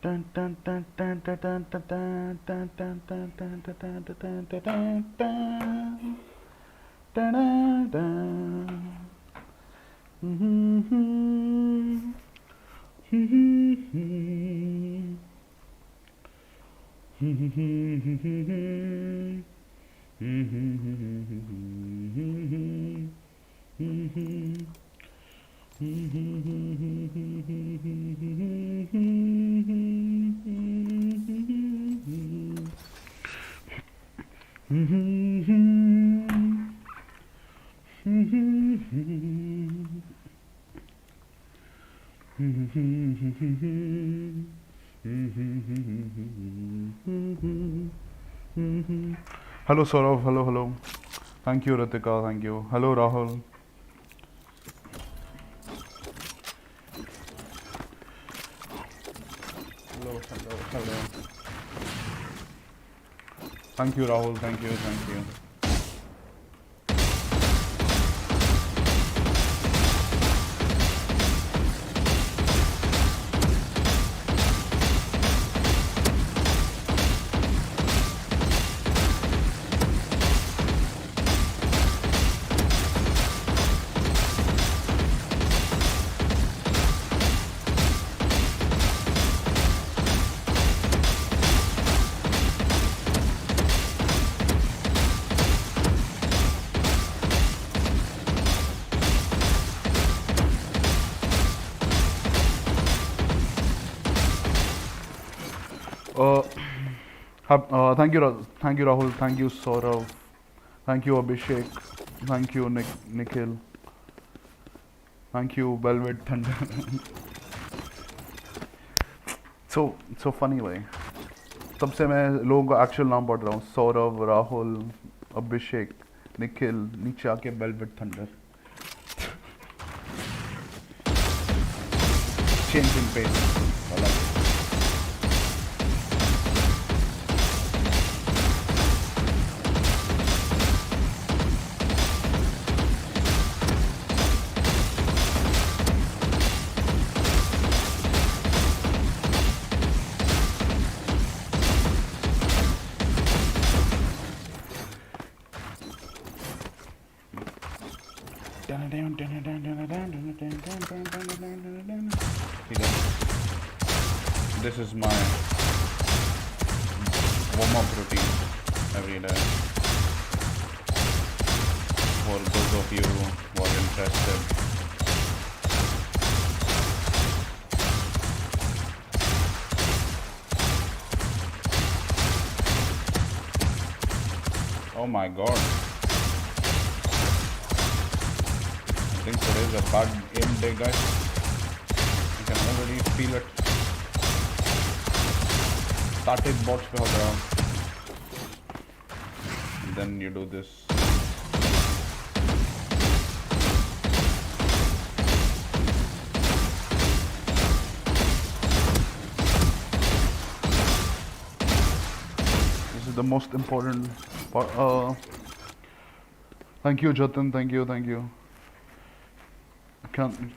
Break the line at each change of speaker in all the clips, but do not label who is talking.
Dun, dun, dun, dun, dun, dun, dun, dun, dun, dun, dun, dun, dun, dun, dun, dun, dun, dun. Dun, dun, dun. Mhm. Hello Saurav, hello, hello. Thank you Ritika, thank you. Hello Rahul. Hello, hello, hello. Thank you Rahul, thank you, thank you. Uh, thank you Rahul, thank you Saurav, thank you Abhishek, thank you Nikhil, thank you Velvet Thunder. so funny भाई. तब से मैं लोगों का actual नाम पढ़ रहा हूँ. सौरभ, राहुल, अभिषेक, निखिल, नीचे आके velvet thunder. Change in pace. This is my warm-up routine every day. For those of you who are interested. Oh my god. I think today is a bad aim day, guys. You can already feel it. Static bots पे हो गया. And then you do this. This is the most important part. Thank you, Jatin. Thank you.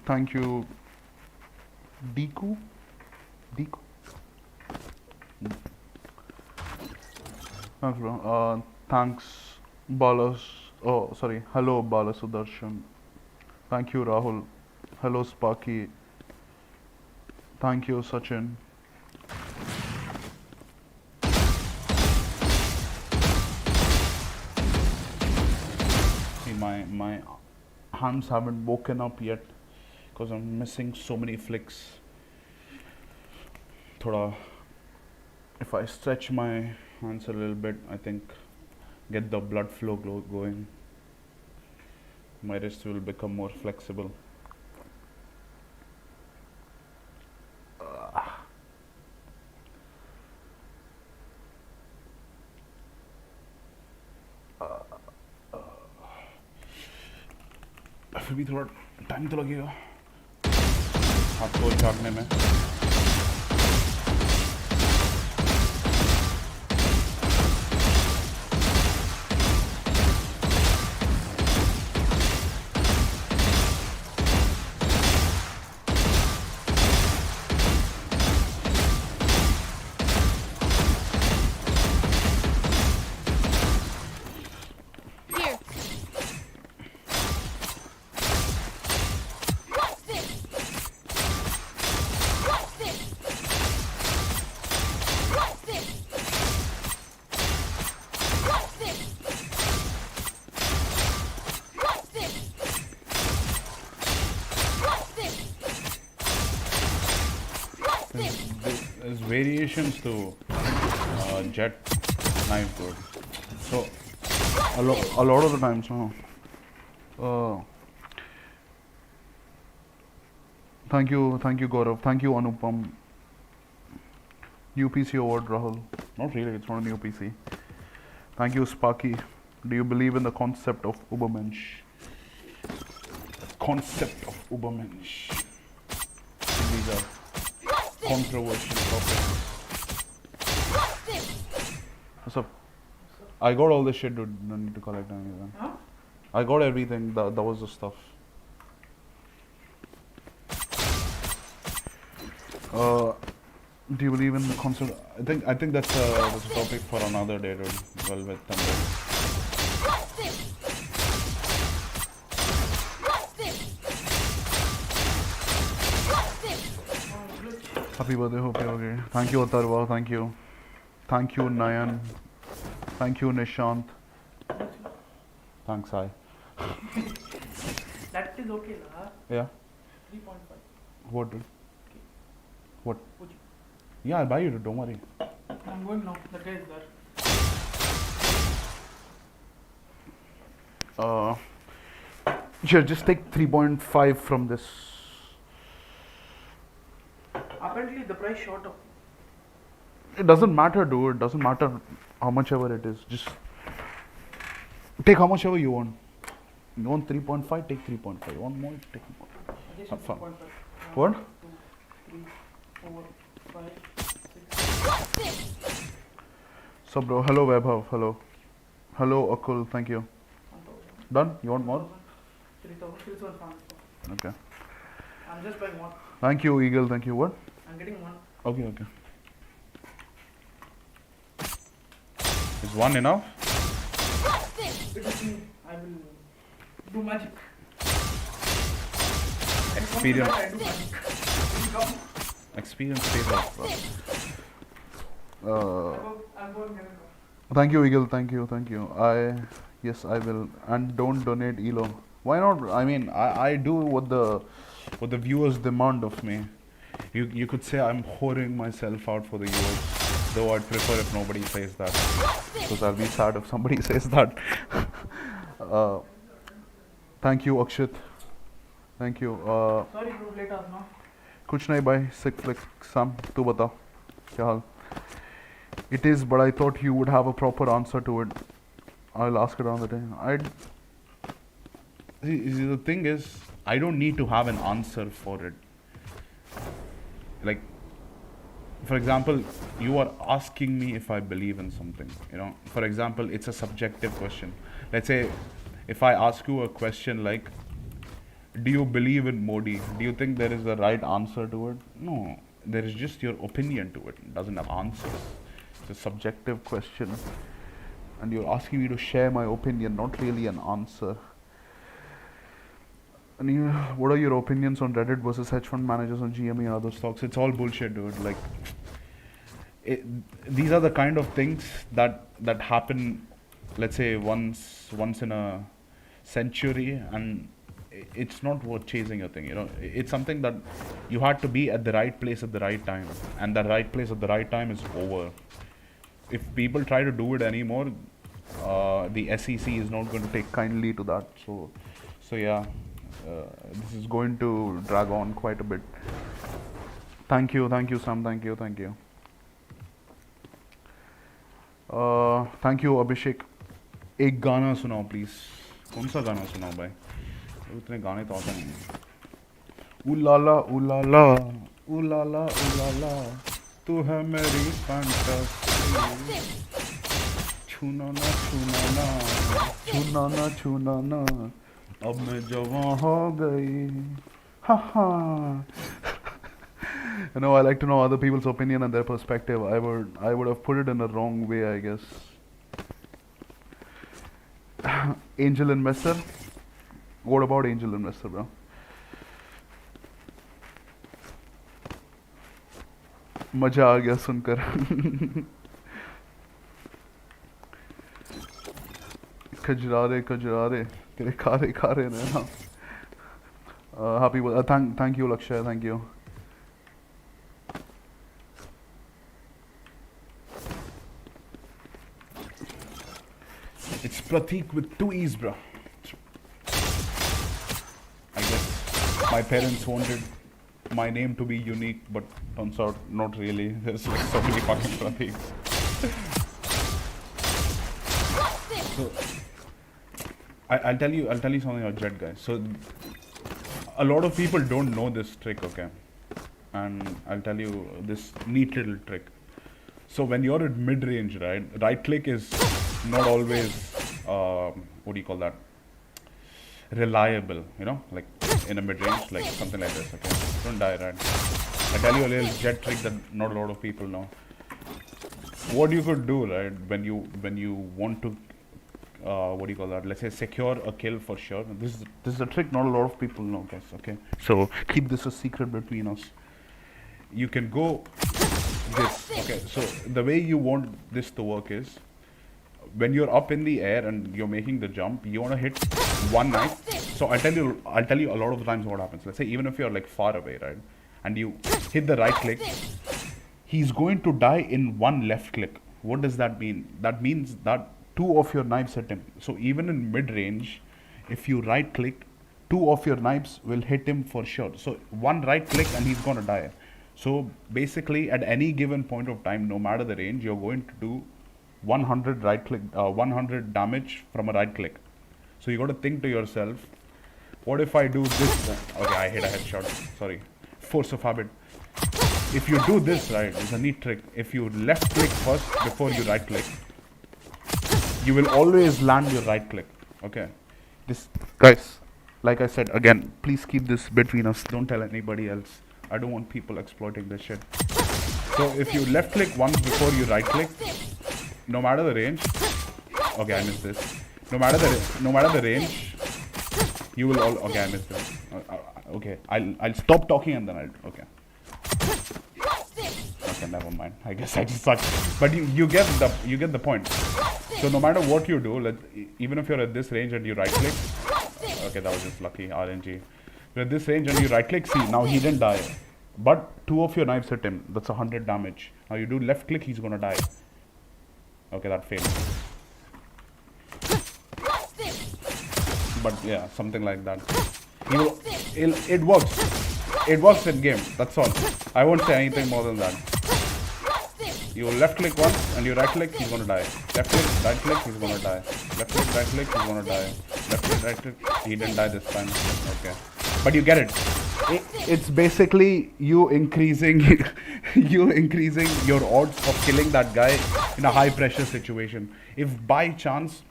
Thank you, Diku. Thanks, bro. Thanks, Balas. Oh, sorry. Hello, Bala Sudarshan. Thank you, Rahul. Hello, Sparky. Thank you, Sachin. See, my hands haven't woken up yet because I'm missing so many flicks. Thoda, if I stretch my hands a little bit, I think get the blood flow going. My wrist will become more flexible. फिर भी थोड़ा time तो लगेगा हाथ को झाड़ने में. variations to jet knife good. So a lot of the times, no. Thank you, Gaurav. Thank you, Anupam. New PC award, Rahul. Not really, it's not a new PC. Thank you, Sparky. Do you believe in the concept of Ubermensch? Concept of Ubermensch. These are controversial topics. What's up? I got all this shit, dude. No need to collect anything. Huh? I got everything. That was the stuff. Do you believe in the concept? I think that's a topic for another day, dude. Well, with Thunder. Happy birthday, hope you're okay. Thank you, Atharva. Thank you. Thank you, Nayan. Thank you, Nishant. Thanks, Sai.
That is okay, lah.
Yeah.
3.5.
What, dude?
Okay.
What?
Fuji.
Yeah, I'll buy you, dude. Don't worry.
I'm going now. The guy is there.
Sure, just take 3.5 from this.
Apparently, the price shot up.
It doesn't matter, dude. It doesn't matter how much ever it is. Just take how much ever you want. You want 3.5, take 3.5. You want more, take more. Have fun.
1,
What?
2, 3, 4, 5, 6.
So, bro. Hello, Vaibhav. Hello. Hello, Akul. Thank you.
1,000.
Done? You want more?
3,000. 3,000.
Okay.
I'm just buying one.
Thank you, Eagle. Thank you. What?
I'm getting one.
Okay, okay. Is one enough?
It is me. I will do magic.
Experience.
I do magic. Come.
Experience pays off, bro.
I'm going to
Thank you, Eagle. Thank you. Thank you. Yes, I will. And don't donate Elo. Why not? I mean, I do what the viewers demand of me. You could say I'm whoring myself out for the viewers, though I'd prefer if nobody says that, because I'll be sad if somebody says that. Thank you, Akshit. Thank you.
Sorry, bro, late hours now.
कुछ नहीं भाई, sick flick Sam, तू बता क्या हाल? It is, but I thought you would have a proper answer to it. I'll ask it on the day. See, the thing is, I don't need to have an answer for it. Like, for example, you are asking me if I believe in something. You know, for example, it's a subjective question. Let's say, if I ask you a question like, do you believe in Modi? Do you think there is a right answer to it? No, there is just your opinion to it. It doesn't have answers. It's a subjective question. And you're asking me to share my opinion, not really an answer. And what are your opinions on Reddit versus hedge fund managers on GME and other stocks? It's all bullshit, dude. Like, these are the kind of things that happen, let's say, once in a century, and it's not worth chasing a thing. You know, it's something that you had to be at the right place at the right time, and the right place at the right time is over. If people try to do it anymore, the SEC is not going to take kindly to that. So yeah. This is going to drag on quite a bit. Thank you, Sam. Thank you. Thank you, Abhishek. एक गाना सुनाओ please. कौन सा गाना सुनाओ भाई? उतने गाने तो आते नहीं. Ulala, ulala, ulala, ulala, तू है मेरी fantasy. छूना ना, छूना ना, छूना ना, छूना ना. अब मैं जवां हो गई. Ha ha. You know, I like to know other people's opinion and their perspective. I would have put it in a wrong way, I guess. Angel investor. What about angel investor, bro? मजा आ गया सुनकर. खजरारे तेरे खारे ने ना. Happy thank you Lakshya, thank you. It's Pratik with two E's, bro. I guess my parents wanted my name to be unique, but turns out not really. There's like so many fucking Pratiks. So I'll tell you something about Jet, guys. So a lot of people don't know this trick, okay? And I'll tell you this neat little trick. So when you're at mid-range, right click is not always, what do you call that? Reliable, you know, like in a mid-range, like something like this, okay? Don't die, right? I tell you a little Jet trick that not a lot of people know. What you could do, right, when you want to, what do you call that? Let's say secure a kill for sure. This is a trick not a lot of people know, guys, okay? So keep this a secret between us. You can go this, okay? So the way you want this to work is, when you're up in the air and you're making the jump, you want to hit one knife. So I'll tell you a lot of the times what happens. Let's say even if you're like far away, right, and you hit the right click, he's going to die in one left click. What does that mean? That means that two of your knives hit him. So even in mid range, if you right click, two of your knives will hit him for sure. So one right click and he's gonna die. So basically at any given point of time, no matter the range, you're going to do 100 right click, 100 damage from a right click. So you got to think to yourself, what if I do this? Okay, I hit a headshot. Sorry, force of habit. If you do this, right, it's a neat trick. If you left click first before you right click, you will always land your right click. Okay, this, guys, like I said again, please keep this between us. Don't tell anybody else. I don't want people exploiting this shit. So if you left click once before you right click, no matter the range, okay, I missed this. No matter the range, you will all. Okay, I missed this. Okay, I'll stop talking and then okay. Okay, never mind. I guess I just suck. But you get the point. So no matter what you do, even if you're at this range and you right click, okay, that was just lucky RNG. You're at this range and you right click, see, now he didn't die, but two of your knives hit him. That's 100 damage. Now you do left click, he's gonna die. Okay, that failed. But yeah, something like that. It works. It works in game. That's all. I won't say anything more than that. You left click once and you right click, he's gonna die. Left click, right click, he's gonna die. Left click, right click, he's gonna die. Left click, right click, he didn't die this time. Okay. But you get it. It's basically you increasing your odds of killing that guy in a high pressure situation. If by chance,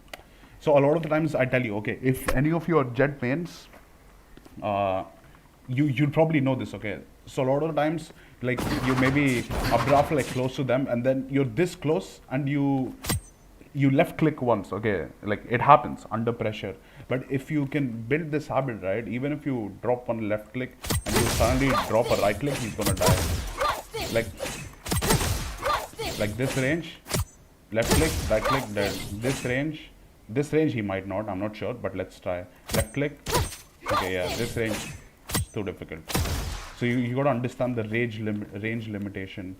so a lot of the times I tell you, okay, if any of your Jet mains, you'll probably know this, okay. So a lot of the times, like you maybe abrupt like close to them, and then you're this close and you left click once, okay, like it happens under pressure. But if you can build this habit, right, even if you drop one left click and you suddenly drop a right click, he's gonna die. Like this range, left click, right click, dead. This range he might not, I'm not sure, but let's try. Left click, okay, yeah, this range is too difficult. So you got to understand the range limitation.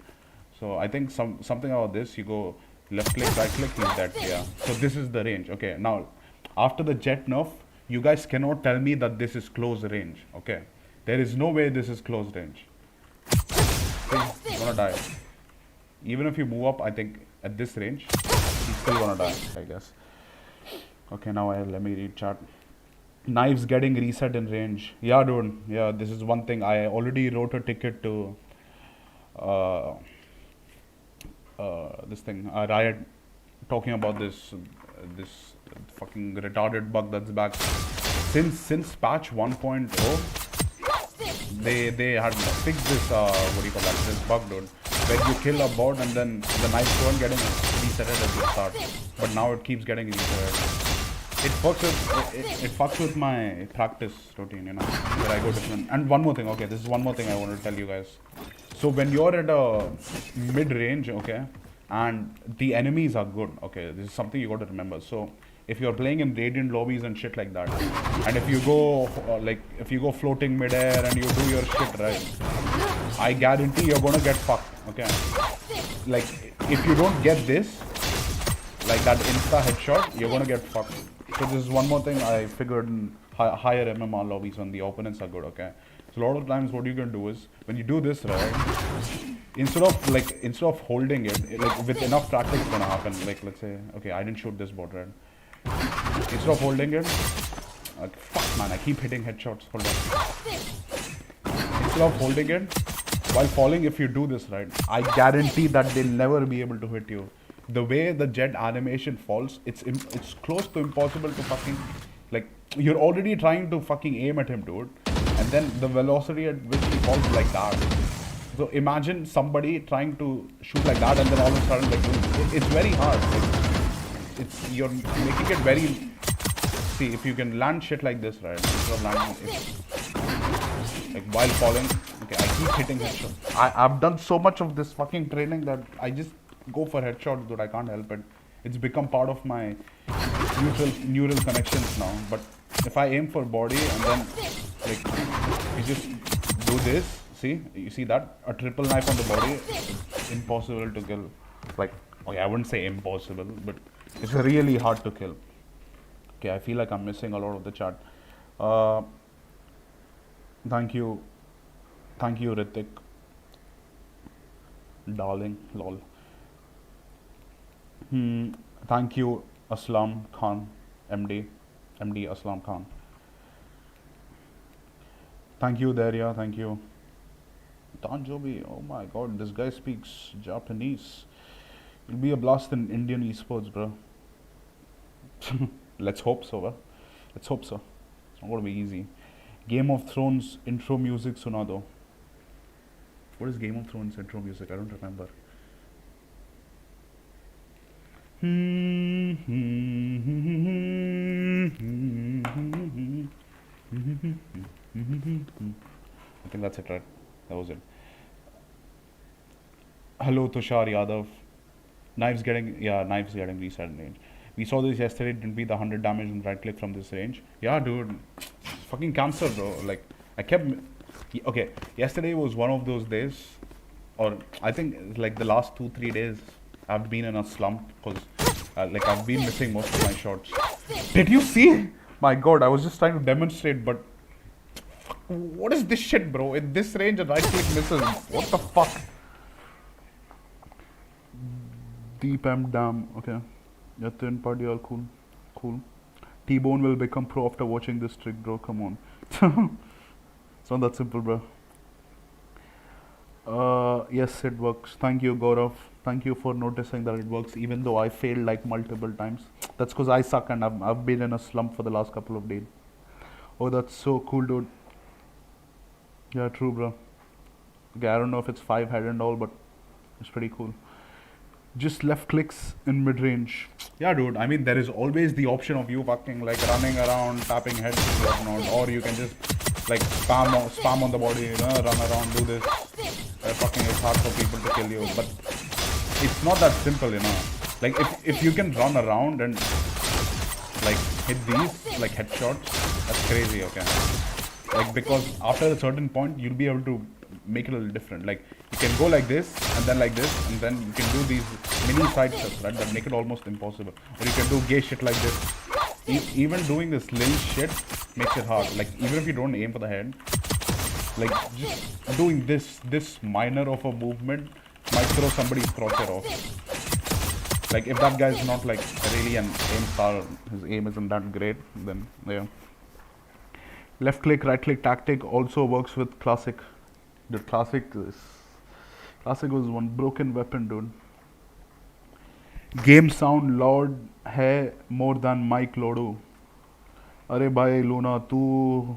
So I think something about this, you go left click, right click, he's dead, yeah. So this is the range, okay. Now, after the Jet nerf, you guys cannot tell me that this is close range, okay. There is no way this is close range. See, he's gonna die. Even if you move up, I think at this range, he's still gonna die, I guess. Okay, now let me read chat. Knives getting reset in range. Yeah, dude. Yeah, this is one thing. I already wrote a ticket to this thing, Riot, talking about this fucking retarded bug that's back. Since patch 1.0, they had fixed this what do you call that? This bug, dude, where you kill a bot and then the knives weren't getting resetted at the start, but now it keeps getting resetted. It fucks with my practice routine, you know, where I go different. And one more thing, okay, this is one more thing I want to tell you guys. So when you're at a mid-range, okay, and the enemies are good, okay, this is something you got to remember. So if you're playing in Radiant lobbies and shit like that, and if you go if you go floating mid-air and you do your shit right, I guarantee you're gonna get fucked, okay. Like if you don't get this, like that insta headshot, you're gonna get fucked. So this is one more thing I figured in higher MMR lobbies when the opponents are good, okay? So a lot of times what you can do is, when you do this, right, instead of holding it, like with enough practice it's gonna happen. Like let's say, okay, I didn't shoot this bot, right? Instead of holding it, like, fuck man, I keep hitting headshots, hold on. Instead of holding it, while falling, if you do this right, I guarantee that they'll never be able to hit you. The way the jet animation falls, it's close to impossible to fucking, like, you're already trying to fucking aim at him, dude, and then the velocity at which he falls like that. So imagine somebody trying to shoot like that, and then all of a sudden, like, it's very hard. Like, you're making it very. See, if you can land shit like this, right? Instead of landing, like while falling, okay, I keep hitting headshots. I've done so much of this fucking training that I just go for headshots, dude. I can't help it. It's become part of my neural connections now. But if I aim for body and then, like, you just do this, see, you see that? A triple knife on the body, it's impossible to kill. Like, okay, I wouldn't say impossible, but it's really hard to kill. Okay, I feel like I'm missing a lot of the chat. Thank you, Ritik. Darling, lol. Thank you, Aslam Khan, MD Aslam Khan. Thank you, Daria. Thank you. Tanjobi, oh my god, this guy speaks Japanese. It'll be a blast in Indian esports, bro. Let's hope so, bro. Let's hope so. It's not gonna be easy. Game of Thrones intro music suna do. What is Game of Thrones intro music? I don't remember. I think that's it, right? That was it. Hello, Tushar Yadav. Knives getting reset in range. We saw this yesterday, didn't be the 100 damage and right click from this range. Yeah, dude. Fucking cancer, bro. Like, I kept. Okay, yesterday was one of those days, or I think like the last 2-3 days, I've been in a slump because, like, I've been missing most of my shots. Did you see? My god, I was just trying to demonstrate, but. What is this shit, bro? In this range, a right click misses. What the fuck? Deep M Dam. Okay. Yatin party all cool. Cool. T-Bone will become pro after watching this trick, bro. Come on. It's not that simple, bro. Yes, it works. Thank you, Gaurav. Thank you for noticing that it works, even though I failed like multiple times. That's because I suck and I've been in a slump for the last couple of days. Oh, that's so cool, dude. Yeah, true, bro. Okay, I don't know if it's 5 head and all, but it's pretty cool. Just left clicks in mid range. Yeah, dude. I mean, there is always the option of you fucking like running around, tapping heads and whatnot, or you can just like spam on the body, you know, run around, do this. Fucking, it's hard for people to kill you, but it's not that simple, you know. Like if you can run around and like hit these like headshots, that's crazy. Okay. Like, because after a certain point you'll be able to make it a little different. Like, you can go like this and then like this, and then you can do these mini side steps, right, that make it almost impossible. Or you can do gay shit like this. Even doing this little shit makes it hard. Like, even if you don't aim for the head, like just doing this minor of a movement might throw somebody's crosshair off. Like, if that guy's not like really an aim star, his aim isn't that great, then yeah. Left click, right click tactic also works with classic. The classic was one broken weapon, dude. Game sound loud है more than mic load. अरे भाई Luna तू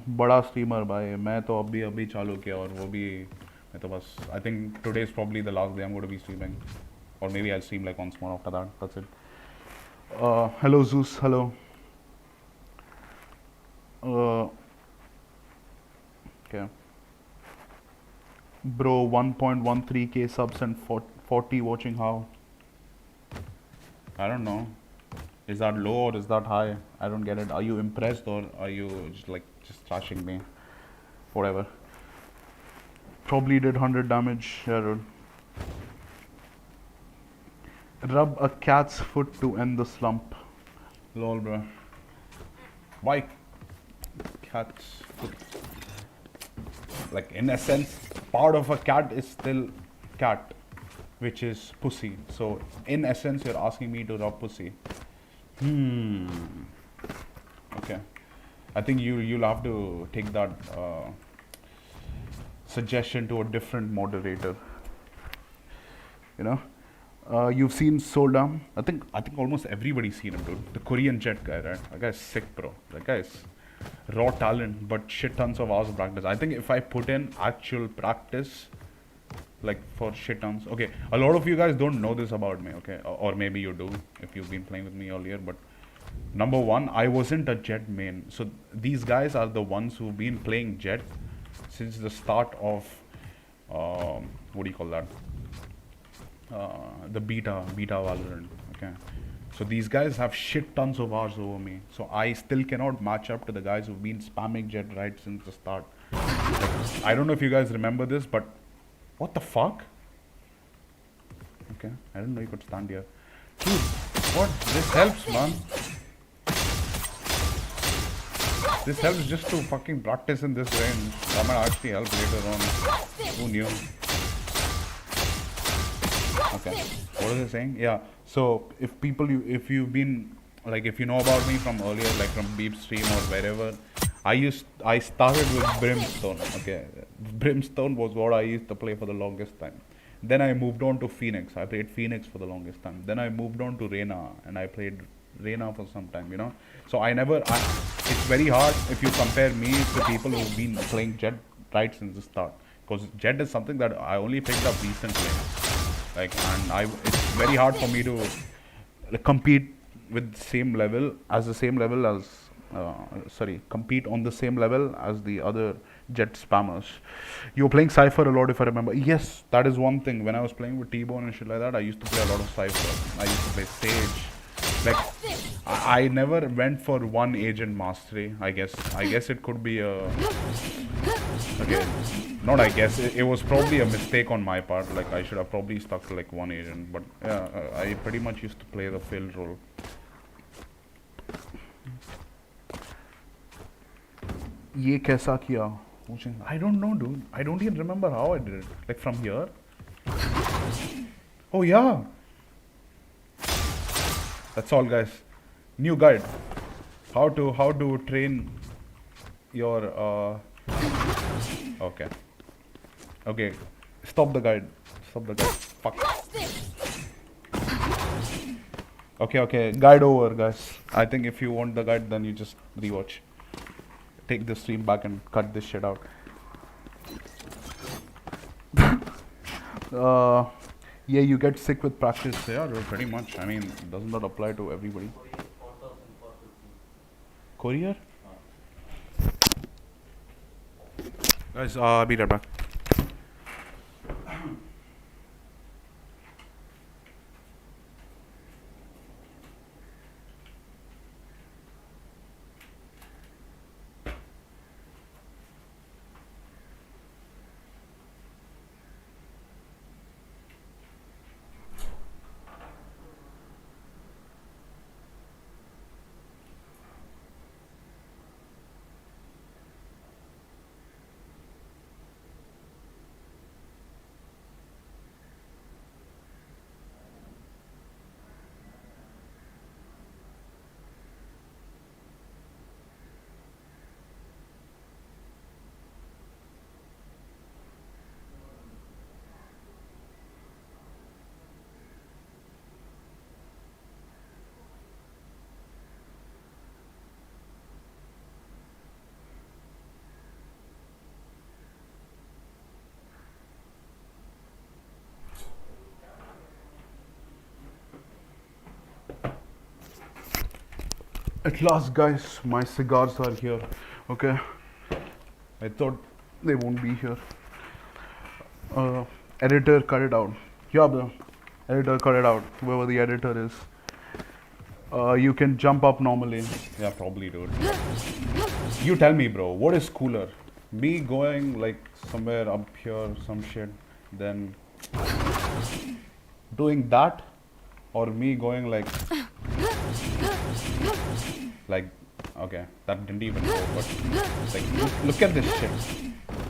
बड़ा streamer भाई, मैं तो अभी चालू किया और वो भी मैं तो बस I think today is probably the last day I'm going to be streaming, or maybe I'll stream like once more after that. That's it. Hello Zeus, hello. Okay. Bro, 1.13k subs and 40 watching. How? I don't know. Is that low or is that high? I don't get it. Are you impressed or are you just trashing me? Whatever. Probably did 100 damage. Yeah, dude. Rub a cat's foot to end the slump. Lol, bro. Why cat's foot? Like, in a sense, part of a cat is still cat, which is pussy. So, in essence, you're asking me to rub pussy. Okay. I think you'll have to take that suggestion to a different moderator. You know, you've seen Soldam. I think almost everybody's seen him, dude. The Korean jet guy, right? That guy's sick, bro. That guy's raw talent, but shit tons of hours of practice. I think if I put in actual practice, like for shit tons. Okay, a lot of you guys don't know this about me, okay, or maybe you do if you've been playing with me earlier. But number one, I wasn't a jet main, so these guys are the ones who've been playing jet since the start of what do you call that? The beta Valorant. Okay, so these guys have shit tons of hours over me. So I still cannot match up to the guys who've been spamming jet right since the start. Like, I don't know if you guys remember this, but what the fuck? Okay, I didn't know you could stand here. Dude, what? This helps, man. This helps just to fucking practice in this range. That might actually help later on. Who knew? Okay, what is it saying? Yeah, so if you've been, like, if you know about me from earlier, like from Beep Stream or wherever, I started with Brimstone. Okay, Brimstone was what I used to play for the longest time. Then I moved on to Phoenix. I played Phoenix for the longest time. Then I moved on to Reyna, and I played Reyna for some time, you know. So it's very hard if you compare me to people who've been playing Jet right since the start. Because Jet is something that I only picked up recently. Like, and it's very hard for me to compete with the same level as, compete on the same level as the other Jet spammers. You were playing Cypher a lot, if I remember. Yes, that is one thing. When I was playing with T-Bone and shit like that, I used to play a lot of Cypher. I used to play Sage. Like, I never went for one agent mastery. I guess it could be a... Okay, not I guess. It was probably a mistake on my part. Like, I should have probably stuck to like one agent. But yeah, I pretty much used to play the field role. ये कैसा किया? I don't know, dude. I don't even remember how I did it. Like from here? Oh yeah. That's all, guys. New guide. How to train your okay. Okay. Stop the guide. Stop the guide. Fuck. Okay. Guide over, guys. I think if you want the guide, then you just rewatch. Take the stream back and cut this shit out. Yeah, you get sick with practice. Yeah, pretty much. I mean, doesn't that apply to everybody? Courier? Guys, I'll be right back. At last, guys, my cigars are here. Okay, I thought they won't be here. Editor, cut it out. Yeah, bro. Editor, cut it out. Whoever the editor is. You can jump up normally. Yeah, probably, dude. You tell me, bro. What is cooler? Me going like somewhere up here, some shit, then doing that, or me going like, okay, that didn't even go, but like, look at this shit.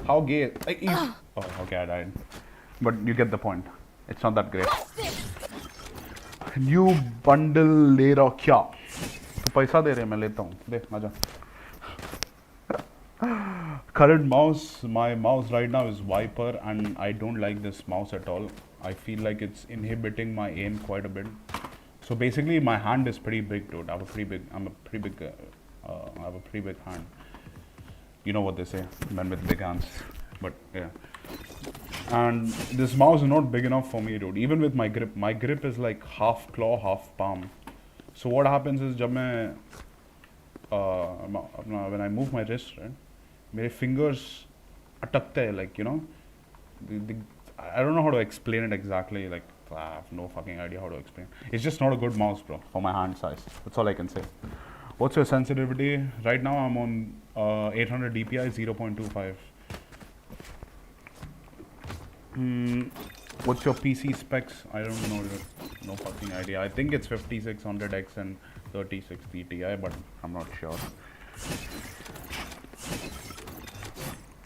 How gay? Like, oh, okay, I died. But you get the point. It's not that great. New bundle ले रहा क्या? तो पैसा दे रहे मैं लेता हूँ. दे आजा. Current mouse, my mouse right now is Viper, and I don't like this mouse at all. I feel like it's inhibiting my aim quite a bit. So basically, my hand is pretty big, dude. I have a pretty big hand. You know what they say, men with big hands. But yeah. And this mouse is not big enough for me, dude. Even with my grip is like half claw, half palm. So what happens is, when I move my wrist, right, my fingers atakte, like, you know, I don't know how to explain it exactly. Like, I have no fucking idea how to explain. It's just not a good mouse, bro, for my hand size. That's all I can say. What's your sensitivity? Right now I'm on 800 DPI, 0.25. What's your PC specs? I don't know. No fucking idea. I think it's 5600X and 3060 Ti, but I'm not sure.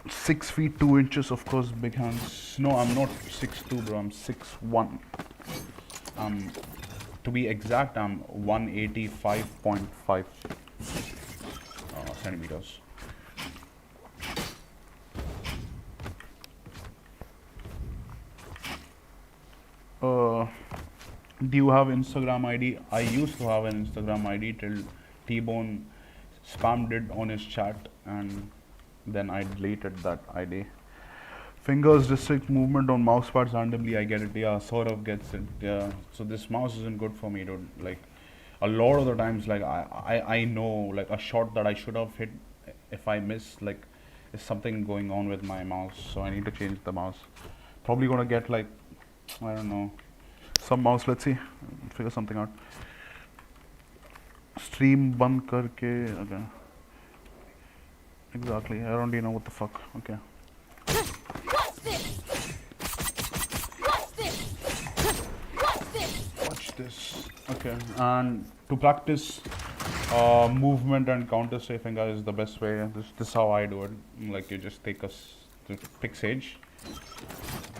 6 feet 2 inches, of course, big hands. No, I'm not 6'2", bro. I'm 6'1". To be exact, I'm 185.5 centimeters. Do you have Instagram ID? I used to have an Instagram ID till T-Bone spammed it on his chat, and then I deleted that ID. Fingers restrict movement on mouse pads randomly. I get it. Yeah, sort of gets it. Yeah. So this mouse isn't good for me, dude. Like, a lot of the times, like, I know, like, a shot that I should have hit, if I miss, like, is something going on with my mouse. So I need to change the mouse. Probably gonna get, like, I don't know, some mouse. Let's see, figure something out. Stream band karke. Okay. Exactly. I don't even know what the fuck. Okay. Watch this. Okay. And to practice movement and counter strafing, guys, is the best way. This is how I do it. Like, you just take pick Sage.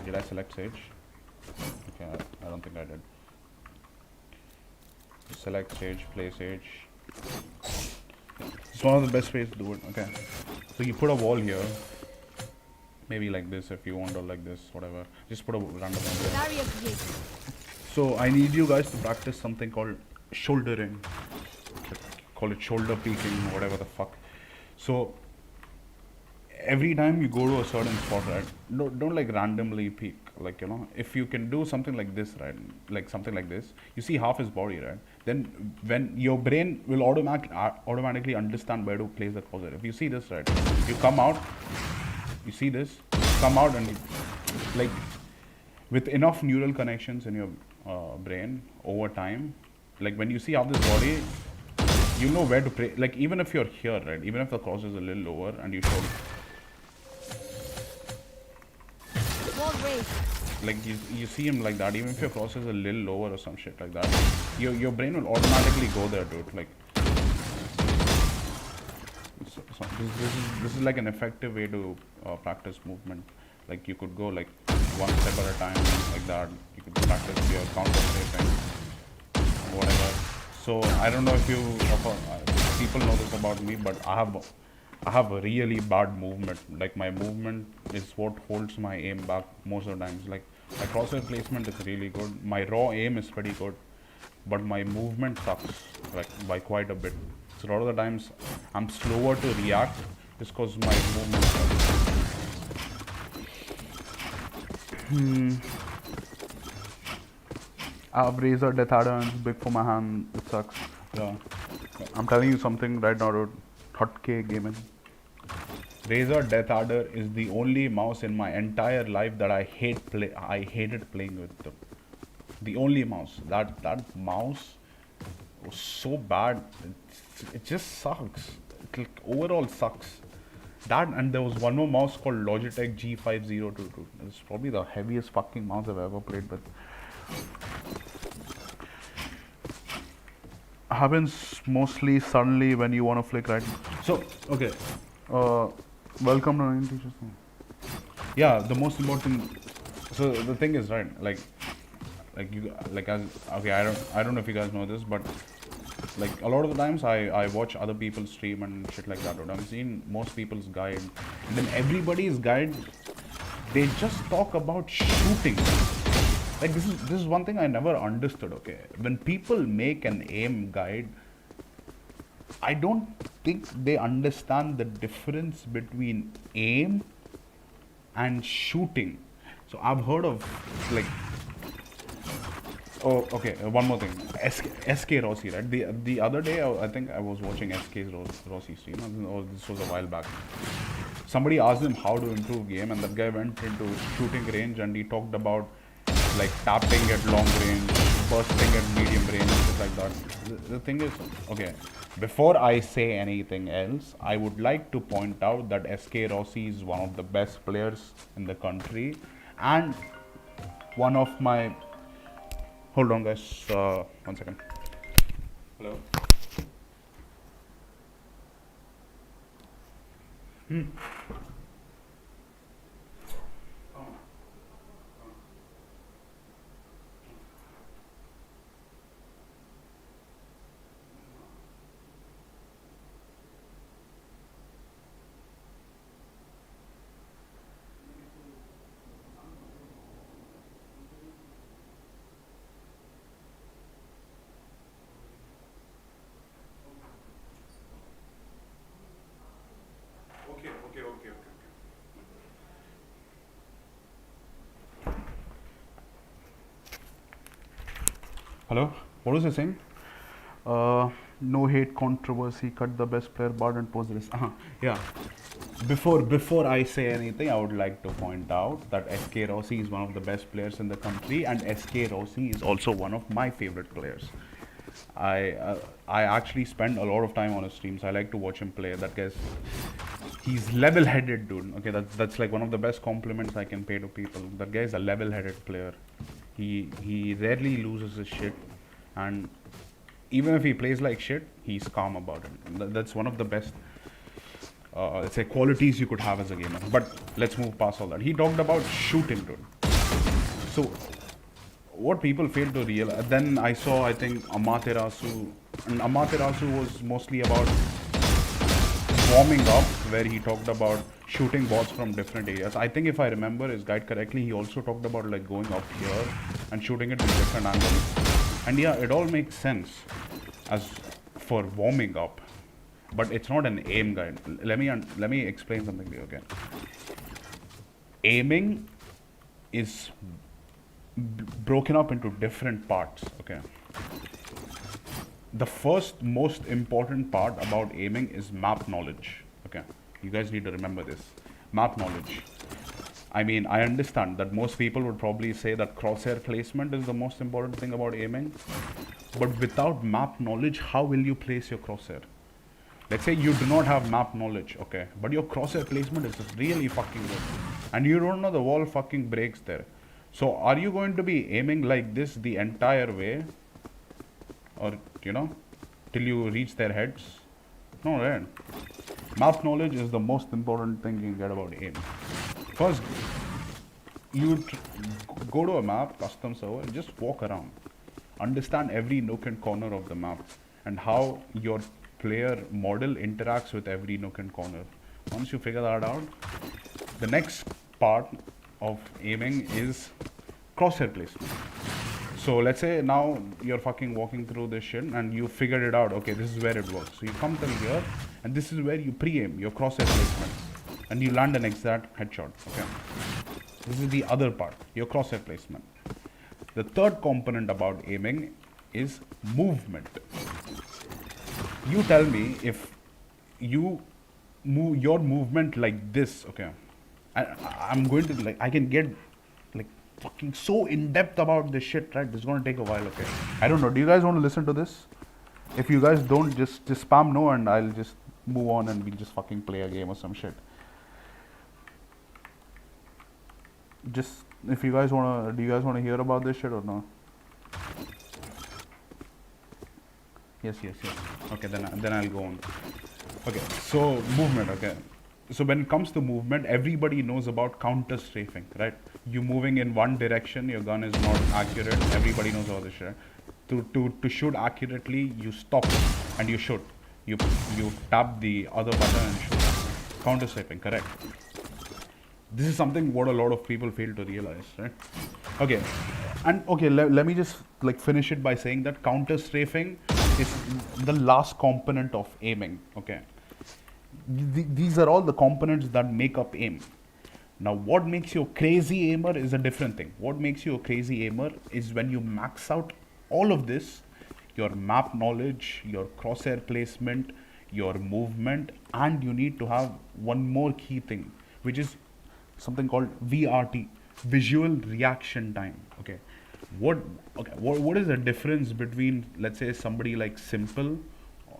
Did I select Sage? Okay, I don't think I did. Select Sage, play Sage. It's one of the best ways to do it. Okay, so you put a wall here, maybe like this if you want, or like this, whatever. Just put a random wall here. So I need you guys to practice something called shouldering. Call it shoulder peeking, whatever the fuck. So every time you go to a certain spot, right, don't like randomly peek. Like, you know, if you can do something like this, right, like something like this, you see half his body, right, then when your brain will automatically understand where to place that cursor. If you see this, right, you come out, you see this, come out, and you, like, with enough neural connections in your brain over time, like, when you see half this body, you know where to play. Like, even if you're here, right, even if the cursor is a little lower and you show, like, you see him like that, even if your cursor is a little lower or some shit like that, your brain will automatically go there, dude. Like, so this is like an effective way to practice movement. Like, you could go like one step at a time, like that. You could practice your counter strafing, whatever. So I don't know if people know this about me, but I have a really bad movement. Like, my movement is what holds my aim back most of the times. Like, my crosshair placement is really good. My raw aim is pretty good, but my movement sucks, like, by quite a bit. So a lot of the times I'm slower to react just because my movement sucks. I have Razor Death Adder and it's big for my hand. It sucks. Yeah. I'm telling you something right now, dude. Hot K gaming. Razor Death Adder is the only mouse in my entire life that I hated playing with. The only mouse. That mouse was so bad. It just sucks. It, like, overall sucks. That, and there was one more mouse called Logitech G5022. It's probably the heaviest fucking mouse I've ever played with. happens mostly suddenly when you want to flick right. So, okay. Uh, welcome to 90 Teachers. Yeah, the most important. So the thing is, right? Like you, like as okay, I don't know if you guys know this, but like a lot of the times I watch other people's stream and shit like that. Dude. I've seen most people's guide, and then everybody's guide, they just talk about shooting. Like this is one thing I never understood. Okay, when people make an aim guide, I don't think they understand the difference between aim and shooting. So I've heard of like, oh, okay. One more thing. SK Rossi, right? The other day, I think I was watching Rossi stream. Or this was a while back. Somebody asked him how to improve game, and that guy went into shooting range and he talked about like tapping at long range, bursting at medium range, stuff like that. The thing is, okay. Before I say anything else, I would like to point out that SK Rossi is one of the best players in the country, and one of my. Hold on, guys. 1 second. Hello. Okay. Hello. What was I saying? No hate, controversy. Cut the best player, bar and post this. Yeah. Before I say anything, I would like to point out that SK Rossi is one of the best players in the country, and SK Rossi is also one of my favorite players. I actually spend a lot of time on his streams. I like to watch him play. That guy's he's level-headed, dude. Okay, that's like one of the best compliments I can pay to people. That guy's a level-headed player. He rarely loses his shit, and even if he plays like shit, he's calm about it. That's one of the best, let's say, qualities you could have as a gamer. But let's move past all that. He talked about shooting, dude. So what people fail to realize. Then I saw, I think, Amaterasu, and Amaterasu was mostly about warming up, where he talked about shooting bots from different areas. I think if I remember his guide correctly, he also talked about like going up here and shooting it from different angles. And yeah, it all makes sense as for warming up, but it's not an aim guide. Let me explain something to you again. Aiming is broken up into different parts. Okay, the first most important part about aiming is map knowledge. Okay, you guys need to remember this. Map knowledge. I mean, I understand that most people would probably say that crosshair placement is the most important thing about aiming, but without map knowledge, how will you place your crosshair? Let's say you do not have map knowledge, okay, but your crosshair placement is really fucking good, and you don't know the wall fucking breaks there. So are you going to be aiming like this the entire way, or till you reach their heads? No, right? Map knowledge is the most important thing you can get about aim. First, you go to a map, custom server, and just walk around. Understand every nook and corner of the map and how your player model interacts with every nook and corner. Once you figure that out, the next part of aiming is crosshair placement. So let's say now you're fucking walking through this shit and you figured it out. Okay, this is where it works. So you come till here, and this is where you pre-aim your crosshair placement, and you land an exact headshot. Okay, this is the other part, your crosshair placement. The third component about aiming is movement. You tell me if you move your movement like this. Okay, I'm going to I can get like fucking so in depth about this shit, right? This is gonna take a while. Okay, I don't know. Do you guys want to listen to this? If you guys don't, just spam no, and I'll just move on and we'll just fucking play a game or some shit. Just if you guys do you guys wanna hear about this shit or no? Yes. Okay, then I'll go on. Okay, so movement. Okay, so when it comes to movement, everybody knows about counter strafing, right? You moving in one direction, your gun is not accurate. Everybody knows all this shit. To shoot accurately, you stop and you shoot. You you tap the other button and shoot. Counter strafing, correct? This is something what a lot of people fail to realize, right? Okay, and okay, let me just like finish it by saying that counter strafing is the last component of aiming. Okay, these are all the components that make up aim. Now, what makes you a crazy aimer is a different thing. What makes you a crazy aimer is when you max out all of this, your map knowledge, your crosshair placement, your movement, and you need to have one more key thing, which is something called VRT, visual reaction time. Okay, what what is the difference between, let's say, somebody like Simple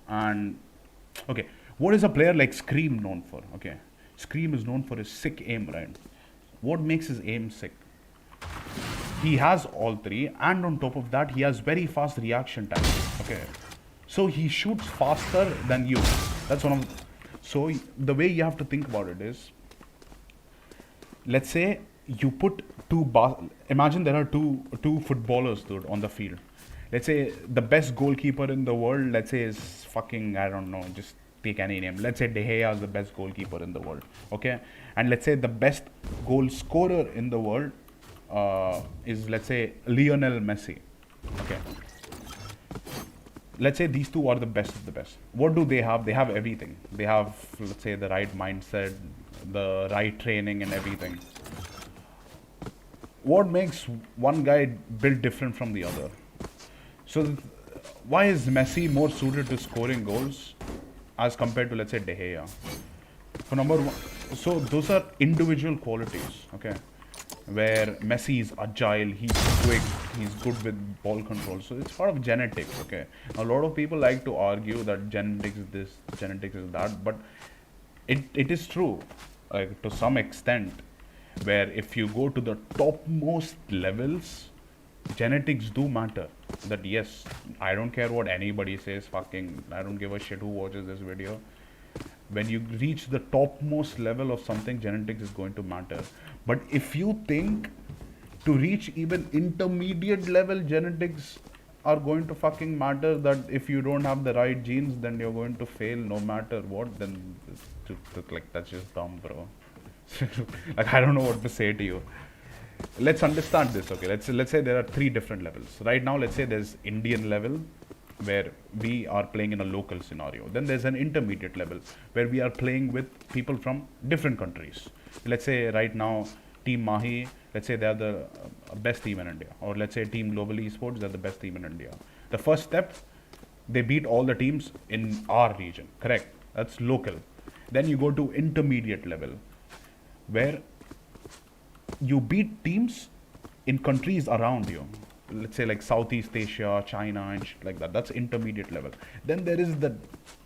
and, okay, what is a player like Scream known for? Okay, Scream is known for his sick aim, right? What makes his aim sick? He has all three, and on top of that, he has very fast reaction time. Okay, so he shoots faster than you. That's one of. So the way you have to think about it is, let's say you put imagine there are two footballers, dude, on the field. Let's say the best goalkeeper in the world, let's say, is fucking, I don't know, just take any name. Let's say De Gea is the best goalkeeper in the world. Okay, and let's say the best goal scorer in the world is, let's say, Lionel Messi. Okay, let's say these two are the best of the best. What do they have? They have everything. They have, let's say, the right mindset, the right training, and everything. What makes one guy built different from the other? So, why is Messi more suited to scoring goals as compared to, let's say, De Gea? For number one, so those are individual qualities, okay? Where Messi is agile, he's quick, he's good with ball control. So it's part of genetics, okay? A lot of people like to argue that genetics is this, genetics is that, but it is true, like, to some extent, where if you go to the topmost levels, genetics do matter. That yes, I don't care what anybody says, fucking, I don't give a shit who watches this video. When you reach the topmost level of something, genetics is going to matter. But if you think to reach even intermediate level, genetics are going to fucking matter, that if you don't have the right genes, then you're going to fail no matter what, then like, that's just dumb, bro. Like, I don't know what to say to you. Let's understand this, okay? Let's say there are three different levels. Right now, let's say there's Indian level, where we are playing in a local scenario. Then there's an intermediate level where we are playing with people from different countries. Let's say right now, Team Mahi, let's say they are the best team in India. Or let's say Team Global Esports, they're the best team in India. The first step, they beat all the teams in our region, correct? That's local. Then you go to intermediate level, where you beat teams in countries around you. Let's say like Southeast Asia, China, and shit like that. That's intermediate level. Then there is the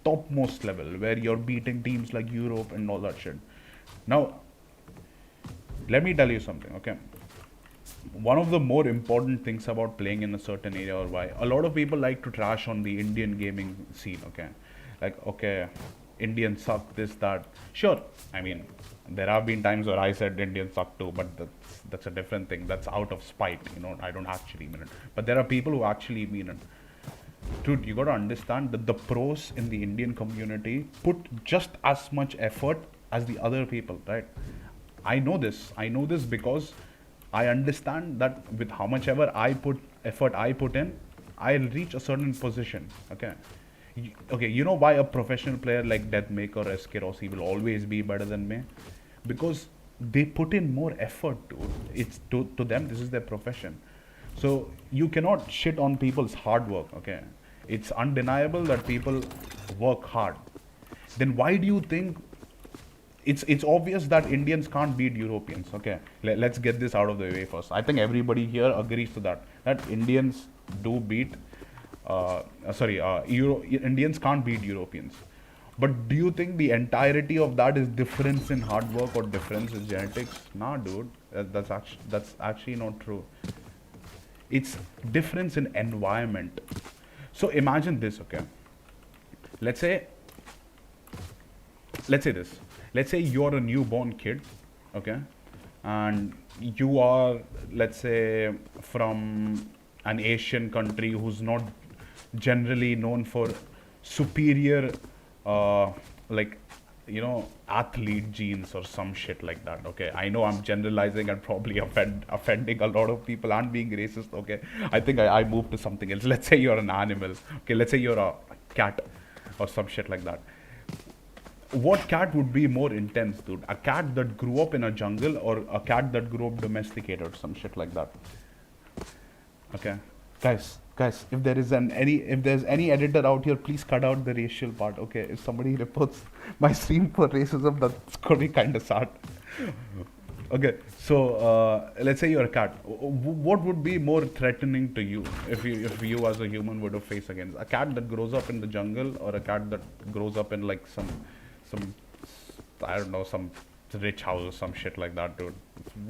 topmost level where you're beating teams like Europe and all that shit. Now, let me tell you something, okay? One of the more important things about playing in a certain area, or why a lot of people like to trash on the Indian gaming scene, okay? Like, okay, Indians suck, this, that. Sure, I mean, there have been times where I said Indians suck too, but that's a different thing. That's out of spite, you know. I don't actually mean it. But there are people who actually mean it. Dude, you gotta understand that the pros in the Indian community put just as much effort as the other people, right? I know this. I know this because I understand that with how much ever effort I put in, I'll reach a certain position. Okay. Okay, you know why a professional player like Deathmaker or SK Rossi will always be better than me? Because they put in more effort to it's to them, this is their profession. So you cannot shit on people's hard work, okay? It's undeniable that people work hard. Then why do you think it's obvious that Indians can't beat Europeans, okay? Let's get this out of the way first. I think everybody here agrees to that Indians do beat Indians can't beat Europeans. But do you think the entirety of that is difference in hard work or difference in genetics? Nah, dude. That's actually not true. It's difference in environment. So imagine this, okay? Let's say, let's say this. Let's say you're a newborn kid, okay? And you are, let's say, from an Asian country who's not generally known for superior, like, athlete genes or some shit like that. Okay, I know I'm generalizing and probably offending a lot of people and being racist. Okay, I think I moved to something else. Let's say you're an animal. Okay, let's say you're a cat or some shit like that. What cat would be more intense, dude? A cat that grew up in a jungle or a cat that grew up domesticated or some shit like that? Okay, guys, if there's any editor out here, please cut out the racial part. Okay, if somebody reports my stream for racism, that's gonna be kind of sad. Okay, so let's say you're a cat. What would be more threatening to you if you as a human were to face against a cat that grows up in the jungle or a cat that grows up in like some I don't know, some rich house or some shit like that, dude.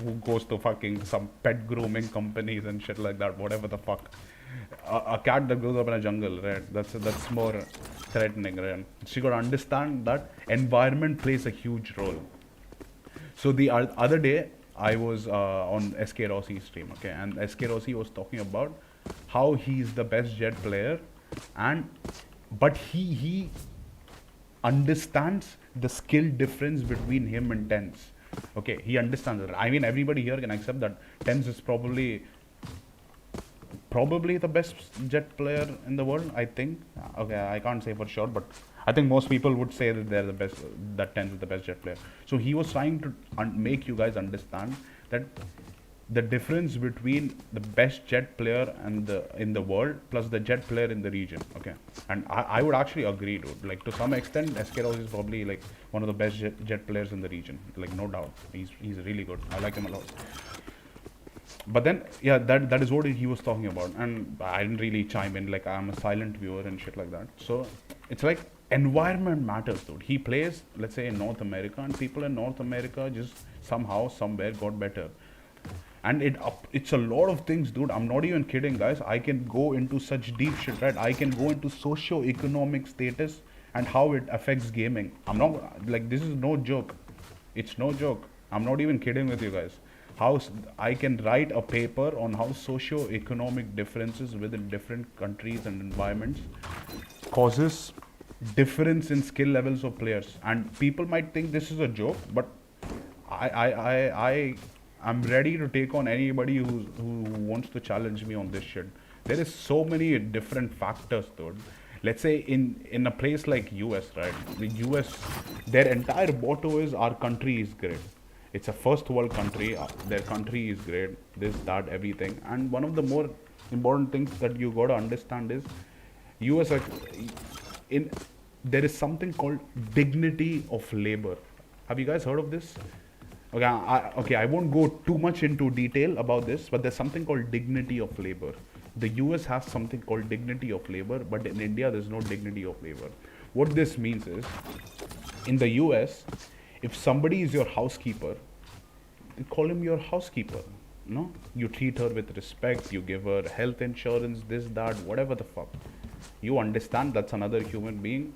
Who goes to fucking some pet grooming companies and shit like that, whatever the fuck. A cat that grows up in a jungle, right? That's more threatening, right? So you gotta understand that environment plays a huge role. So the other day, I was on SK Rossi's stream, okay, and SK Rossi was talking about how he's the best jet player, and but he understands the skill difference between him and Tens. Okay, he understands it. I mean, everybody here can accept that Tens is probably the best jet player in the world, I think. Okay, I can't say for sure, but I think most people would say that they're the best, that Tens is the best jet player. So he was trying to make you guys understand that the difference between the best jet player and in the world plus the jet player in the region. Okay, and I would actually agree, dude. Like to some extent, SK Rose is probably like one of the best jet players in the region. Like no doubt, he's really good. I like him a lot. But then, yeah, that is what he was talking about, and I didn't really chime in. Like I'm a silent viewer and shit like that. So it's like environment matters, dude. He plays, let's say, in North America, and people in North America just somehow, somewhere got better. And it's a lot of things, dude. I'm not even kidding, guys. I can go into such deep shit, right? I can go into socio-economic status and how it affects gaming. I'm not, like, this is no joke. It's no joke. I'm not even kidding with you guys. I can write a paper on how socio-economic differences within different countries and environments causes difference in skill levels of players. And people might think this is a joke, but I'm ready to take on anybody who wants to challenge me on this shit. There is so many different factors, dude. Let's say in a place like US, right? The US, their entire motto is our country is great. It's a first world country. Their country is great. This, that, everything. And one of the more important things that you gotta understand is US there is something called dignity of labor. Have you guys heard of this? Okay, I won't go too much into detail about this, but there's something called dignity of labor. The US has something called dignity of labor, but in India, there's no dignity of labor. What this means is, in the US, if somebody is your housekeeper, you call him your housekeeper. No? You treat her with respect, you give her health insurance, this, that, whatever the fuck. You understand that's another human being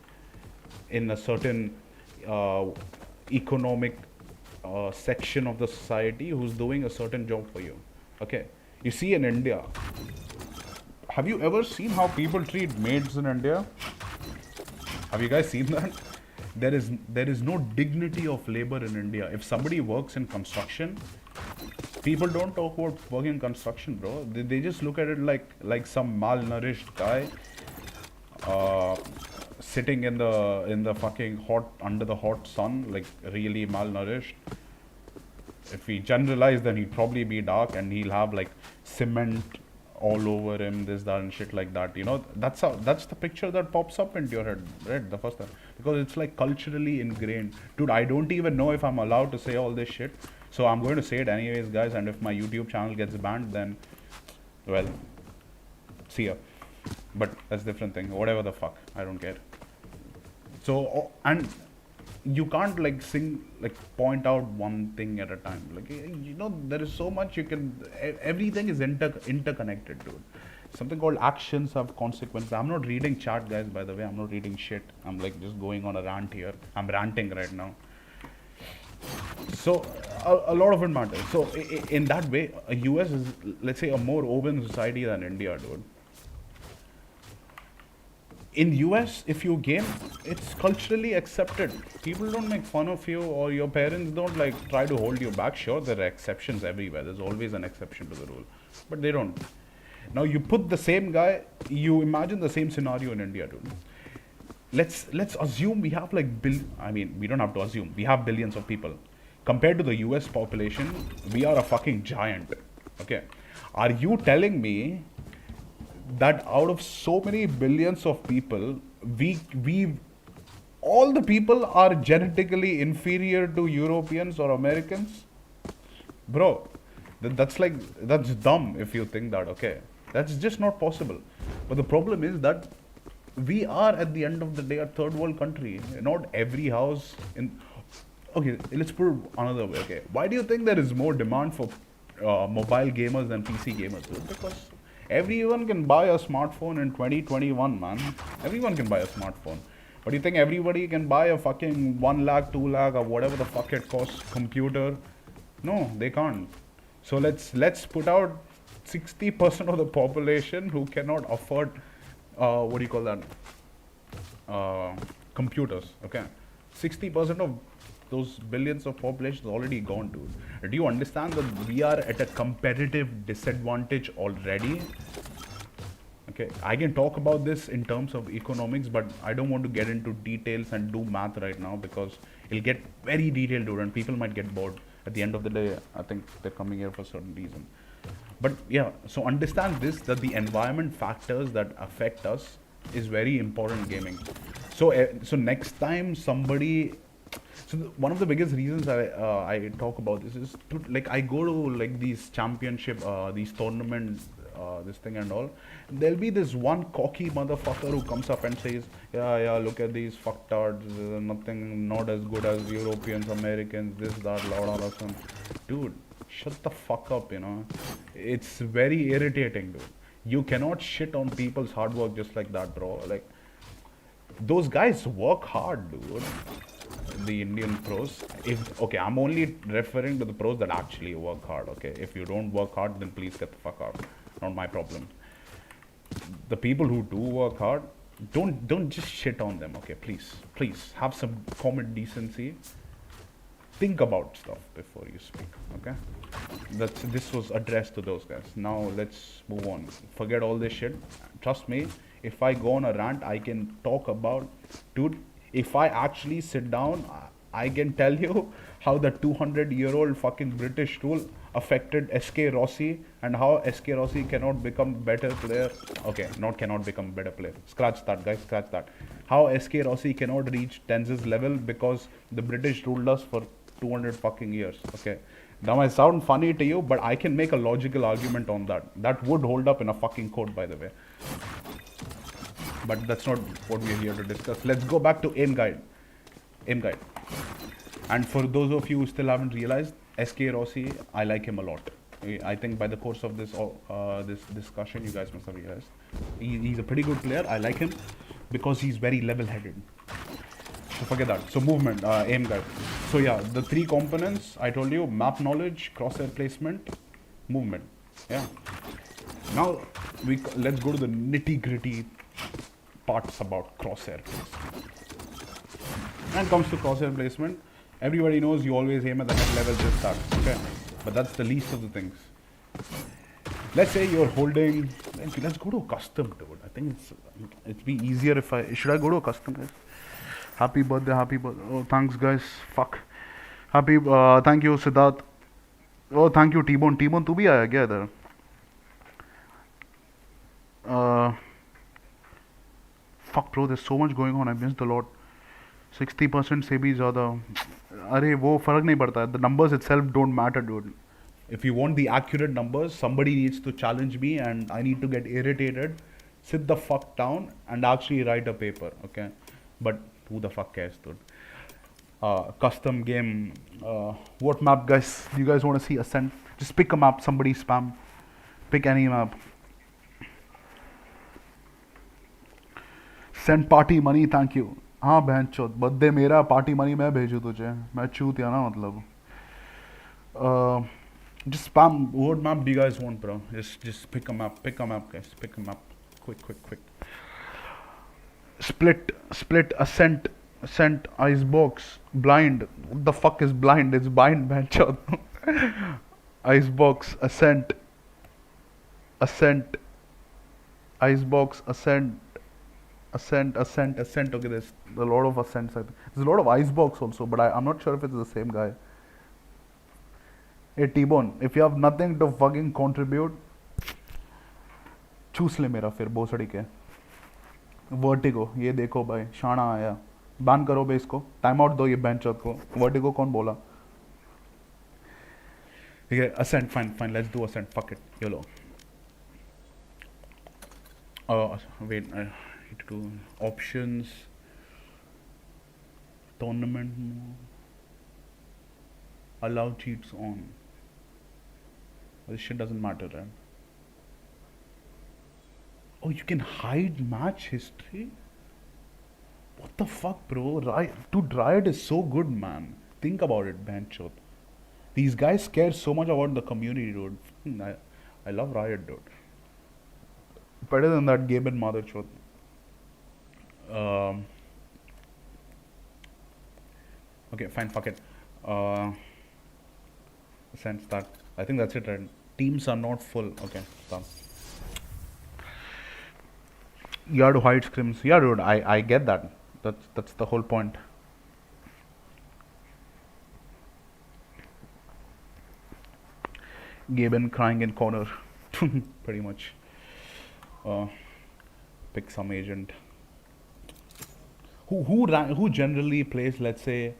in a certain economic section of the society who's doing a certain job for you. Okay, you see in India, have you ever seen how people treat maids in India? Have you guys seen that? There is no dignity of labor in India. If somebody works in construction, people don't talk about working in construction, bro. They just look at it like some malnourished guy sitting in the fucking hot, under the hot sun, like really malnourished. If we generalize, then he'd probably be dark and he'll have like cement all over him, this, that, and shit like that. You know, that's the picture that pops up into your head, right? The first time, because it's like culturally ingrained. Dude, I don't even know if I'm allowed to say all this shit, so I'm going to say it anyways, guys. And if my YouTube channel gets banned, then, well, see ya. But that's a different thing. Whatever the fuck, I don't care. So, and you can't like point out one thing at a time. Like, you know, there is so much you can. Everything is interconnected, dude. something called actions have consequences. I'm not reading chat, guys, by the way. I'm not reading shit. I'm like just going on a rant here. I'm ranting right now. So a lot of it matters. So in that way, a US is, let's say, a more open society than India, dude. In US, if you game, it's culturally accepted. People don't make fun of you, or your parents don't like try to hold you back. Sure, there are exceptions everywhere. There's always an exception to the rule, but they don't. Now you put the same guy. You imagine the same scenario in India, dude. Let's assume we have like I mean, we don't have to assume. We have billions of people. Compared to the US population, we are a fucking giant. Okay, are you telling me that out of so many billions of people, we all the people are genetically inferior to Europeans or Americans? Bro, that's dumb if you think that, okay? That's just not possible. But the problem is that we are at the end of the day a third world country. Not every house in. Okay, let's put it another way. Okay, why do you think there is more demand for mobile gamers than PC gamers? Because everyone can buy a smartphone in 2021, man. Everyone can buy a smartphone. But you think everybody can buy a fucking 1 lakh, 2 lakh, or whatever the fuck it costs computer? No, they can't. So let's put out 60% of the population who cannot afford what do you call that? Computers. Okay, 60% of those billions of population is already gone, dude. Do you understand that we are at a competitive disadvantage already? Okay, I can talk about this in terms of economics, but I don't want to get into details and do math right now because it'll get very detailed, dude, and people might get bored. At the end of the day, I think they're coming here for a certain reason. But yeah, so understand this, that the environment factors that affect us is very important in gaming. So next time somebody, one of the biggest reasons I talk about this is like I go to like these championship, these tournament, this thing and all. There'll be this one cocky motherfucker who comes up and says, yeah, look at these fucktards, nothing, not as good as Europeans, Americans, this, that, lot of some. Dude, shut the fuck up, you know. It's very irritating, dude. You cannot shit on people's hard work just like that, bro. Like, those guys work hard, dude. The Indian pros. Okay, I'm only referring to the pros that actually work hard, okay? If you don't work hard, then please get the fuck out. Not my problem. The people who do work hard, don't just shit on them, okay? Please have some common decency. Think about stuff before you speak, okay? This was addressed to those guys. Now let's move on. Forget all this shit. Trust me, if I go on a rant, I can talk about, dude, if I actually sit down, I can tell you how the 200-year-old fucking British rule affected SK Rossi and how SK Rossi cannot become better player. Okay, not cannot become better player. Scratch that, guys, scratch that. How SK Rossi cannot reach Tenz's level because the British ruled us for 200 fucking years. Okay, that might sound funny to you, but I can make a logical argument on that. That would hold up in a fucking court, by the way. But that's not what we're here to discuss. Let's go back to aim guide. Aim guide. And for those of you who still haven't realized, SK Rossi, I like him a lot. I think by the course of this this discussion, you guys must have realized he's a pretty good player. I like him because he's very level-headed. So forget that. So movement, aim guide. So yeah, the three components I told you: map knowledge, crosshair placement, movement. Yeah. Now let's go to the nitty-gritty parts about crosshair placement. When it comes to crosshair placement, everybody knows you always aim at the head level, just that, okay? But that's the least of the things. Let's say you're holding, let's go to a custom, dude. I think it'd be easier if should I go to a custom, guys? Happy birthday, oh, thanks, guys, fuck. Thank you, Siddharth. Oh, thank you, T-Bone. T-Bone, tu bhi aaya kya idhar? Fuck, bro, there's so much going on. I missed a lot. 60% से भी ज़्यादा. अरे वो फर्क नहीं पड़ता. The numbers itself don't matter, dude. If you want the accurate numbers, somebody needs to challenge me and I need to get irritated, sit the fuck down and actually write a paper, okay? But who the fuck cares, dude? Custom game. What map, guys? Do you guys want to see Ascent? Just pick a map. Somebody spam. Pick any map. Send party money thank you. हाँ बहन चौथ birthday मेरा party money मैं भेजूँ तुझे. मैं चूत या ना मतलब. Just spam. What map do you guys want, bro? Just pick a map. Pick a map, guys. Pick a map. Quick, quick, quick. Split, ascent, icebox, blind. What the fuck is blind? It's blind, man. Icebox, ascent, icebox, ascent. Okay, there's a lot of ascents. I think. There's a lot of icebox also, but I'm not sure if it's the same guy. Hey T-Bone, if you have nothing to fucking contribute, चूस ले मेरा फिर भोसड़ी के. Vertigo ये देखो भाई शाना आया. बैन करो बे इसको. टाइम आउट दो ये बेंचौत को. वर्टिगो कौन बोला? ठीक है ascent fine let's do ascent fuck it yolo. Wait I need to do options tournament allow cheats on. This shit doesn't matter, right? Oh, you can hide match history? What the fuck, bro? Dude, Riot is so good, man. Think about it, Banchot. These guys care so much about the community, dude. I love Riot, dude. Better than that Gabe and Motherchot. Okay, fine, fuck it. Sense that I think that's it, right? Teams are not full. Okay, done. You have to hide scrims. Yeah, dude, I get that. That's the whole point. Gaben crying in corner, pretty much. Pick some agent. Who generally plays? Let's say.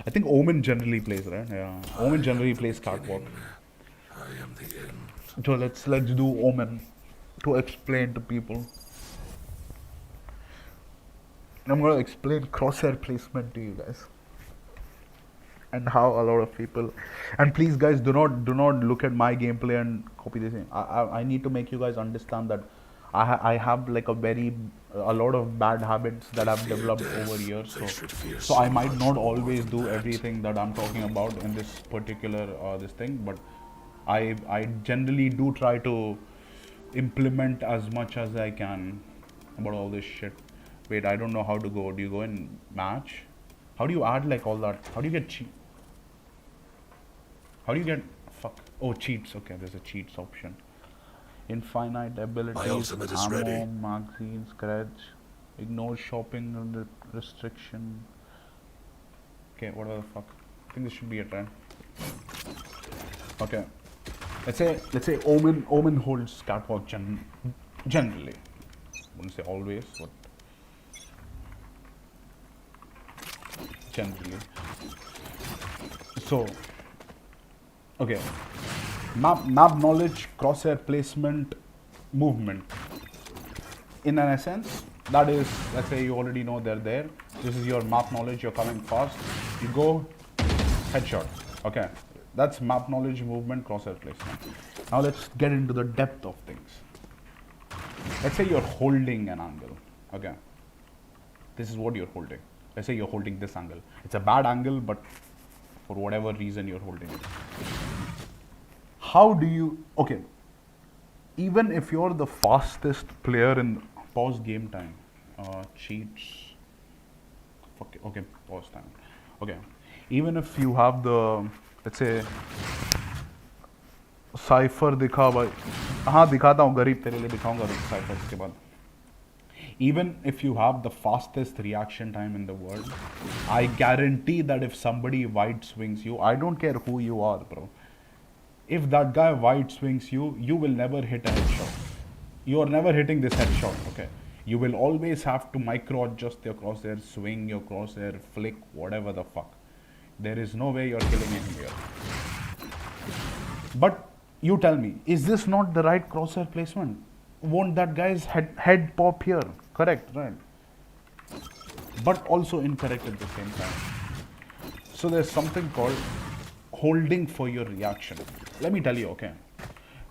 I think Omen generally plays, right? Yeah. Omen generally plays catwalk.
I am the end.
So let's do Omen to explain to people. And I'm gonna explain crosshair placement to you guys. And how a lot of people, and please guys do not look at my gameplay and copy this thing. I need to make you guys understand that I have like a lot of bad habits that I've developed over years. So I might not always do everything that I'm talking about in this particular this thing, but I generally do try to implement as much as I can about all this shit. Wait, I don't know how to go. Do you go in match? How do you add like all that? How do you get How do you get Oh, cheats. Okay, there's a cheats option. Infinite abilities, ammo, magazine, scratch, ignore shopping under restriction. Okay, whatever the fuck. I think this should be it, right? Okay. Let's say Omen holds catwalk generally. I wouldn't say always, but generally. So okay. Map knowledge, crosshair placement, movement. In an essence, that is, let's say you already know they're there. This is your map knowledge, you're coming fast. You go, headshot. Okay, that's map knowledge, movement, crosshair placement. Now let's get into the depth of things. Let's say you're holding an angle. Okay, this is what you're holding. Let's say you're holding this angle. It's a bad angle, but for whatever reason you're holding it. How do you, okay, even if you're the fastest player in pause game time, cheats, okay, pause time, okay, even if you have the, let's say, cypher दिखा भाई, हाँ दिखाता हूँ गरीब तेरे लिए दिखाऊंगा cypher इसके बाद. Even if you have the fastest reaction time in the world, I guarantee that if somebody wide swings you, I don't care who you are, bro. If that guy wide swings you, you will never hit a headshot. You are never hitting this headshot, okay? You will always have to micro adjust your crosshair, swing your crosshair, flick, whatever the fuck. There is no way you're killing him here. But you tell me, is this not the right crosshair placement? Won't that guy's head pop here? Correct, right? But also incorrect at the same time. So there's something called holding for your reaction. Let me tell you, okay,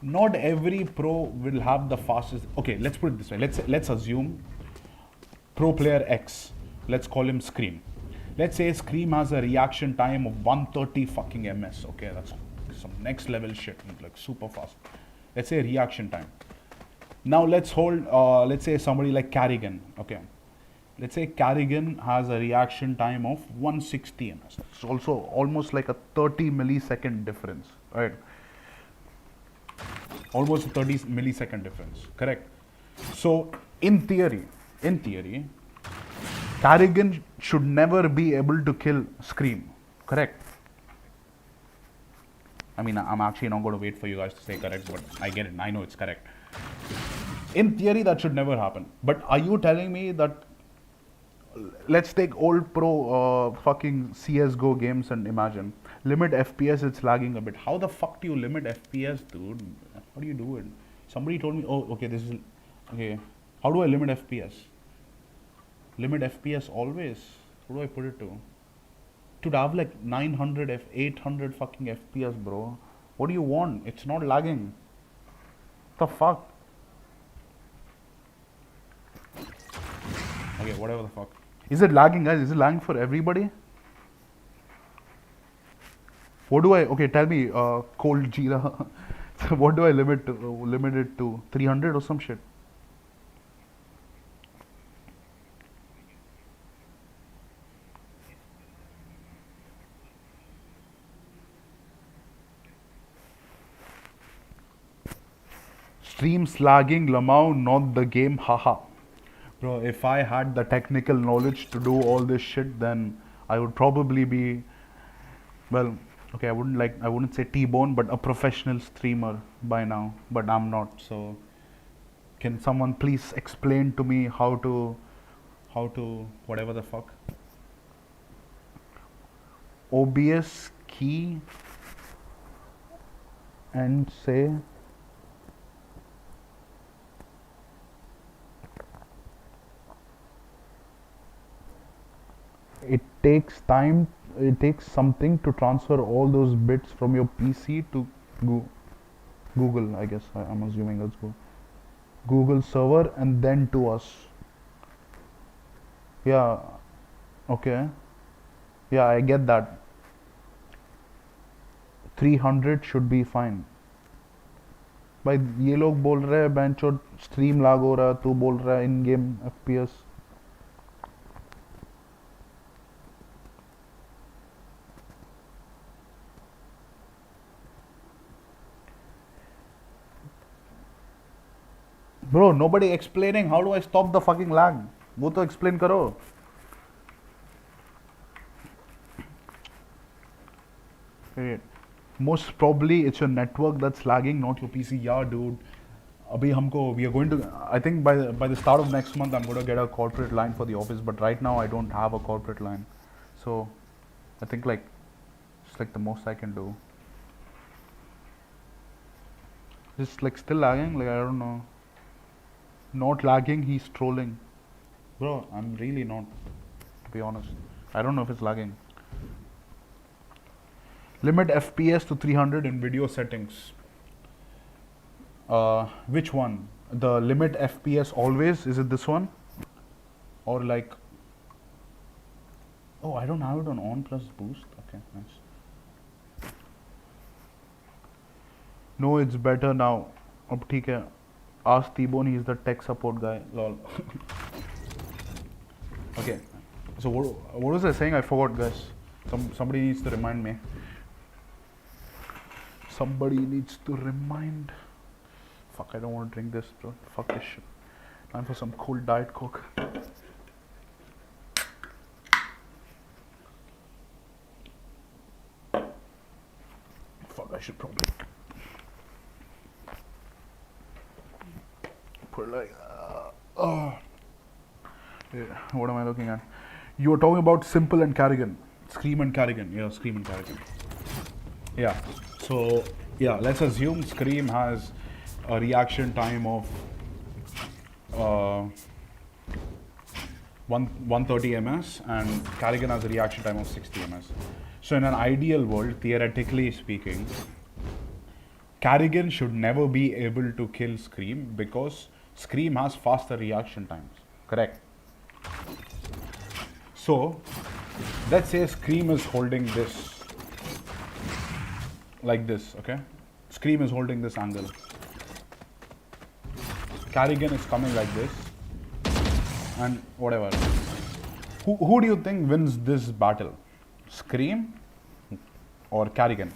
not every pro will have the fastest. Okay, let's put it this way. Let's assume pro player X, let's call him Scream. Let's say Scream has a reaction time of 130 fucking ms. Okay, that's some next level shit, like super fast. Let's say reaction time. Now let's hold, let's say somebody like Carrigan. Okay, let's say Carrigan has a reaction time of 160 ms. It's also almost like a 30 millisecond difference, right? Almost a 30 millisecond difference, correct? So in theory, Carrigan should never be able to kill Scream, correct? I mean, I'm actually not going to wait for you guys to say correct, but I get it. I know it's correct. In theory, that should never happen. But are you telling me that, let's take old pro fucking CSGO games and imagine, limit FPS, it's lagging a bit. How the fuck do you limit FPS, dude? How do you do it? Somebody told me, oh, okay, this is, okay. How do I limit FPS? Limit FPS always. What do I put it to? Dude, I have like 900 800 fucking FPS, bro. What do you want? It's not lagging. What the fuck? Okay, whatever the fuck. Is it lagging, guys? Is it lagging for everybody? What do I, okay, tell me, cold Jira. What do I limit it to? 300 or some shit? Streams lagging, Lamau, not the game, haha. Bro, if I had the technical knowledge to do all this shit, then I would probably be, well, okay, I wouldn't say T-Bone, but a professional streamer by now, but I'm not. So can someone please explain to me how to whatever the fuck? OBS key and say it takes time, it takes something to transfer all those bits from your PC to Google, I guess. I'm assuming let's go Google server and then to us. Yeah, okay. Yeah, I get that. 300 should be fine. भाई ये लोग बोल रहे हैं बेंचो stream lag हो रहा है, तू बोल रहा है इन game FPS. Bro, nobody explaining how do I stop the fucking lag. वो तो explain करो. Wait. Most probably it's your network that's lagging, not your PC. Yeah, dude. अभी हमको we are going to, I think by the start of next month I'm going to get a corporate line for the office, but right now I don't have a corporate line. So I think like it's like the most I can do. Just like still lagging, like I don't know. Not lagging, he's trolling. Bro, I'm really not, to be honest. I don't know if it's lagging. Limit FPS to 300 in video settings. Which one? The limit FPS always? Is it this one? Or like, oh, I don't have it on plus boost. Okay, nice. No, it's better now. अब ठीक है. Ask T-Bone, he is the tech support guy. Lol. Okay. So what was I saying? I forgot, guys. Somebody needs to remind me. Somebody needs to remind. Fuck, I don't want to drink this, bro. Fuck this shit. Time for some cool Diet Coke. Fuck, I should probably put like, yeah, what am I looking at? You were talking about Simple and Carrigan. Scream and Carrigan. Yeah, Scream and Carrigan. Yeah. So, yeah, let's assume Scream has a reaction time of 130 ms and Carrigan has a reaction time of 60 ms. So in an ideal world, theoretically speaking, Carrigan should never be able to kill Scream because Scream has faster reaction times. Correct? So, let's say Scream is holding this, like this, okay? Scream is holding this angle. Carrigan is coming like this, and whatever. Who do you think wins this battle? Scream or Carrigan?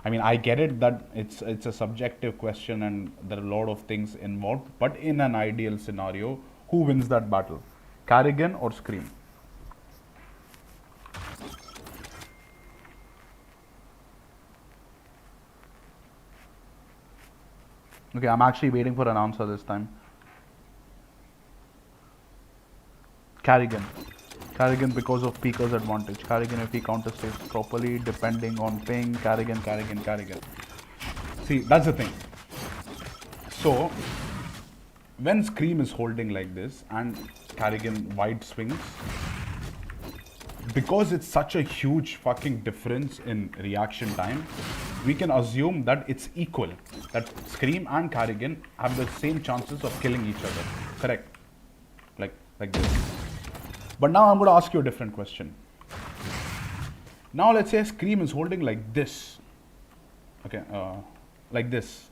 I mean, I get it that it's a subjective question and there are a lot of things involved, but in an ideal scenario, who wins that battle? Carrigan or Scream? Okay, I'm actually waiting for an answer this time. Carrigan. Carrigan because of Pika's advantage. Carrigan if he counter stays properly, depending on ping. Carrigan. See, that's the thing. So, when Scream is holding like this and Carrigan wide swings, because it's such a huge fucking difference in reaction time, we can assume that it's equal. That Scream and Carrigan have the same chances of killing each other. Correct? Like this. But now I'm going to ask you a different question. Now let's say Scream is holding like this. Okay, like this.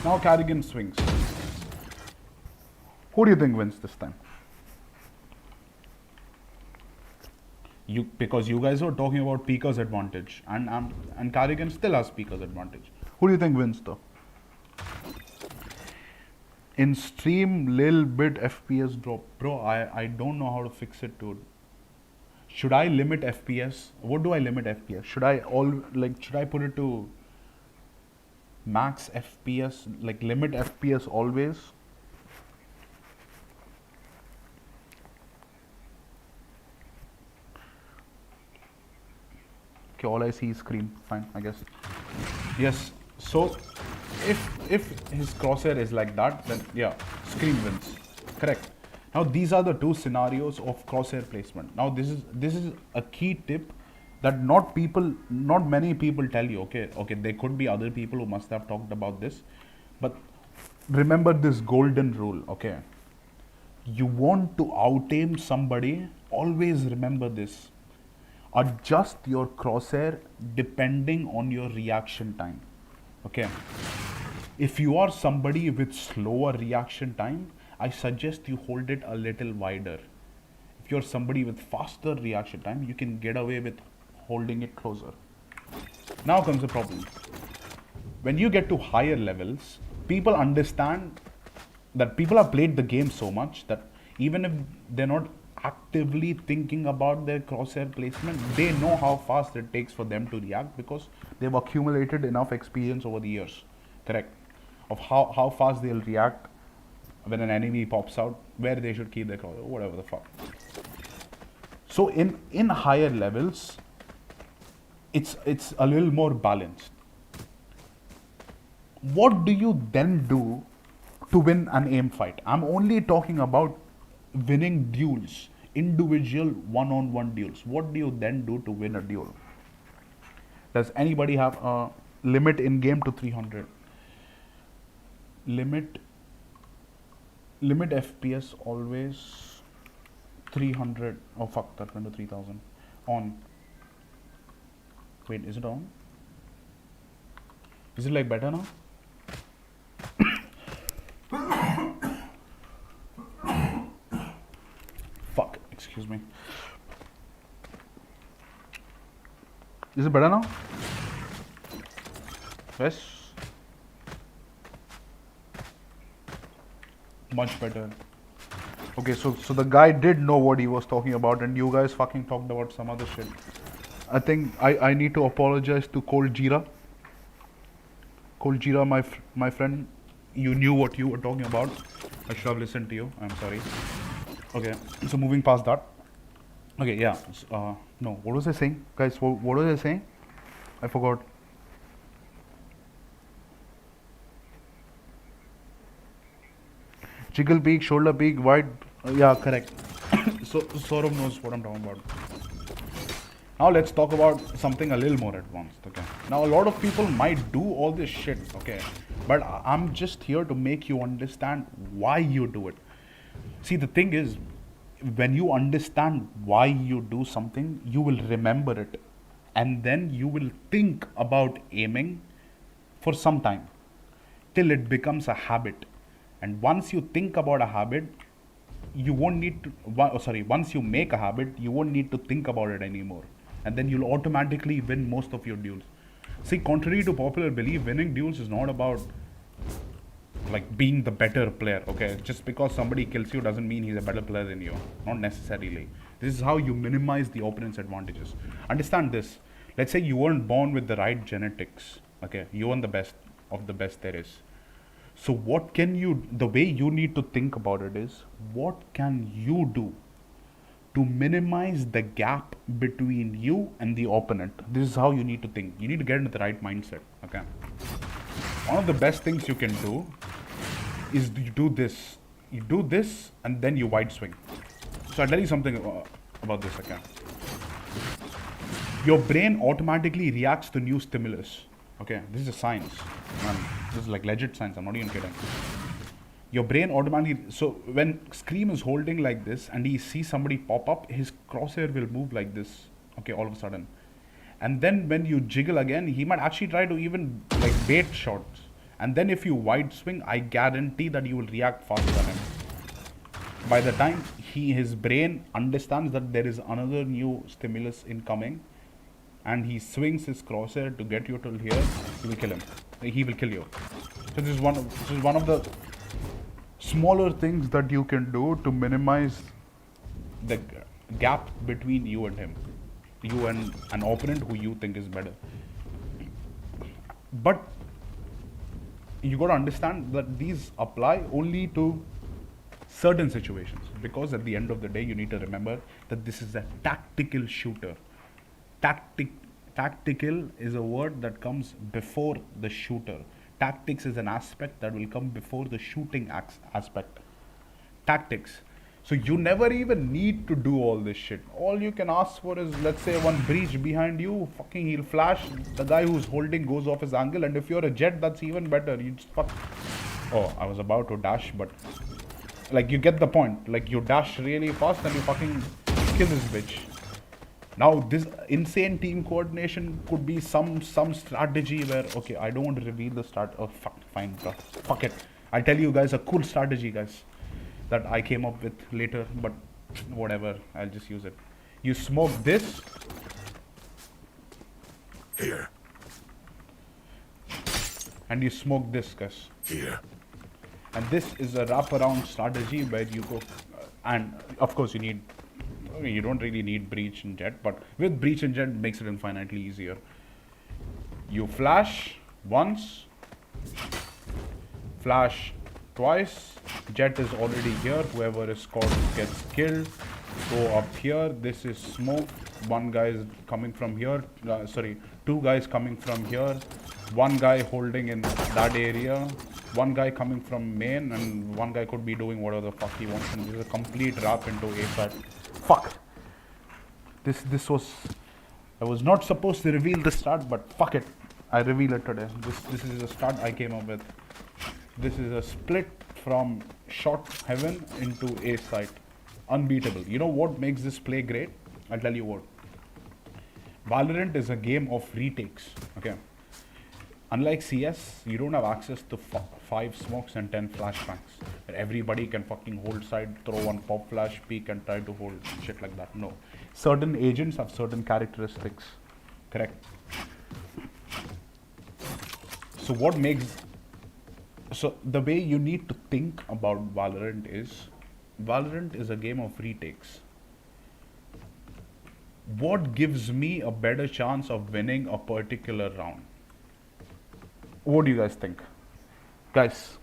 Now Carrigan swings. Who do you think wins this time? Because you guys are talking about Pika's advantage, and Carrigan still has Pika's advantage. Who do you think wins though? In stream, little bit FPS drop. Bro, I don't know how to fix it, dude. Should I limit FPS? What do I limit FPS? Should I put it to max FPS? Like limit FPS always? Okay, all I see is Scream. Fine, I guess. Yes. So if his crosshair is like that, then yeah, Scream wins. Correct. Now these are the two scenarios of crosshair placement. Now this is a key tip that not many people tell you. Okay, there could be other people who must have talked about this, but remember this golden rule. Okay, you want to out-aim somebody, always remember this. Adjust your crosshair depending on your reaction time. Okay, if you are somebody with slower reaction time, I suggest you hold it a little wider. If you're somebody with faster reaction time, you can get away with holding it closer. Now comes the problem. When you get to higher levels, people understand that people have played the game so much that even if they're not actively thinking about their crosshair placement, they know how fast it takes for them to react because they've accumulated enough experience over the years, correct, of how fast they'll react when an enemy pops out, where they should keep their crosshair, whatever the fuck. So in higher levels, it's a little more balanced. What do you then do to win an aim fight? I'm only talking about winning duels, individual one-on-one duels. What do you then do to win a duel? Does anybody have a limit in game to 300? Limit FPS always 300. Oh fuck, that went to 3000. On. Wait, is it on? Is it like better now? Fuck, excuse me. Is it better now? Yes. Much better. Okay, so the guy did know what he was talking about, and you guys fucking talked about some other shit. I think I need to apologize to Cold Jira. Cold Jira, my friend, you knew what you were talking about. I should have listened to you. I'm sorry. Okay, so moving past that. Okay, yeah. No, what was I saying? Guys, what was I saying? I forgot. Jiggle peak, shoulder peak, wide. Yeah, correct. So Saurabh knows what I'm talking about. Now let's talk about something a little more advanced. Okay. Now a lot of people might do all this shit. Okay, but I'm just here to make you understand why you do it. See, the thing is, when you understand why you do something, you will remember it. And then you will think about aiming for some time till it becomes a habit. And once you think about a habit, you won't need to, once you make a habit, you won't need to think about it anymore. And then you'll automatically win most of your duels. See, contrary to popular belief, winning duels is not about like being the better player. Okay, just because somebody kills you doesn't mean he's a better player than you. Not necessarily. This is how you minimize the opponent's advantages. Understand this. Let's say you weren't born with the right genetics. Okay, you weren't the best of the best there is. So what can you, the way you need to think about it is, what can you do to minimize the gap between you and the opponent? This is how you need to think. You need to get into the right mindset. Okay, one of the best things you can do is you do this. You do this and then you wide swing. So I'll tell you something about this. Okay, your brain automatically reacts to new stimulus. Okay, this is a science. This is like legit science. I'm not even kidding. Your brain automatically. So when Scream is holding like this and he sees somebody pop up, his crosshair will move like this. Okay, all of a sudden. And then when you jiggle again, he might actually try to even like bait shots. And then if you wide swing, I guarantee that you will react faster than him. By the time his brain understands that there is another new stimulus incoming, and he swings his crosshair to get you till here, he will kill him. He will kill you. So this is one of the smaller things that you can do to minimize the gap between you and him, you and an opponent who you think is better. But you got to understand that these apply only to certain situations, because at the end of the day you need to remember that this is a tactical shooter. Tactical is a word that comes before the shooter. Tactics is an aspect that will come before the shooting aspect. Tactics. So you never even need to do all this shit. All you can ask for is, let's say, one breach behind you, fucking he'll flash, the guy who's holding goes off his angle, and if you're a jet, that's even better. You just fuck. Oh, I was about to dash, but like you get the point. Like you dash really fast and you fucking kill this bitch. Now this insane team coordination could be some strategy where, okay, I don't want to reveal the start. Oh fuck, fine, bro. Fuck it. I'll tell you guys a cool strategy, guys, that I came up with later, but whatever, I'll just use it. You smoke this.
Here.
And you smoke this, guys.
Here.
And this is a wraparound strategy where you go, and of course you don't really need breach and jet, but with breach and jet it makes it infinitely easier. You flash once, flash twice, jet is already here, whoever is caught gets killed. Go up here, this is smoke, one guy is coming from here, two guys coming from here, one guy holding in that area, one guy coming from main, and one guy could be doing whatever the fuck he wants, and this is a complete wrap into A side. Fuck. This was, I was not supposed to reveal the start, but fuck it, I reveal it today. This is the start I came up with. This is a split from shot heaven into A site. Unbeatable. You know what makes this play great? I'll tell you what. Valorant is a game of retakes. Okay. Unlike CS, you don't have access to 5 smokes and 10 flashbangs, where everybody can fucking hold side, throw one pop flash, peek, and try to hold shit like that. No. Certain agents have certain characteristics. Correct. So what makes... So the way you need to think about Valorant is a game of retakes. What gives me a better chance of winning a particular round? What do you guys think? Guys,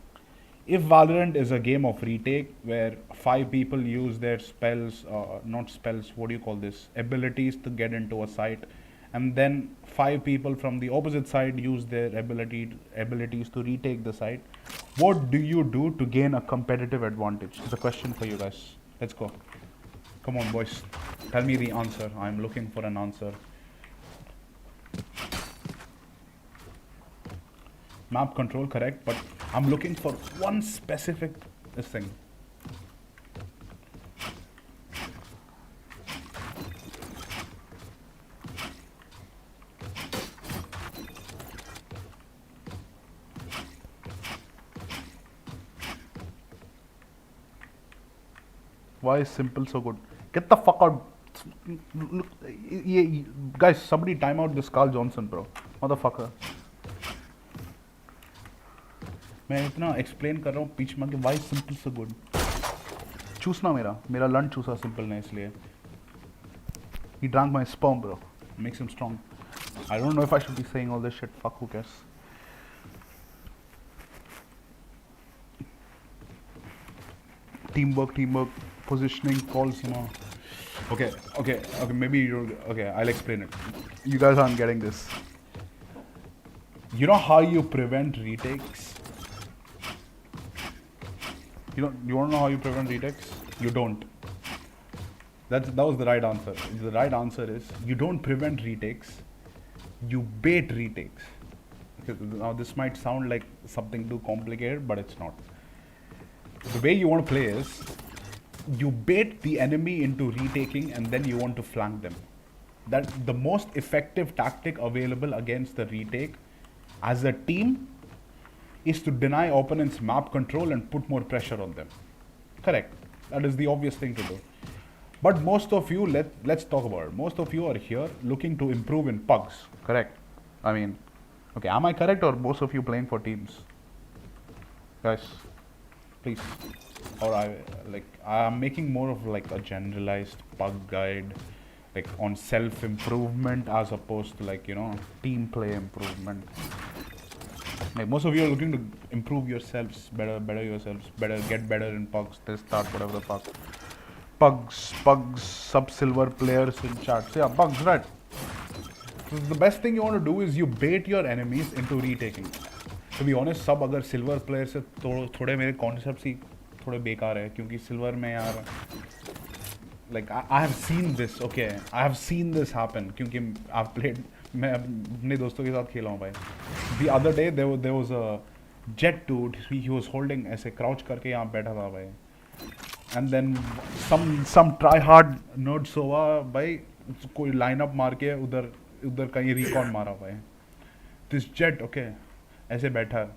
if Valorant is a game of retake where 5 people use their spells, not spells, what do you call this? Abilities to get into a site, and then 5 people from the opposite side use their abilities to retake the site, what do you do to gain a competitive advantage? It's a question for you guys. Let's go. Come on, boys. Tell me the answer. I'm looking for an answer. Map control, correct, but I'm looking for one specific thing. Why is simple so good? Get the fuck out. Look, guys, somebody time out this Carl Johnson, bro. Motherfucker. मैं इतना explain कर रहा हूँ पीछ में कि Y simple so good. चूसना मेरा lunch चूसा सिंपल ने इसलिए. He drank my sperm, bro. Makes him strong. I don't know if I should be saying all this shit. Fuck, who cares? Teamwork, positioning, calls, Okay, maybe you're... Okay, I'll explain it. You guys aren't getting this. You know how you prevent retakes? You want to know how you prevent retakes? You don't. That was the right answer. The right answer is you don't prevent retakes. You bait retakes. Okay, now this might sound like something too complicated, but it's not. The way you want to play is you bait the enemy into retaking and then you want to flank them. That's the most effective tactic available against the retake as a team is to deny opponents map control and put more pressure on them. Correct. That is the obvious thing to do. But most of you, let's talk about it. Most of you are here looking to improve in pugs. Correct. I mean, okay, am I correct or most of you playing for teams? Guys, please. Or I'm making more of like a generalized pug guide, like on self-improvement as opposed to like, team play improvement. Like most of you are looking to improve yourselves, better yourselves, get better in pugs, this, that, whatever the fuck. Pugs, sub-silver players in chat. So yeah, pugs, right. So the best thing you want to do is you bait your enemies into retaking. To be honest, सब अगर silver players से थोड़े मेरे concepts ही थोड़े बेकार है क्योंकि silver में यार like I have seen this, okay, I have seen this happen क्योंकि I've played, मैं अपने दोस्तों के साथ खेला हूँ भाई. The other day there was a jet dude, he was holding ऐसे crouch करके यहाँ बैठा था भाई. And then some try hard nerd सोवा भाई कोई line up मार के उधर कहीं recon मारा भाई. This jet, okay, ऐसे बैठा है.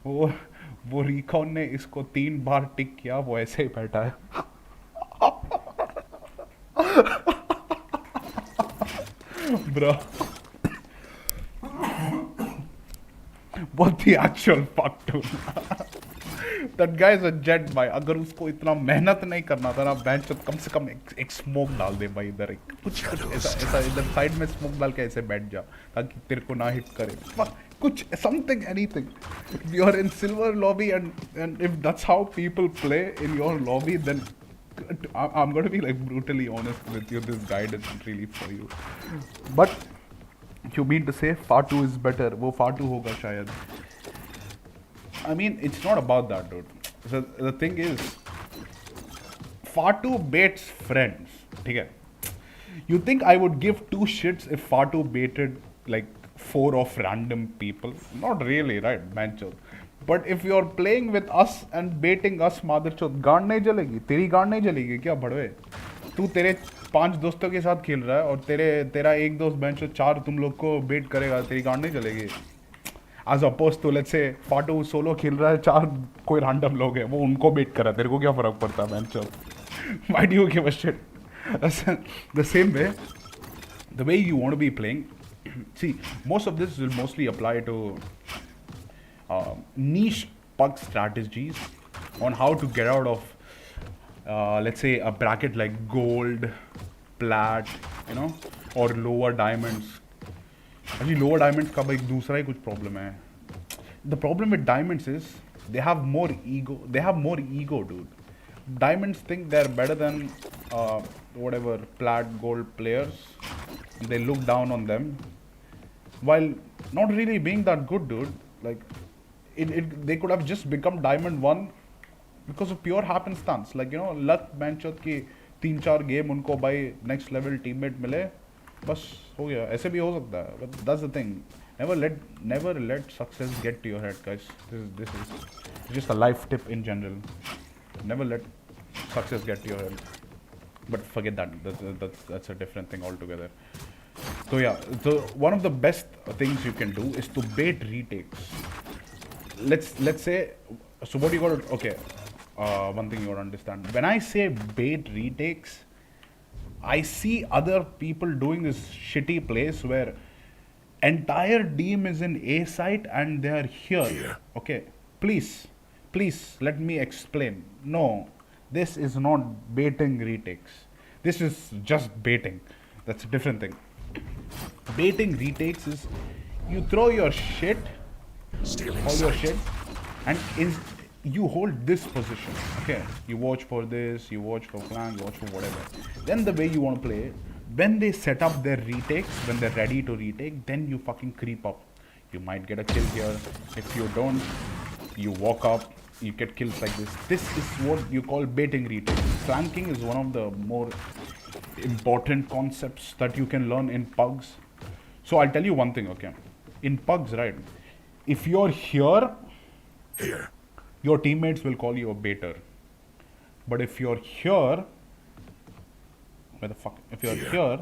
वो recon ने इसको 3 बार टिक किया, वो ऐसे ही बैठा है. Bro, what the actual fuck, dude? That guy is a jet भाई. अगर उसको इतना मेहनत नहीं करना था ना, बेंच तो कम से कम एक स्मोक डाल दे भाई इधर. कुछ ऐसा इधर साइड में स्मोक डाल के ऐसे बैठ जा ताकि तेरे को ना हिट करे. कुछ something, anything. If you are in silver lobby and if that's how people play in your lobby, then I'm going to be like brutally honest with you. This guide isn't really for you. But you mean to say Fatu is better? वो Fatu होगा शायद. I mean, it's not about that, dude. So the thing is, Fatu baits friends. ठीक है? You think I would give 2 shits if Fatu baited like 4 of random people? Not really, right, mancho. But if you're playing with us and baiting us, motherchod, गांड नहीं जलेगी? तेरी गांड नहीं जलेगी क्या भड़वे? तू तेरे 5 दोस्तों के साथ खेल रहा है और तेरा एक दोस्त बेंचो 4 तुम लोग को बेट करेगा, तेरी गांड नहीं जलेगी? As opposed to let's say Fatu solo खेल रहा है, 4 कोई रैंडम लोग हैं, वो उनको बेट कर रहा है, तेरे को क्या फर्क पड़ता है बेंचो? Why do you give a shit? The same way, the way you want to be playing. See, most of this will mostly apply to niche pug strategies on how to get out of, let's say, a bracket like gold, plat, or lower diamonds. Actually, lower diamonds का एक दूसरा ही कुछ problem है. The problem with diamonds is they have more ego. They have more ego, dude. Diamonds think they're better than whatever plat, gold players. They look down on them, while not really being that good, dude. Like, they could have just become diamond 1 because of pure happenstance. Like, luck benchot की 3-4 game उनको by next level teammate मिले, बस हो गया. ऐसे भी हो सकता है. But that's the thing. Never let success get to your head, guys. This is just a life tip in general. Never let success get to your head. But forget that. That's a different thing altogether. So yeah, so one of the best things you can do is to bait retakes. Let's say, so what you got to, okay, one thing you gotta understand. When I say bait retakes, I see other people doing this shitty place where entire team is in A site and they are here.
Here.
Okay, please let me explain. No, this is not baiting retakes. This is just baiting. That's a different thing. Baiting retakes is you throw your shit,
Stealing
all your
sight.
shit, and you hold this position. Okay, you watch for this, you watch for flank, you watch for whatever. Then the way you want to play, when they set up their retakes, when they're ready to retake, then you fucking creep up. You might get a kill here. If you don't, you walk up, you get kills like this. This is what you call baiting retake. Flanking is one of the more important concepts that you can learn in pugs. So I'll tell you one thing, okay? In pugs, right? If you're here,
Here.
your teammates will call you a baiter. But if you're here, where the fuck? If you're here,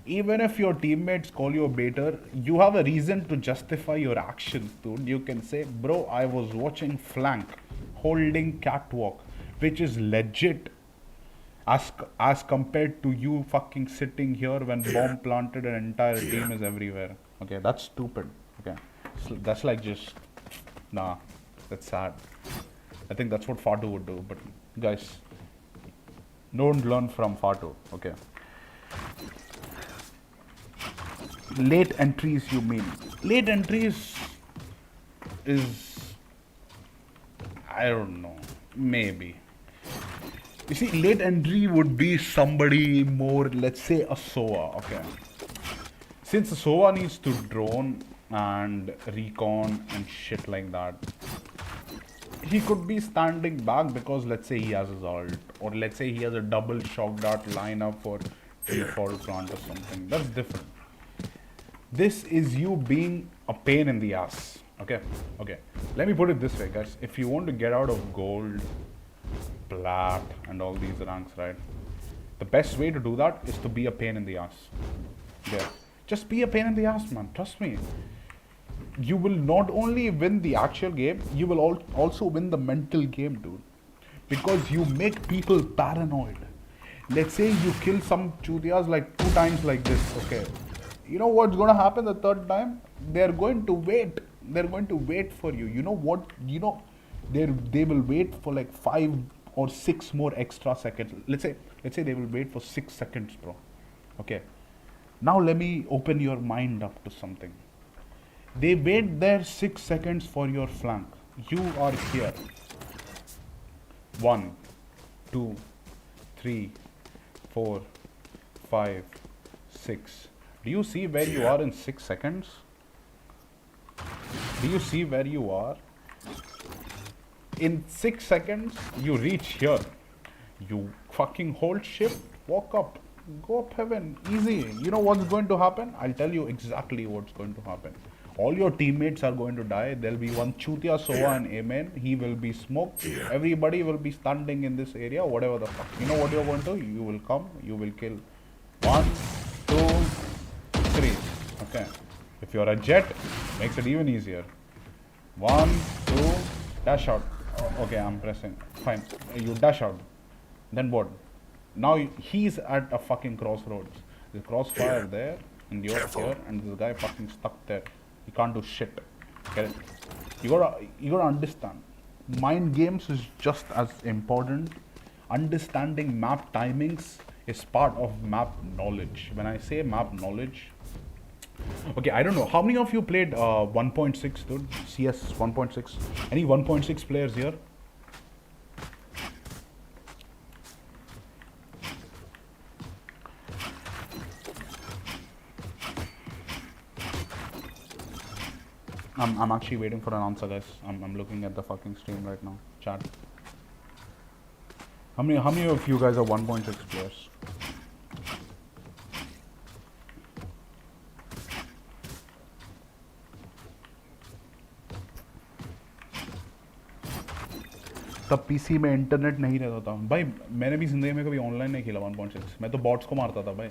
even if your teammates call you a baiter, you have a reason to justify your actions, dude. You can say, bro, I was watching flank, holding catwalk, which is legit as compared to you fucking sitting here when bomb planted and entire team is everywhere. Okay, that's stupid. Okay, so that's like just, nah, that's sad. I think that's what Fatu would do, but guys, don't learn from Fatu, okay? Late entries, you mean? Late entries is, I don't know, maybe. You see, late entry would be somebody more, let's say a SOA, okay? Since a SOA needs to drone and recon and shit like that, he could be standing back because let's say he has his ult, or let's say he has a double shock dart lineup for default plant or something. That's different. This is you being a pain in the ass. Okay, okay. Let me put it this way, guys. If you want to get out of gold, plat, and all these ranks, right? The best way to do that is to be a pain in the ass. Yeah. Just be a pain in the ass, man. Trust me. You will not only win the actual game, you will also win the mental game, dude. Because you make people paranoid. Let's say you kill some chutias like 2 times like this, okay? You know what's gonna happen the 3rd time? They're going to wait. They're going to wait for you. You know what? You know, they will wait for like 5 or 6 more extra seconds. Let's say they will wait for 6 seconds, bro. Okay. Now let me open your mind up to something. They wait there 6 seconds for your flank. You are here. 1, 2, 3, 4, 5, 6. Do you see where you are in 6 seconds? Do you see where you are? In 6 seconds, you reach here. You fucking hold shift, walk up, go up heaven, easy. You know what's going to happen? I'll tell you exactly what's going to happen. All your teammates are going to die. There'll be one Chutia Sova and Amen. He will be smoked. Everybody will be standing in this area, whatever the fuck. You know what you're going to do? You will come, you will kill. 1, 2, 3. Okay. If you're a jet, makes it even easier. 1, 2, dash out. Okay, I'm pressing. Fine. You dash out. Then what? Now he's at a fucking crossroads. There's crossfire there, and you're here, and this guy fucking stuck there. You can't do shit. Get it? You gotta understand. Mind games is just as important. Understanding map timings is part of map knowledge. When I say map knowledge, okay, I don't know. How many of you played 1.6, dude? CS 1.6? Any 1.6 players here? I'm actually waiting for an answer, guys. I'm looking at the fucking stream right now. Chat. How many of you guys are 1.6 players? तब PC में internet नहीं रहता था भाई. मैंने भी जिंदगी में कभी ऑनलाइन नहीं खेला 1.6. मैं तो बॉट्स को मारता था भाई.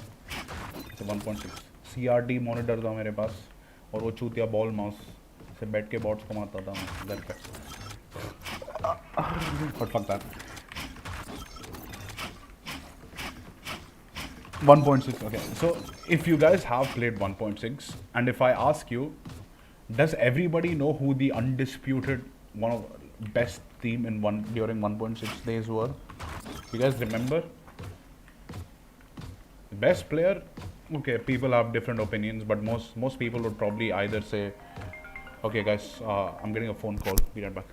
1.6 CRT मॉनिटर था मेरे पास और वो चूतिया बॉल माउस से बैठ के बॉट्स को मारता था मैं घर पे. But fuck that. 1.6. Okay. So if you guys have played 1.6, and if I ask you, does everybody know who the undisputed one of best team in one during 1.6 days were? You guys remember? Best player? Okay, people have different opinions, but most people would probably either say, okay guys, I'm getting a phone call. Be right back.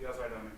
Yes, I done it.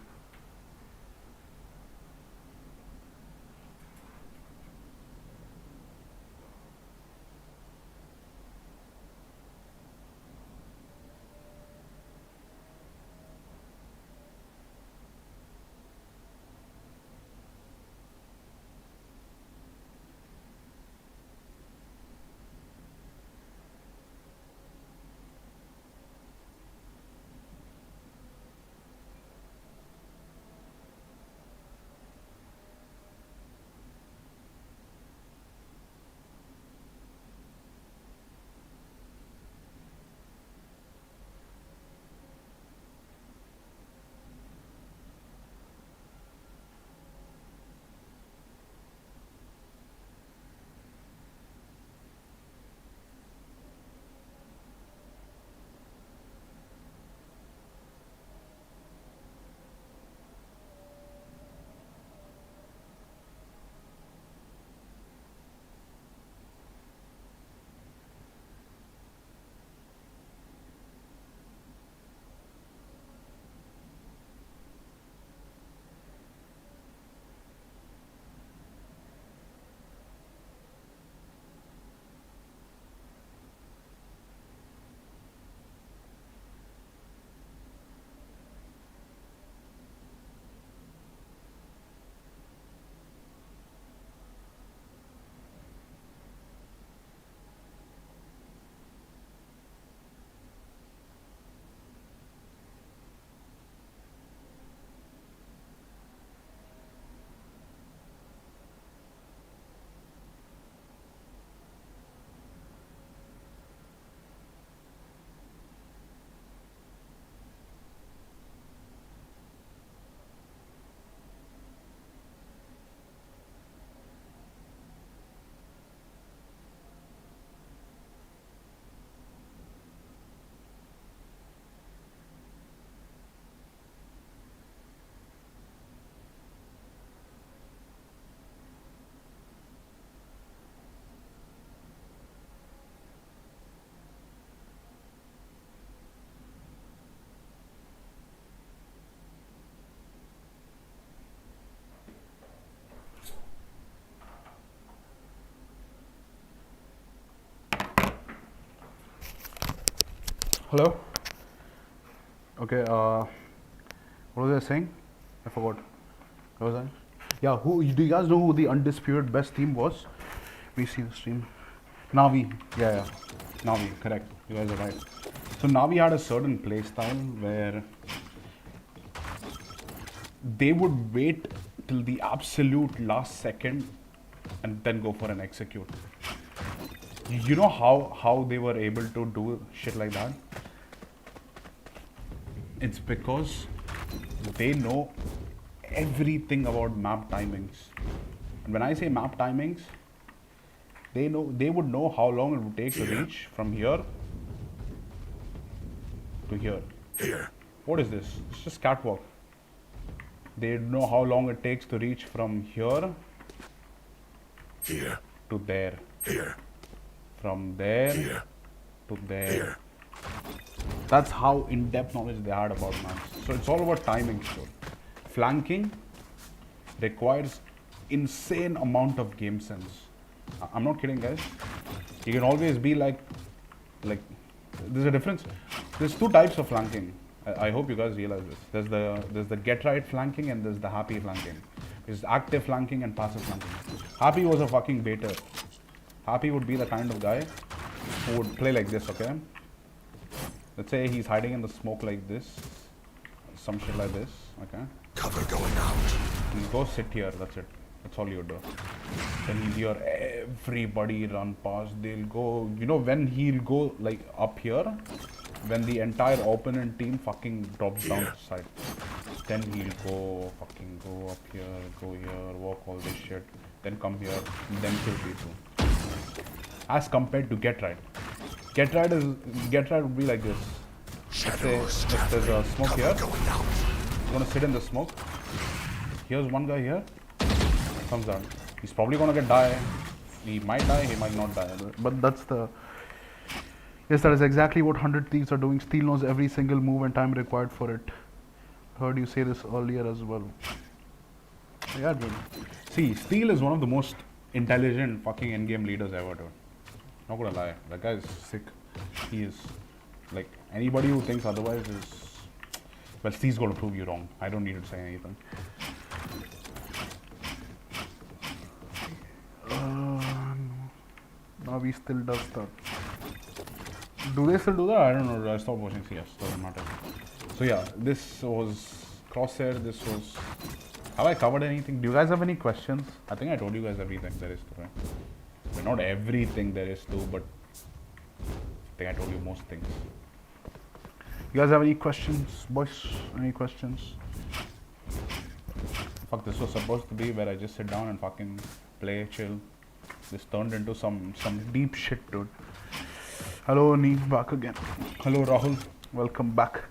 Hello? Okay, what was I saying? I forgot. What was I? Yeah, do you guys know who the undisputed best team was? We see the stream. Navi. Yeah. Navi, correct. You guys are right. So Navi had a certain play style where they would wait till the absolute last second and then go for an execute. You know how they were able to do shit like that? It's because they know everything about map timings. And when I say map timings, they would know how long it would take to reach from here to here.
Here.
What is this? It's just catwalk. They know how long it takes to reach from here
Here.
to there.
Here.
From there
Here.
to there.
Here.
That's how in-depth knowledge they had about maps. So it's all about timing. So flanking requires insane amount of game sense. I'm not kidding, guys. You can always be like there's a difference. There's two types of flanking. I hope you guys realize this. There's the get right flanking and there's the happy flanking. There's active flanking and passive flanking. Happy was a fucking baiter. Happy would be the kind of guy who would play like this, okay? Let's say he's hiding in the smoke like this, some shit like this, okay?
Cover going out.
You go sit here, that's it. That's all you do. Then you'll hear everybody run past. They'll go, you know, when he'll go like up here, when the entire opponent team fucking drops down to side. Then he'll fucking go up here, go here, walk all this shit, then come here, then kill people. As compared to Get Right. Get Right would be like this. Let's say if there's a smoke here, he's gonna sit in the smoke. Here's one guy here, comes down. He's probably gonna die. He might die, he might not die. But that's the... Yes, that is exactly what 100 Thieves are doing. Steel knows every single move and time required for it. Heard you say this earlier as well. Yeah, dude. See, Steel is one of the most intelligent fucking in-game leaders ever, dude. Not gonna lie. That guy is sick. He is. Like, anybody who thinks otherwise is... Well, Steve's gonna prove you wrong. I don't need to say anything. Navi still does that. Do they still do that? I don't know. I stopped watching CS. Doesn't matter. So yeah, this was Crosshair. This was... Have I covered anything? Do you guys have any questions? I think I told you guys everything there is to it. Well, not everything there is to, but I think I told you most things. You guys have any questions, boys? Any questions? Fuck, this was supposed to be where I just sit down and fucking play, chill. This turned into some deep shit, dude. Hello, Nee, back again. Hello, Rahul. Welcome back.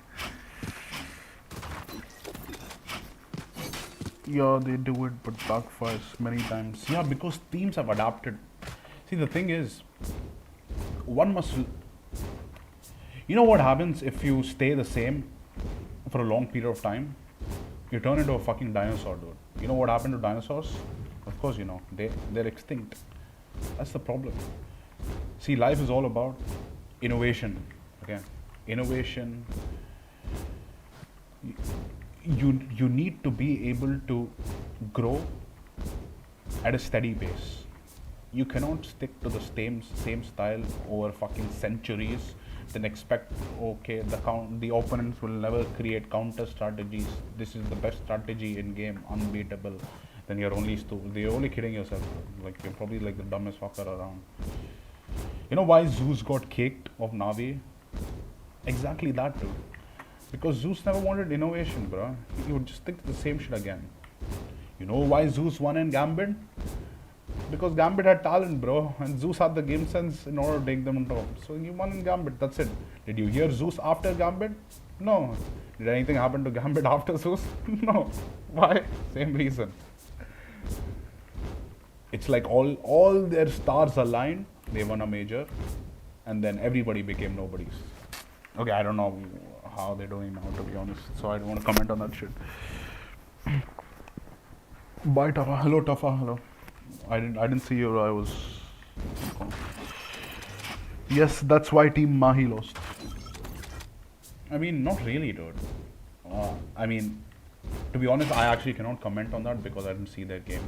Yeah, they do it, but backfires many times. Yeah, because teams have adapted. See, the thing is, one must... You know what happens if you stay the same for a long period of time? You turn into a fucking dinosaur, dude. You know what happened to dinosaurs? Of course you know. They're extinct. That's the problem. See, life is all about innovation. Okay? Innovation. You need to be able to grow at a steady pace. You cannot stick to the same style over fucking centuries, then expect, okay, the opponents will never create counter strategies. This is the best strategy in game, unbeatable. Then you're only kidding yourself. Like, you're probably like the dumbest fucker around. You know why Zeus got kicked of Navi? Exactly that, dude. Because Zeus never wanted innovation, bro. He would just stick to the same shit again. You know why Zeus won in Gambit? Because Gambit had talent, bro. And Zeus had the game sense in order to take them on top. So he won in Gambit, that's it. Did you hear Zeus after Gambit? No. Did anything happen to Gambit after Zeus? No. Why? Same reason. It's like all their stars aligned, they won a major, and then everybody became nobodies. Okay, I don't know how they're doing now, to be honest, so I don't want to comment on that shit. Bye, Tafa. Hello, Tafa. Hello. I didn't see you. I was... Yes, that's why Team Mahi lost. I mean, not really, dude. I mean, to be honest, I actually cannot comment on that because I didn't see that game.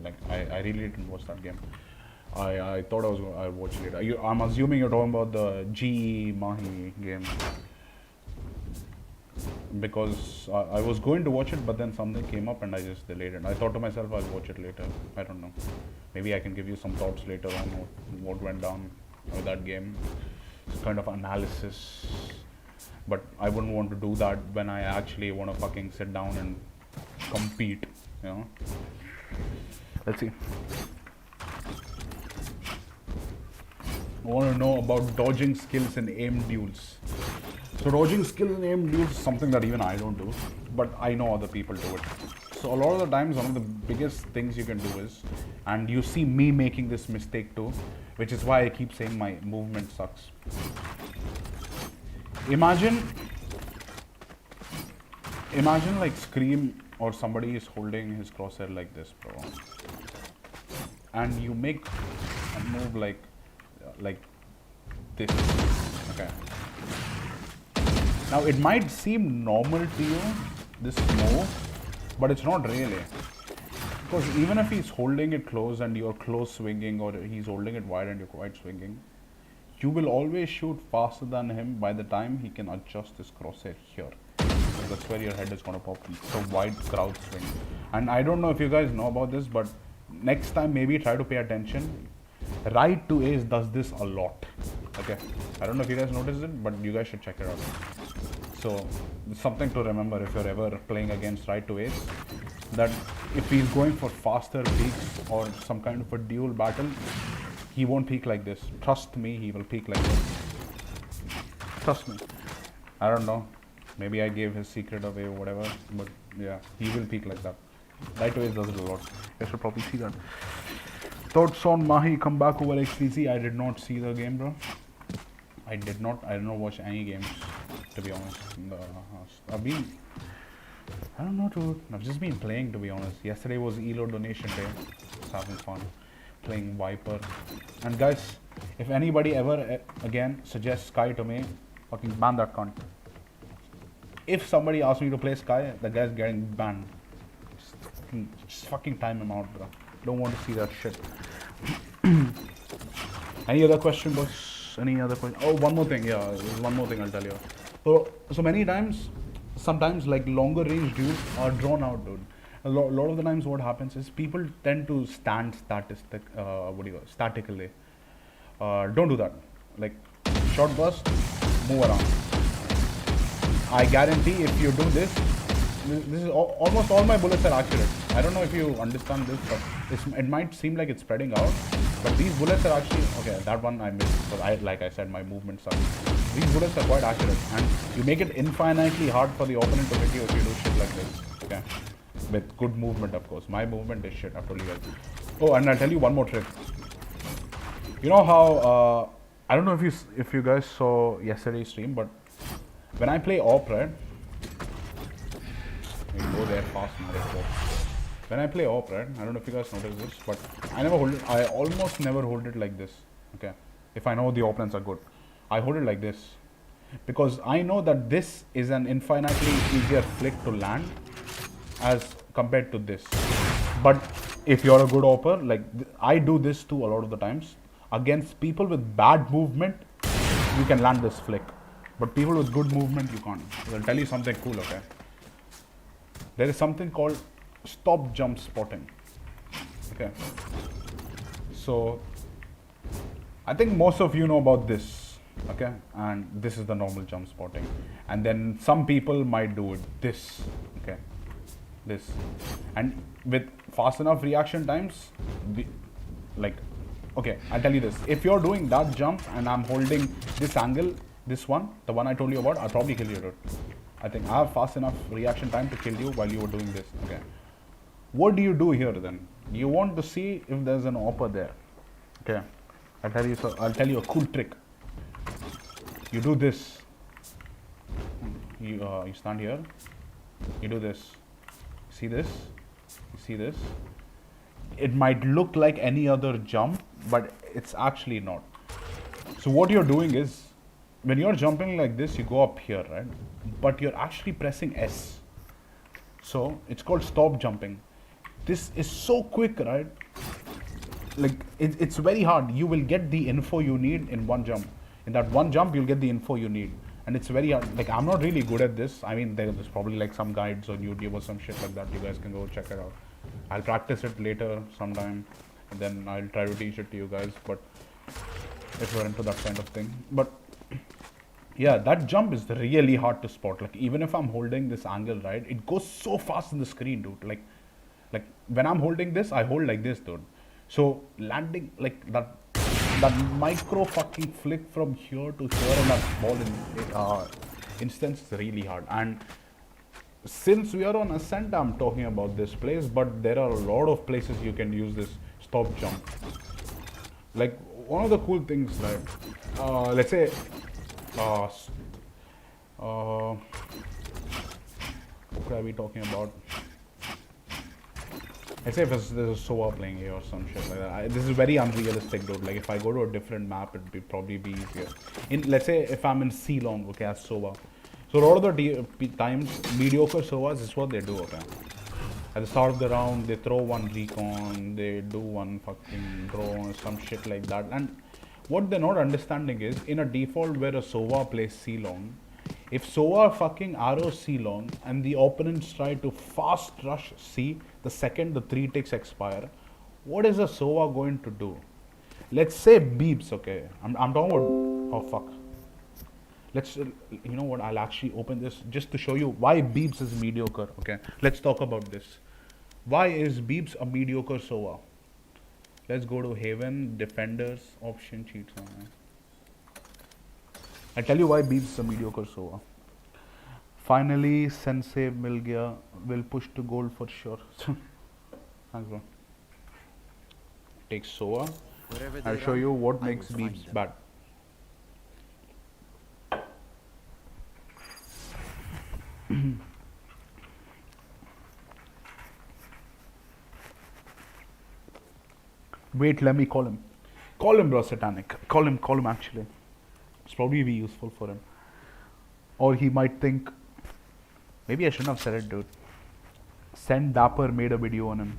Like, I really didn't watch that game. I thought I'd watch it later. I'm assuming you're talking about the GE Mahi game. Because I was going to watch it, but then something came up and I just delayed it. I thought to myself I'll watch it later. I don't know. Maybe I can give you some thoughts later on what went down with that game. It's kind of analysis. But I wouldn't want to do that when I actually want to fucking sit down and compete, you know. Let's see. I want to know about dodging skills in aim duels. So dodging skill in aim duels is something that even I don't do, but I know other people do it. So a lot of the times, one of the biggest things you can do is, and you see me making this mistake too, which is why I keep saying my movement sucks. Imagine like Scream or somebody is holding his crosshair like this, bro, and you make a move like this. Okay. Now it might seem normal to you, this move, but it's not really. Because even if he's holding it close and you're close swinging, or he's holding it wide and you're wide swinging, you will always shoot faster than him by the time he can adjust his crosshair here. So that's where your head is going to pop. It's a wide crowd swing. And I don't know if you guys know about this, but next time maybe try to pay attention. Right to ace does this a lot. Okay, I don't know if you guys noticed it, but you guys should check it out. So it's something to remember if you're ever playing against right to ace, that if he's going for faster peaks or some kind of a dual battle, he won't peak like this. Trust me, he will peak like this. Trust me. I don't know. Maybe I gave his secret away or whatever, but yeah, he will peak like that. Right to ace does it a lot. You should probably see that. Thoughts on Mahi comeback over XTC? I did not see the game, bro. I did not watch any games, to be honest. I don't know, dude. I've just been playing, to be honest. Yesterday was ELO donation day. Just having fun. Playing Viper. And guys, if anybody ever again suggests Sky to me, fucking ban that cunt. If somebody asks me to play Sky, the guy's getting banned. Just fucking time him out, bro. Don't want to see that shit. Any other question, boss? Any other question? Oh, one more thing. Yeah, there's one more thing I'll tell you. So many times, sometimes like longer range dudes are drawn out, dude. A lot of the times, what happens is people tend to stand statically. Don't do that. Like short burst, move around. I guarantee if you do this is almost all my bullets are accurate. I don't know if you understand this, but it might seem like it's spreading out, but these bullets are actually okay. That one I missed because like I said, my movements are. These bullets are quite accurate, and you make it infinitely hard for the opponent to hit you if you do shit like this. Okay, with good movement, of course. My movement is shit. I've told you guys. Oh, and I'll tell you one more trick. You know how I don't know if you guys saw yesterday's stream, but when I play op, right? We go there fast, man. When I play op, right? I don't know if you guys notice this, but I almost never hold it like this. Okay, if I know the opponents are good, I hold it like this because I know that this is an infinitely easier flick to land as compared to this. But if you're a good opper, like I do this too a lot of the times against people with bad movement, you can land this flick. But people with good movement, you can't. I'll tell you something cool, okay? There is something called stop jump spotting. Okay. So, I think most of you know about this, okay? And this is the normal jump spotting. And then some people might do it this, okay? This. And with fast enough reaction times, like, okay, I'll tell you this. If you're doing that jump and I'm holding this angle, this one, the one I told you about, I'll probably kill you, dude. I think I have fast enough reaction time to kill you while you were doing this. Okay. What do you do here then? You want to see if there's an opper there. Okay. I'll tell you a cool trick. You do this. You stand here. You do this. See this? You see this? It might look like any other jump, but it's actually not. So what you're doing is, when you're jumping like this, you go up here, right? But you're actually pressing S. So it's called stop jumping. This is so quick, right? Like it's very hard. You will get the info you need in one jump. In that one jump, you'll get the info you need. And it's very hard. Like I'm not really good at this. I mean, there's probably like some guides on YouTube or some shit like that. You guys can go check it out. I'll practice it later sometime. And then I'll try to teach it to you guys. But if you're into that kind of thing. But yeah, that jump is really hard to spot. Like even if I'm holding this angle, right, it goes so fast in the screen, dude. Like when I'm holding this, I hold like this, dude. So landing like that micro fucking flick from here to here in that small instance is really hard. And since we are on Ascent, I'm talking about this place, but there are a lot of places you can use this stop jump. Like one of the cool things, right? Let's say. What could I be talking about? Let's say if there's a SOA playing here or some shit like that. This is very unrealistic, dude. Like if I go to a different map, it'd probably be easier. Let's say if I'm in C-Long, okay, as SOA. So a lot of the times, mediocre SOAs is what they do, okay. At the start of the round, they throw one recon, they do one fucking drone, some shit like that. And what they're not understanding is, in a default where a SOA plays C-Long, if SOA fucking arrows C-Long and the opponents try to fast rush C the second the 3 ticks expire, what is a SOA going to do? Let's say beeps, okay? I'm talking about Oh fuck. Let's, you know what? I'll actually open this just to show you why Beebs is mediocre. Okay, let's talk about this. Why is Beebs a mediocre SOA? Let's go to Haven, Defenders, option cheats. I'll tell you why Beebs is a mediocre SOA. Finally, Sensei mil gaya, will push to gold for sure. Thanks, bro. Take SOA. I'll show you what makes Beebs bad. Wait, let me call him. Call him, bro, Satanic. Call him actually. It's probably be useful for him. Or he might think, maybe I shouldn't have said it, dude. Send Dapper made a video on him.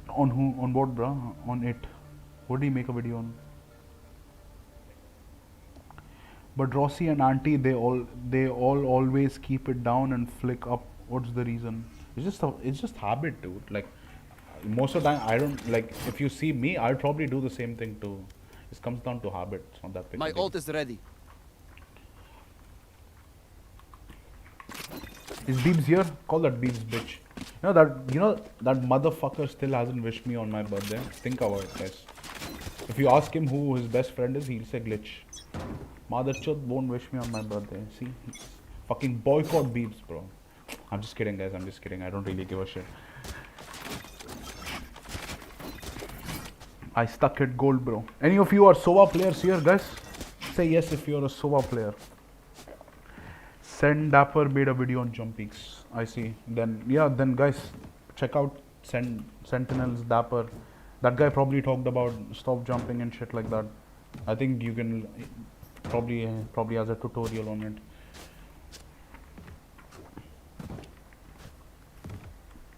On who? On what, bro? On it. What did he make a video on? But Rossi and Auntie, they all always keep it down and flick up. What's the reason? It's just habit, dude. Like most of the time, I don't like. If you see me, I'll probably do the same thing too. It comes down to habit. It's not that big.
My ult is ready.
Is Beebs here? Call that Beebs bitch. You know that motherfucker still hasn't wished me on my birthday. Think about it, guys. If you ask him who his best friend is, he'll say Glitch. Motherchod won't wish me on my birthday. See? Fucking boycott Beebs, bro. I'm just kidding, guys. I'm just kidding. I don't really give a shit. I stuck at gold, bro. Any of you are SOA players here, guys? Say yes if you're a SOA player. Send Dapper made a video on jump peaks. I see. Then, yeah, then guys, check out Sentinels, Dapper. That guy probably talked about stop jumping and shit like that. I think you can probably has a tutorial on it.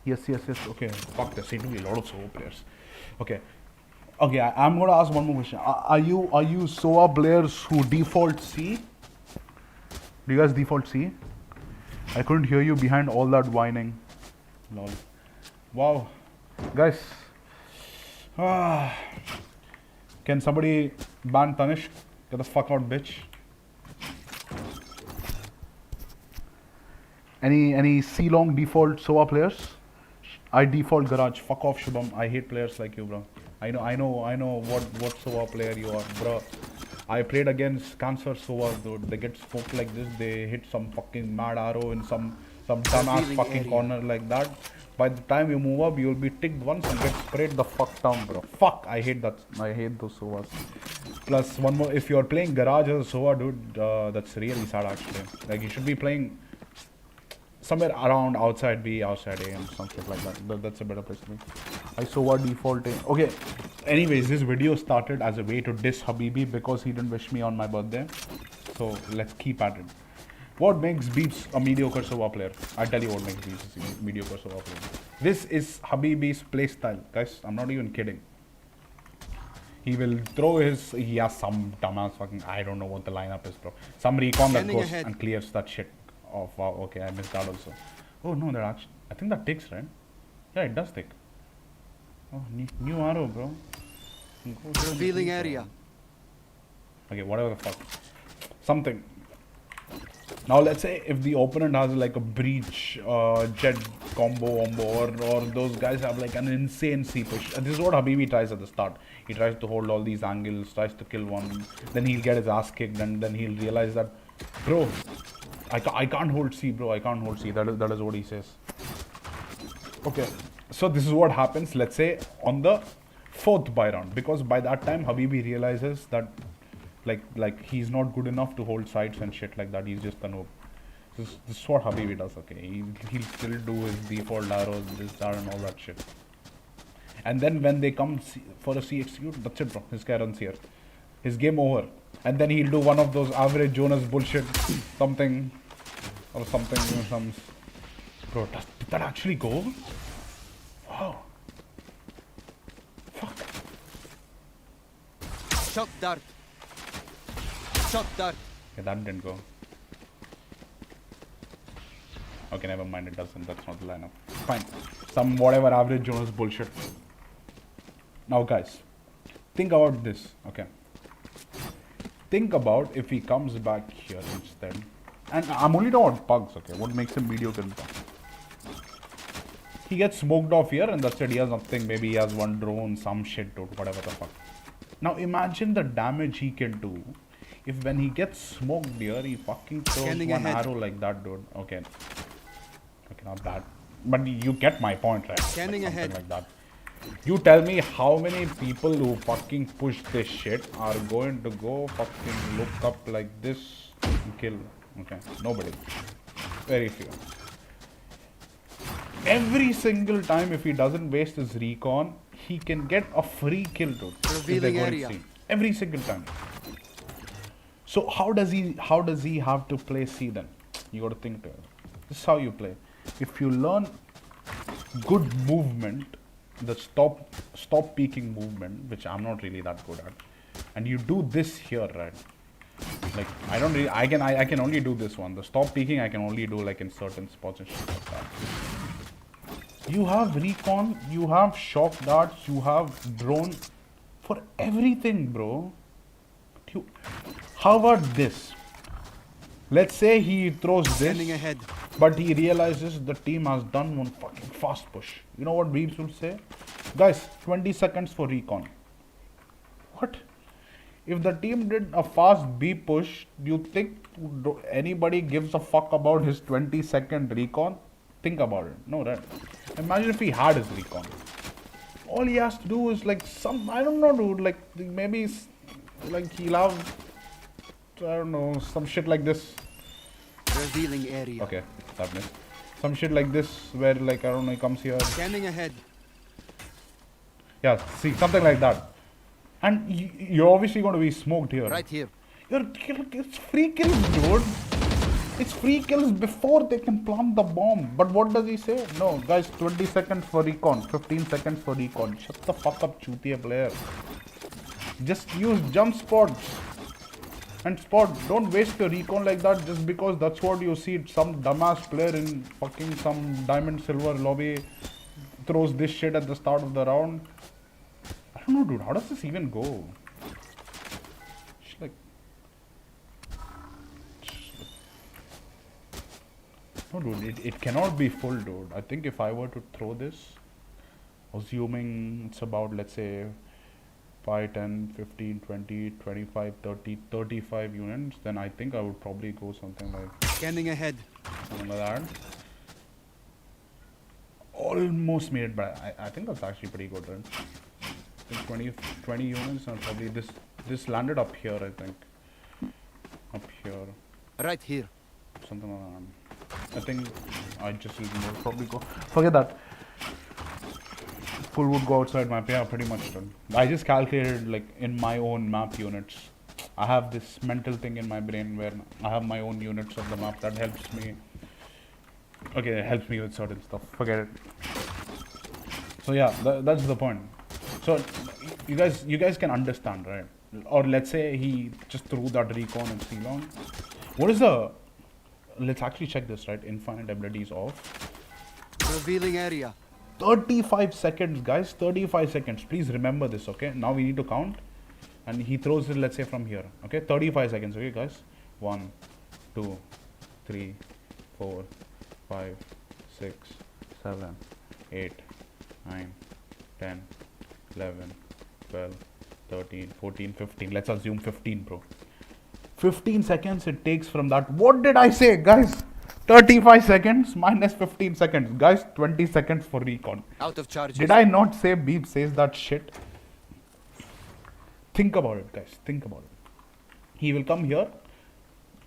Yes. Okay, fuck this. It will be a lot of SOA players. Okay, I'm gonna ask one more question. Are you SOA players who default C? Do you guys default C? I couldn't hear you behind all that whining. Lol. Wow, guys. Can somebody ban Tanish? Get the fuck out, bitch. Any C long default SOA players? I default Garage. Fuck off, Shubham. I hate players like you, bro. I know what SOA player you are, bro. I played against Cancer SOA, dude. They get smoked like this. They hit some fucking mad arrow in some dumbass fucking corner like that. By the time you move up, you'll be ticked once and get sprayed the fuck down, bro. Fuck, I hate that. I hate those SOAs. Plus, one more. If you're playing Garage as a SOA, dude, that's really sad actually. Like you should be playing somewhere around outside B, outside A, and some shit like that. That's a better place to be. I SOA defaulting. Okay. Anyways, this video started as a way to diss Habibi because he didn't wish me on my birthday. So let's keep at it. What makes Beebs a mediocre SOA player? I'll tell you what makes Beebs a mediocre SOA player. This is Habibi's playstyle, guys. I'm not even kidding. He will throw he has some dumbass fucking, I don't know what the lineup is, bro. Some recon that goes and clears that shit. Oh, wow, okay, I missed that also. Oh, no, that actually, I think that ticks, right? Yeah, it does tick. Oh, new arrow, bro.
Feeling area.
Okay, whatever the fuck. Something. Now, let's say if the opponent has like a breach, jet combo, or those guys have like an insane C push. This is what Habibi tries at the start. He tries to hold all these angles, tries to kill one, then he'll get his ass kicked, and then he'll realize that, bro, I can't hold C, bro. I can't hold C. That is what he says. Okay, so this is what happens. Let's say on the 4th buy round, because by that time Habibi realizes that like he's not good enough to hold sides and shit like that. He's just a noob. This is what Habibi does. Okay, he'll still do his default arrows, this, that, and all that shit. And then when they come for a C execute, that's it, bro. His guy runs here. His game over. And then he'll do one of those average Jonas bullshit something. Or something, you know, bro, did that actually go? Wow. Fuck.
Shock dart. Shock dart.
Okay, that didn't go. Okay, never mind, it doesn't. That's not the lineup. Fine. Some whatever average Jonas bullshit. Now, guys, think about this, okay? think about if he comes back here instead. And I'm only talking about pugs, okay? What makes him mediocre in pugs? He gets smoked off here and that's it. He has nothing. Maybe he has one drone, some shit, dude, whatever the fuck. Now imagine the damage he can do if when he gets smoked here, he fucking throws
Scanning
one
ahead.
arrow like that, dude. Okay. Okay, not bad. But you get my point, right?
Scanning
Like something
ahead.
like that. You tell me how many people who fucking push this shit are going to go fucking look up like this and kill. Okay, nobody. Very few. Every single time if he doesn't waste his recon, he can get a free kill, dude. If they're
Revealing
going
area.
C. Every single time. So how does he have to play C then? You gotta think to it. This is how you play. If you learn good movement, the stop peeking movement, which I'm not really that good at, and you do this here, right? Like I can only do this one. The stop peeking I can only do like in certain spots and shit like that. You have recon, you have shock darts, you have drone for everything, bro. How about this? Let's say he throws
Scanning
this,
ahead.
but he realizes the team has done one fucking fast push. You know what Beeps will say? Guys, 20 seconds for recon. What? If the team did a fast B push, do you think anybody gives a fuck about his 20-second recon? Think about it. No, right? Imagine if he had his recon. All he has to do is like I don't know, dude, like maybe like he'll have, I don't know, some shit like this.
Revealing area.
Okay, that missed. Some shit like this where like, I don't know, he comes here.
Scanning ahead.
Yeah, see, something like that. And you're obviously going to be smoked here.
Right here.
It's free kills, dude. It's free kills before they can plant the bomb. But what does he say? No, guys, 20 seconds for recon, 15 seconds for recon. Shut the fuck up, chutiya player. Just use jump spots. And spot, don't waste your recon like that just because that's what you see. Some dumbass player in fucking some diamond silver lobby throws this shit at the start of the round. I don't know, dude. How does this even go? It's like... No, dude. It cannot be full, dude. I think if I were to throw this, assuming it's about, let's say, 5, 10, 15, 20, 25, 30, 35 units, then I think I would probably go something like...
Scanning ahead.
Something like that. Almost made it, but I think that's actually pretty good, right? I think 20 units and probably this landed up here, I think. Up here.
Right here.
Something like that. I think I just will probably go. Forget that. Full would go outside map, yeah, pretty much done. I just calculated like in my own map units. I have this mental thing in my brain where I have my own units of the map that helps me. Okay, it helps me with certain stuff. Forget it. So yeah, that's the point. So you guys can understand, right? Or let's say he just threw that recon in Ceylon. What is the... Let's actually check this, right? Infinite abilities off.
Revealing area.
35 seconds, guys. 35 seconds. Please remember this, okay? Now we need to count. And he throws it, let's say, from here. Okay? 35 seconds, okay, guys? 1, 2, 3, 4, 5, 6, 7, 8, 9, 10, 11, 12, 13, 14, 15. Let's assume 15, bro. 15 seconds it takes from that. What did I say, guys? 35 seconds minus 15 seconds. Guys, 20 seconds for recon.
Out of charges.
Did I not say Beep says that shit? Think about it, guys. Think about it. He will come here.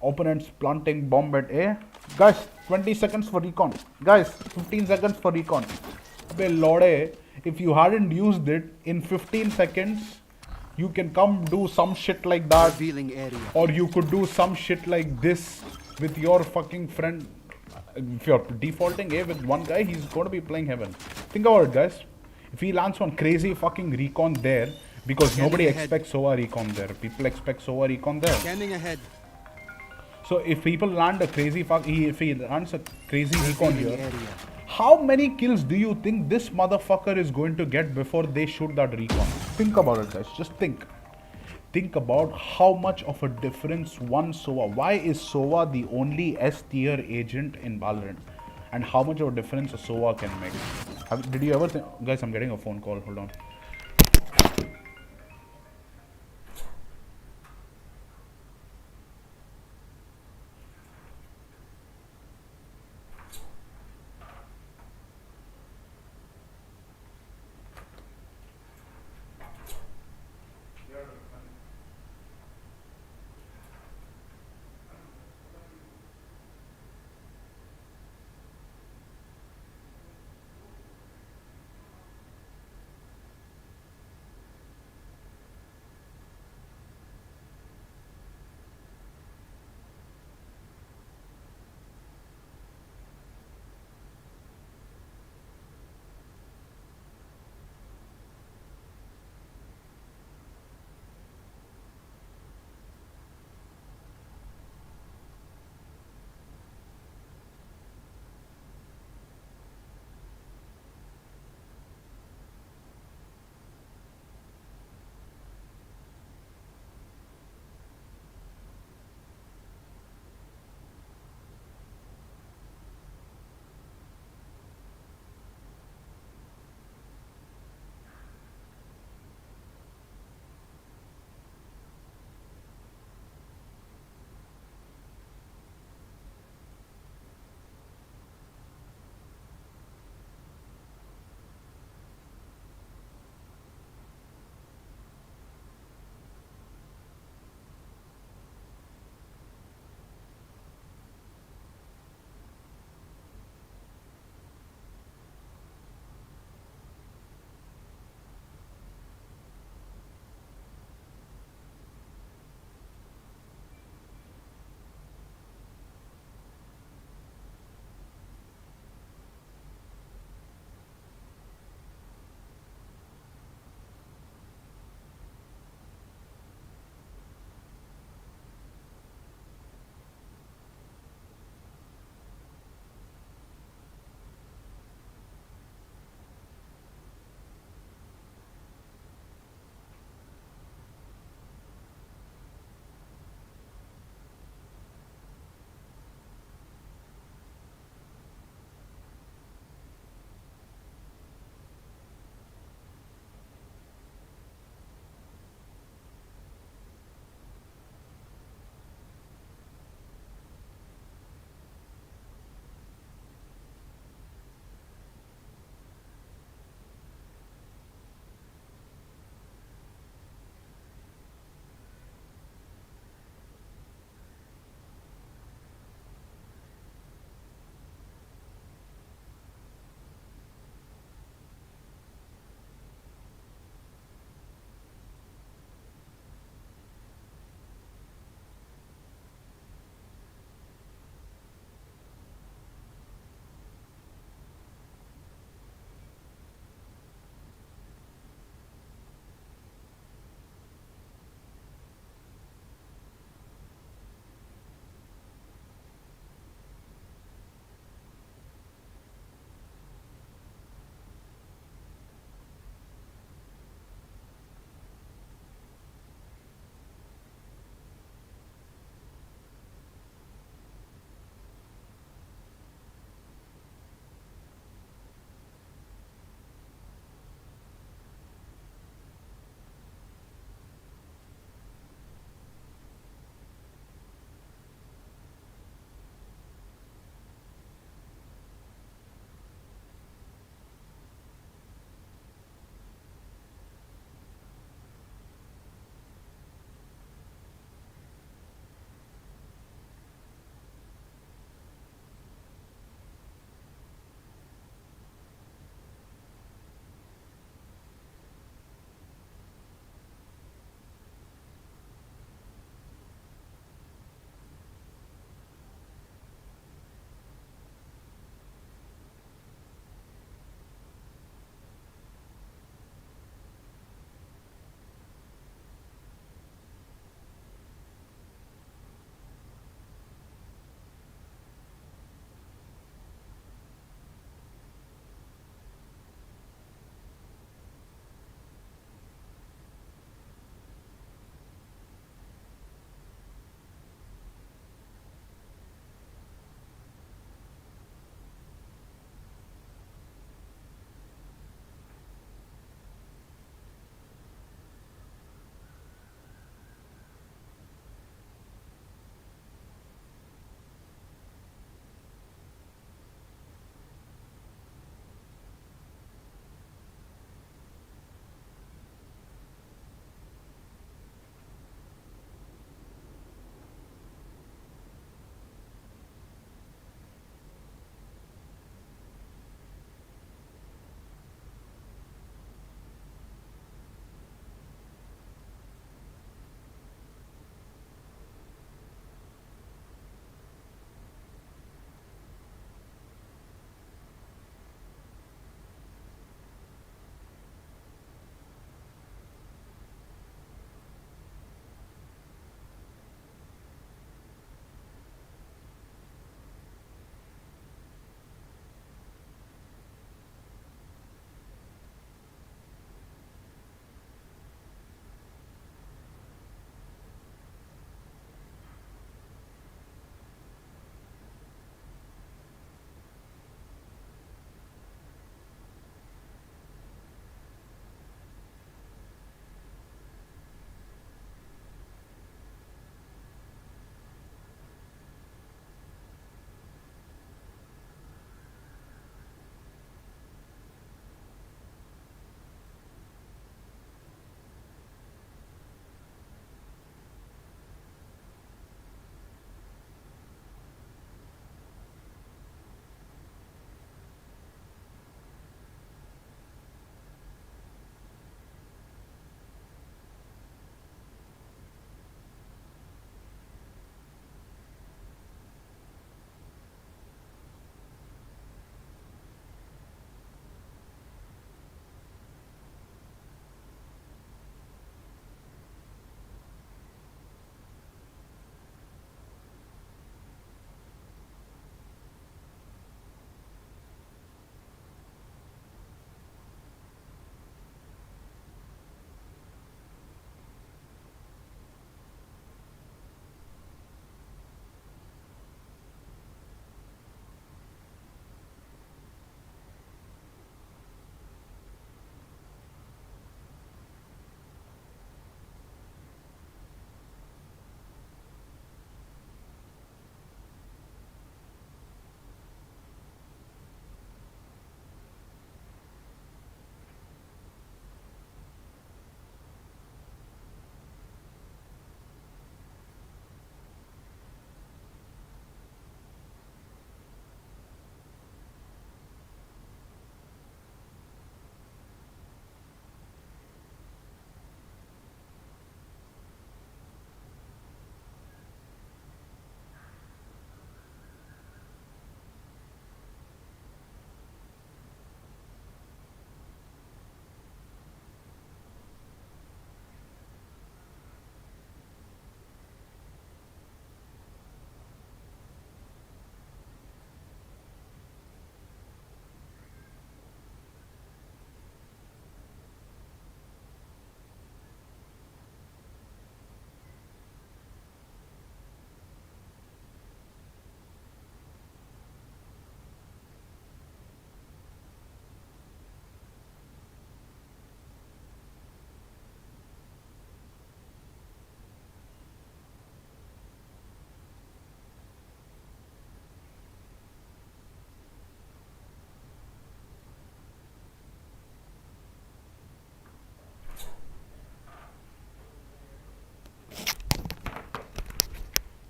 Opponents planting bomb at A. Guys, 20 seconds for recon. Guys, 15 seconds for recon. Abe lorde, if you hadn't used it in 15 seconds, you can come do some shit like that.
Revealing area.
Or you could do some shit like this with your fucking friend. If you're defaulting A with one guy, he's going to be playing heaven. Think about it, guys. If he lands one crazy fucking recon there, because
Scanning
nobody
ahead.
expects SOA recon there. People expect SOA recon there.
Scanning ahead.
So if people land a crazy if he lands a crazy recon
Revealing
here,
area.
how many kills do you think this motherfucker is going to get before they shoot that recon? Think about it, guys. Just think. think about how much of a difference one Sova. Why is Sova the only S tier agent in Valorant? And how much of a difference a Sova can make? Did you ever think, guys? I'm getting a phone call. Hold on.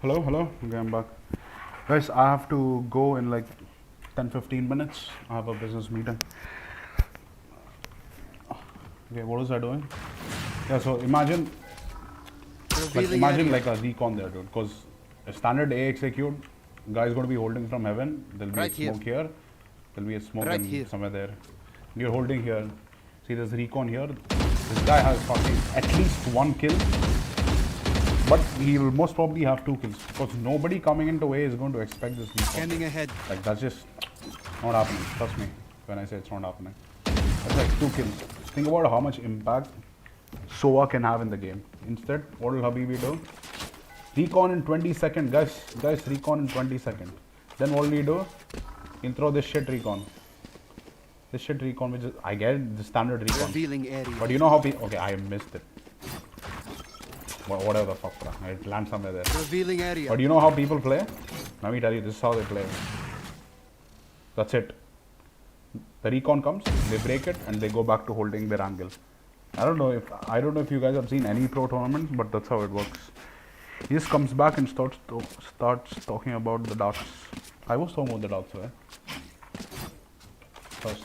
Hello, hello. Okay, I'm back. Guys, I have to go in like 10-15 minutes. I have a business meeting. Okay, what was I doing? Yeah, so imagine
Revealing area.
like a recon there, dude. Because a standard A execute, guy is going to be holding from heaven. There'll be
Right
a
here.
smoke here. There'll be a smoke
Right
in
here.
somewhere there. And you're holding here. See, there's recon here. This guy has fucking at least 1 kill. But he will most probably have 2 kills. Because nobody coming into A is going to expect this recon.
Scanning ahead.
Like, that's just not happening. Trust me when I say it's not happening. That's like 2 kills. Think about how much impact Sova can have in the game. Instead, what will Habibi do? Recon in 20 seconds, guys, recon in 20 seconds. Then what will he do? He'll throw this shit recon. This shit recon, which is, I get it, the standard recon.
Revealing area.
But you know how people, okay, I missed it. Whatever the fuck, bro. It lands somewhere there.
Revealing area.
But you know how people play? Let me tell you, this is how they play. That's it. The recon comes, they break it, and they go back to holding their angle. I don't know if you guys have seen any pro tournaments, but that's how it works. He just comes back and starts talking about the darts. I was talking about the darts, right? First.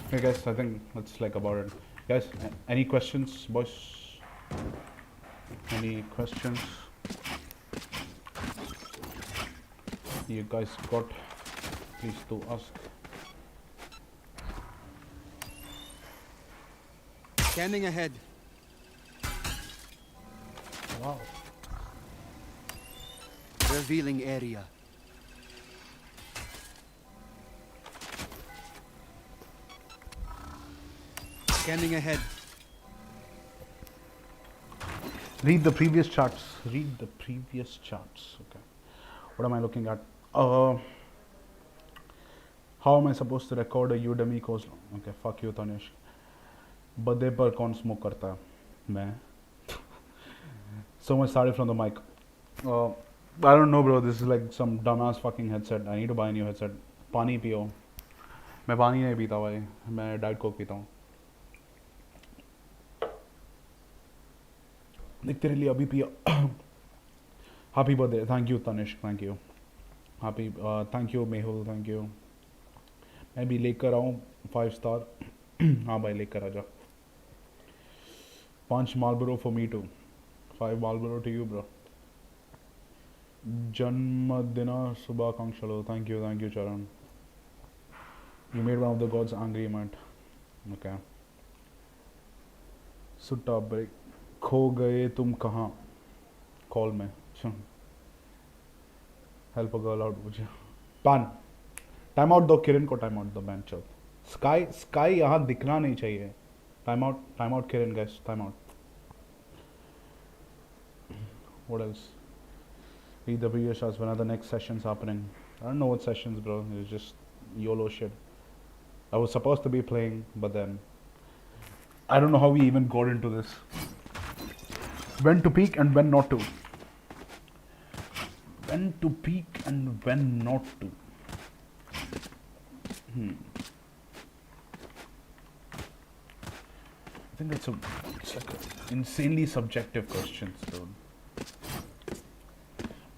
Okay, guys, I think that's like about it. Guys, any questions, boys? Any questions you guys got? Please do ask.
Scanning ahead.
Wow.
Revealing area. Scanning ahead.
Read the previous charts. Read the previous charts. Okay. What am I looking at? How am I supposed to record a Udemy course? Okay, fuck you, Tanish. Birthday पर कौन smoke करता है? मैं. So much started from the mic. I don't know, bro. This is like some dumbass fucking headset. I need to buy a new headset. पानी पियो. मैं पानी नहीं पीता भाई. मैं डाइट कोक पीता हूँ. देख तेरे लिए अभी पिया. Happy birthday. Thank you, Tanish. Thank you. Happy. Thank you, Mehul. Thank you. मैं भी लेकर आऊँ 5 स्टार. हाँ भाई लेकर आ जा. 5 Marlboro for me too. 5 Marlboro to you, bro. Janmadina Subhakankshalu. Thank you, Charan. You made one of the gods angry, man. Okay. Sutta break. खो गए तुम कहाँ? Call में. Help a girl out, मुझे. Ban. Time out दो किरण को time out दो man चल. Sky यहाँ दिखना नहीं चाहिए. Time out Kiran guys. Time out. What else? Read the previous shots. When are the next sessions happening? I don't know what sessions, bro. It's just YOLO shit. I was supposed to be playing, but then I don't know how we even got into this. When to peak and when not to. When to peak and when not to. I think it's like an insanely subjective question, dude.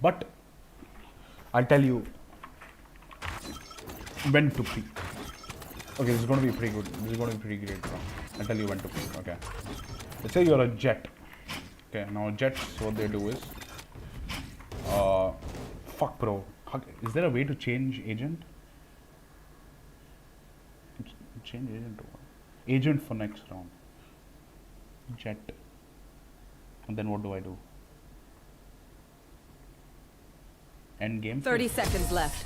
But I'll tell you when to peak. Okay, this is going to be pretty good. This is going to be pretty great, bro. I'll tell you when to peak. Okay. Let's say you're a jet. Okay, now jets, what they do is, fuck, bro. Is there a way to change agent? Change agent to what? Agent for next round. Jet. And then what do I do? End game.
30 seconds left.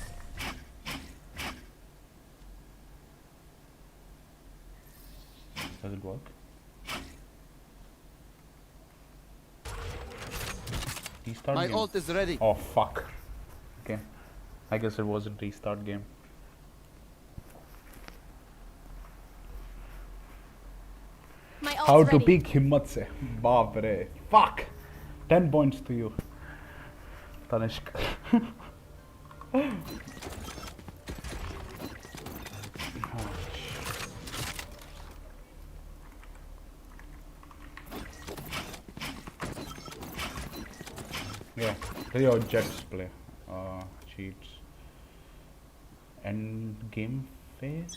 Does it work? Restart
My
game.
ult is ready.
Oh fuck. Okay. I guess it wasn't restart game.
My ult's
How to
ready.
peak himmat se. Baap re. Fuck. 10 points to you. Tanishk. Yeah. Tell your Jets play. Cheats. End game phase.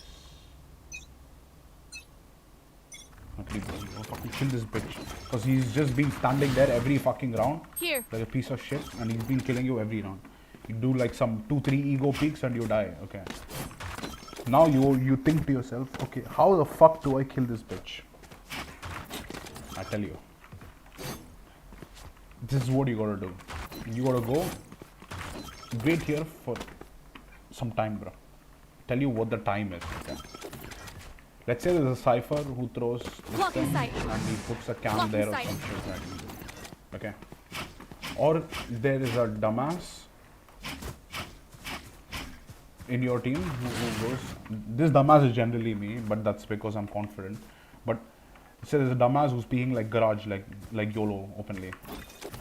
Okay, fucking kill this bitch. Because he's just been standing there every fucking round.
Here.
Like a piece of shit. And he's been killing you every round. You do like some 2-3 ego peaks and you die. Okay. Now you think to yourself, okay, how the fuck do I kill this bitch? I tell you. This is what you gotta do. You gotta go wait here for some time, bro. Tell you what the time is. Okay. Let's say there's a cipher who throws this
Blocking
thing
sight.
and he puts a cam
Blocking
there or
sight.
some shit like that. Okay. Or there is a dumbass in your team who goes. This dumbass is generally me, but that's because I'm confident. But say there's a dumbass who's speaking like garage, like YOLO openly.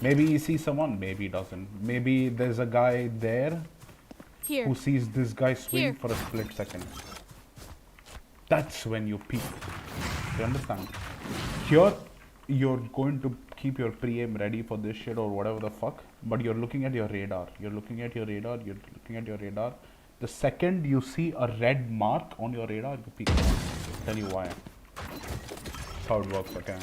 Maybe he sees someone, maybe he doesn't. Maybe there's a guy there
Here.
who sees this guy swing
Here.
for a split second. That's when you peak. You understand? Here, you're going to keep your pre-aim ready for this shit or whatever the fuck, but you're looking at your radar. You're looking at your radar. You're looking at your radar. The second you see a red mark on your radar, you peak. I'll tell you why. That's how it works, okay?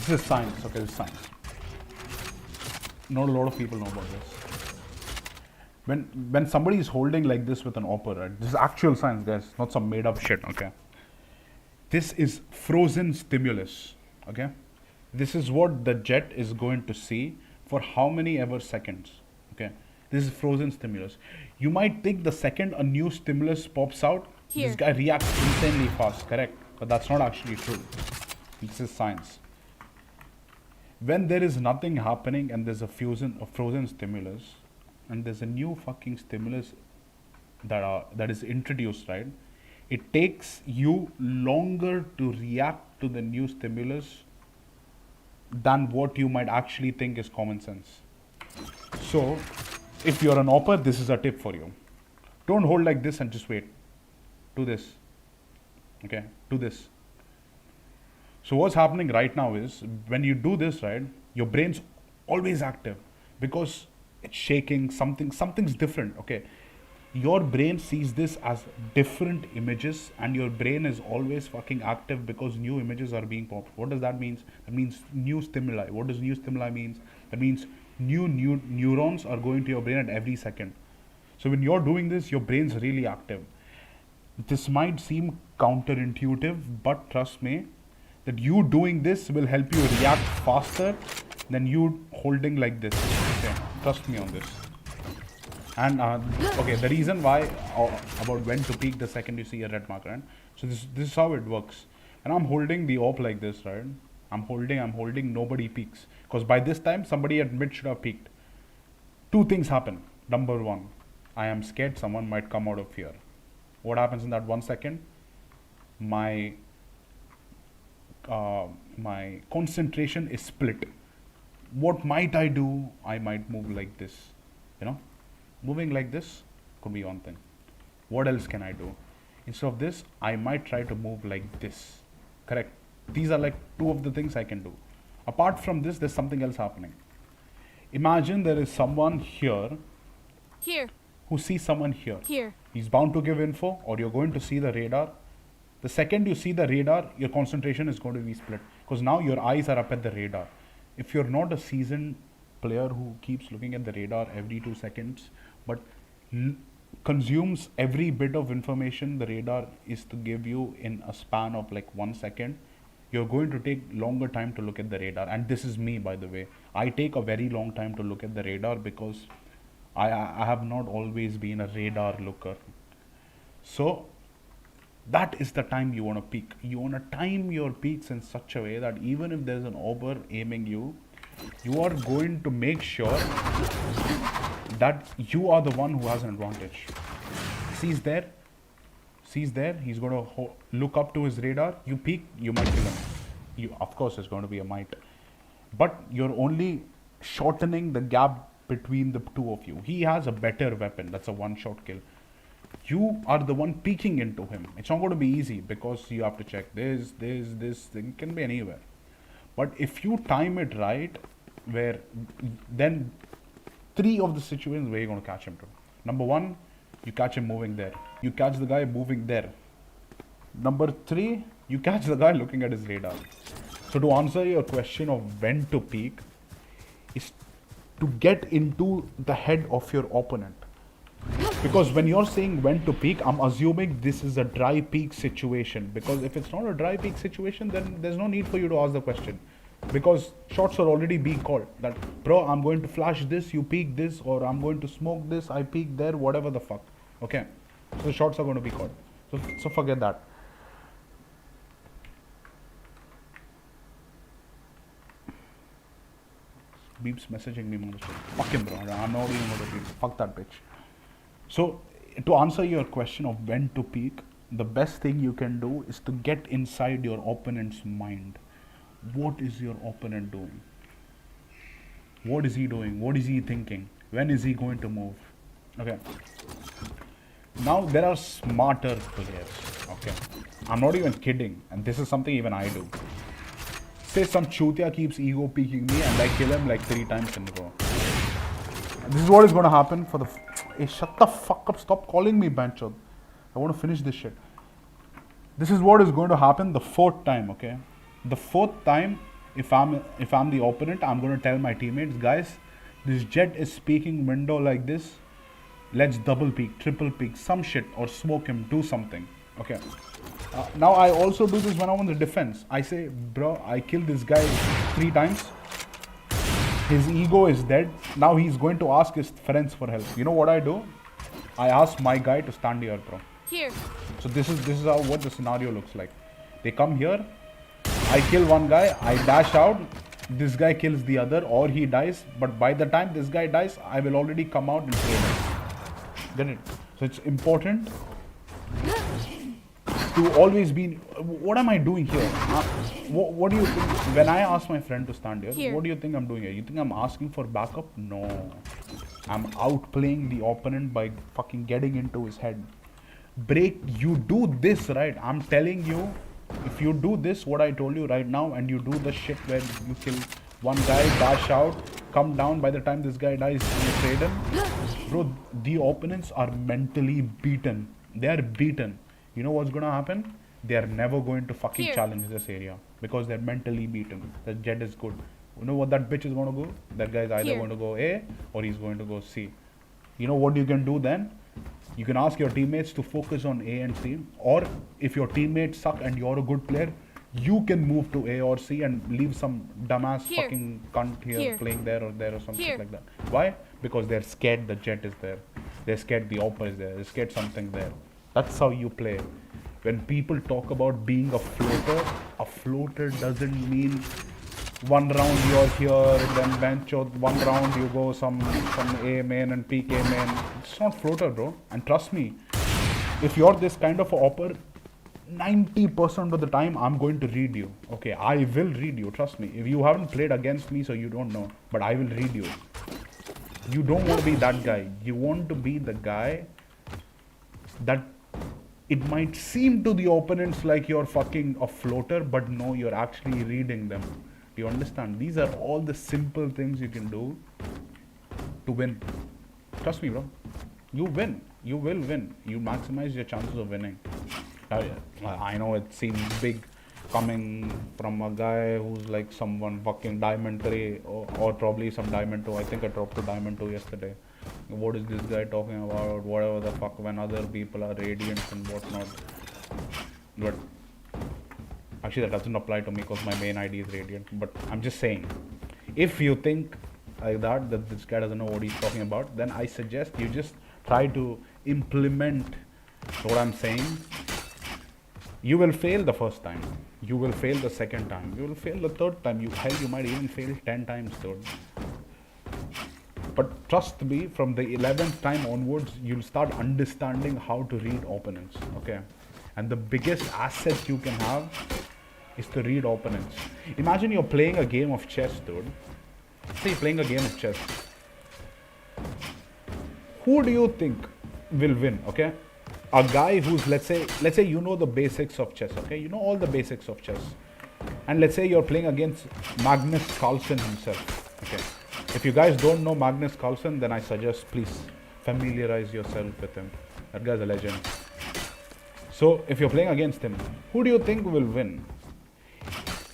This is science, okay? This is science. Not a lot of people know about this. When somebody is holding like this with an opera, right? This is actual science, guys, not some made up shit, okay? This is frozen stimulus, okay? This is what the jet is going to see for how many ever seconds, okay? This is frozen stimulus. You might think the second a new stimulus pops out,
Here.
this guy reacts insanely fast, correct? But that's not actually true. This is science. When there is nothing happening and there's a frozen stimulus, and there's a new fucking stimulus that is introduced, right? It takes you longer to react to the new stimulus than what you might actually think is common sense. So, if you're an opper, this is a tip for you. Don't hold like this and just wait. Do this. Okay? Do this. So what's happening right now is, when you do this, right, your brain's always active because it's shaking, something's different, okay? Your brain sees this as different images and your brain is always fucking active because new images are being popped. What does that mean? That means new stimuli. What does new stimuli means? That means new neurons are going to your brain at every second. So when you're doing this, your brain's really active. This might seem counterintuitive, but trust me, that you doing this will help you react faster than you holding like this. Okay, trust me on this. And okay, the reason why about when to peak the second you see a red mark, right? So this is how it works. And I'm holding the op like this, right? I'm holding, nobody peaks. Because by this time, somebody at mid should have peaked. Two things happen. Number one, I am scared someone might come out of fear. What happens in that 1 second? My concentration is split. What might I do? I might move like this. You know? Moving like this could be one thing. What else can I do? Instead of this, I might try to move like this. Correct? These are like two of the things I can do. Apart from this, there's something else happening. Imagine there is someone here
Here.
who sees someone here.
Here.
He's bound to give info, or you're going to see the radar. The second you see the radar, your concentration is going to be split. Because now your eyes are up at the radar. If you're not a seasoned player who keeps looking at the radar every 2 seconds, but consumes every bit of information the radar is to give you in a span of like 1 second, you're going to take longer time to look at the radar. And this is me, by the way. I take a very long time to look at the radar because I have not always been a radar looker. So that is the time you want to peak. You want to time your peaks in such a way that even if there's an auger aiming you, you are going to make sure that you are the one who has an advantage. Sees there, he's going to look up to his radar. You peek, you might kill him. Of course, it's going to be a might. But you're only shortening the gap between the two of you. He has a better weapon. That's a one-shot kill. You are the one peeking into him. It's not going to be easy because you have to check this thing can be anywhere. But if you time it right, where then three of the situations where you're going to catch him to. Number one, you catch him moving there. You catch the guy moving there. Number three, you catch the guy looking at his radar. So to answer your question of when to peek, is to get into the head of your opponent. Because when you're saying when to peak, I'm assuming this is a dry peak situation. Because if it's not a dry peak situation, then there's no need for you to ask the question. Because shots are already being called. That, bro, I'm going to flash this, you peek this, or I'm going to smoke this, I peek there, whatever the fuck. Okay? So the shots are going to be called. So forget that. Beep's messaging me most. Fuck him, bro. I'm not even going to beep. Fuck that bitch. So, to answer your question of when to peak, the best thing you can do is to get inside your opponent's mind. What is your opponent doing? What is he doing? What is he thinking? When is he going to move? Okay. Now, there are smarter players. Okay. I'm not even kidding. And this is something even I do. Say some chutia keeps ego peeking me and I kill him like 3 times in a row. And this is what is going to happen for the... Hey, shut the fuck up. Stop calling me, Banchod. I want to finish this shit. This is what is going to happen the 4th time, okay? The 4th time, if I'm the opponent, I'm going to tell my teammates, guys, this jet is speaking window like this. Let's double peek, triple peek, some shit, or smoke him, do something. Okay. Now I also do this when I'm on the defense. I say, bro, I killed this guy 3 times. His ego is dead. Now he's going to ask his friends for help. You know what I do? I ask my guy to stand here, bro.
Here.
So this is how what the scenario looks like. They come here. I kill one guy. I dash out. This guy kills the other, or he dies. But by the time this guy dies, I will already come out and kill him. Get it? So it's important to always be. What am I doing here? What do you think? When I ask my friend to stand here, what do you think I'm doing here? You think I'm asking for backup? No. I'm outplaying the opponent by fucking getting into his head. You do this, right? I'm telling you, if you do this, what I told you right now, and you do the shit where you kill one guy, dash out, come down, by the time this guy dies, you trade him. Bro, the opponents are mentally beaten. They are beaten. You know what's gonna happen? They are never going to fucking challenge this area because they're mentally beaten. The jet is good. You know what that bitch is gonna go? That guy is either going to go A or he's going to go C. You know what you can do then? You can ask your teammates to focus on A and C, or if your teammates suck and you're a good player, you can move to A or C and leave some dumbass fucking cunt here playing there or something like that. Why? Because they're scared the jet is there. They're scared the opper is there. They're scared something there. That's how you play. When people talk about being a floater doesn't mean one round you're here and then bench, or one round you go some A main and peak A main. It's not floater, bro. And trust me, if you're this kind of a opper, 90% of the time I'm going to read you. Okay, I will read you, trust me. If you haven't played against me, so you don't know, but I will read you. You don't want to be that guy. You want to be the guy that it might seem to the opponents like you're fucking a floater, but no, you're actually reading them. Do you understand? These are all the simple things you can do to win. Trust me, bro. You win. You will win. You maximize your chances of winning. I know it seems big coming from a guy who's like someone fucking Diamond 3 or probably some Diamond 2. I think I dropped to Diamond 2 yesterday. What is this guy talking about? Whatever the fuck, when other people are radiant and whatnot. But actually that doesn't apply to me because my main ID is radiant. But I'm just saying, if you think like that this guy doesn't know what he's talking about, then I suggest you just try to implement what I'm saying. You will fail the first time. You will fail the second time. You will fail the third time. You might even fail 10 times, dude. But trust me, from the 11th time onwards, you'll start understanding how to read opponents, okay? And the biggest asset you can have is to read opponents. Imagine you're playing a game of chess, dude. Say you're playing a game of chess. Who do you think will win, okay? A guy who's, let's say you know the basics of chess, okay? You know all the basics of chess. And let's say you're playing against Magnus Carlsen himself. Okay. If you guys don't know Magnus Carlsen, then I suggest please familiarize yourself with him. That guy's a legend. So if you're playing against him, who do you think will win?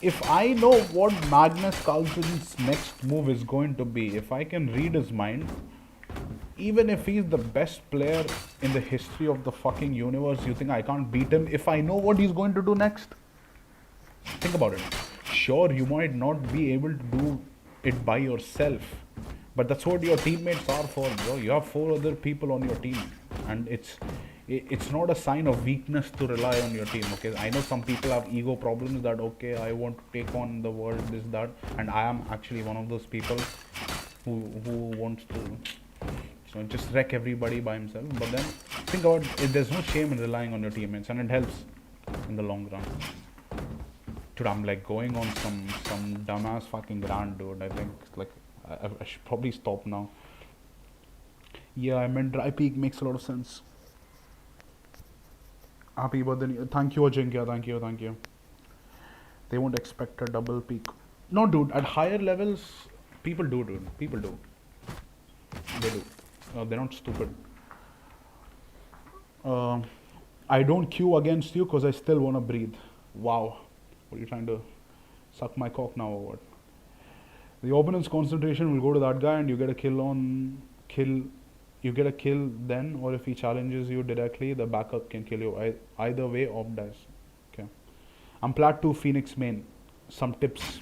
If I know what Magnus Carlsen's next move is going to be, if I can read his mind, even if he's the best player in the history of the fucking universe, you think I can't beat him if I know what he's going to do next? Think about it. Sure, you might not be able to do it by yourself, but that's what your teammates are for, bro. You have 4 other people on your team, and it's not a sign of weakness to rely on your team. Okay, I know some people have ego problems that okay, I want to take on the world, this, that, and I am actually one of those people who wants to just wreck everybody by himself. But then think about it, there's no shame in relying on your teammates, and it helps in the long run. Dude, I'm like going on some dumbass fucking rant, dude. I think like I should probably stop now. Yeah, I meant dry peak makes a lot of sense. Happy birthday. Thank you, Ajinkya. Thank you. They won't expect a double peak. No, dude. At higher levels, people do, dude. People do. They do. They're not stupid. I don't queue against you because I still want to breathe. Wow. What are you trying to suck my cock now or what? The opponent's concentration will go to that guy and you get a you get a kill then, or if he challenges you directly, the backup can kill you. Either way, op dies. Okay. I'm Plat 2 Phoenix main. Some tips.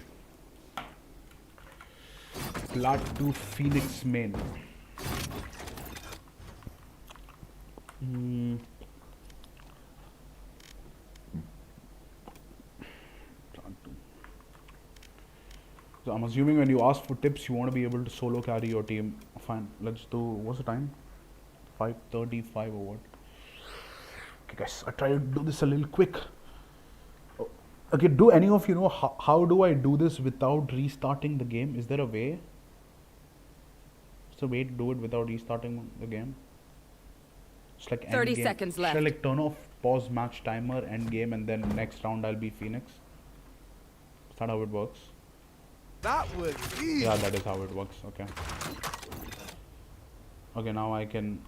Plat 2 Phoenix main. So I'm assuming when you ask for tips, you want to be able to solo carry your team. Fine, let's do, what's the time? 5:35 or what? Okay guys, I try to do this a little quick. Okay, do any of you know how do I do this without restarting the game? Is there a way? Is there a way to do it without restarting the game? It's like
30 seconds left.
Should I like turn off pause match timer, end game, and then next round I'll be Phoenix? Is that how it works?
That was easy.
Yeah, that is how it works. Okay. Okay, now I can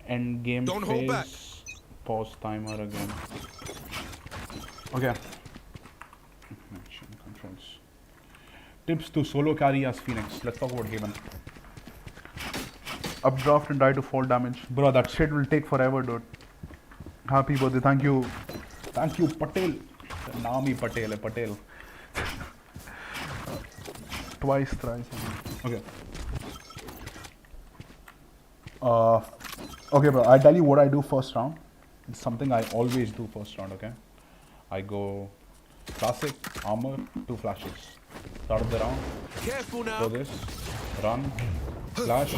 end game
Don't hold back.
phase, pause timer again. Okay. Action controls. Tips to solo carry as Phoenix. Let's talk about Haven. Updraft and die to fall damage. Bro, that shit will take forever, dude. Happy birthday. Thank you. Thank you, Patel. Nami Patel, Patel. Twice, thrice. Okay. Okay, bro. I'll tell you what I do first round. It's something I always do first round, okay? I go classic, armor, 2 flashes. Start of the round.
Careful now.
Go this. Run. Flash.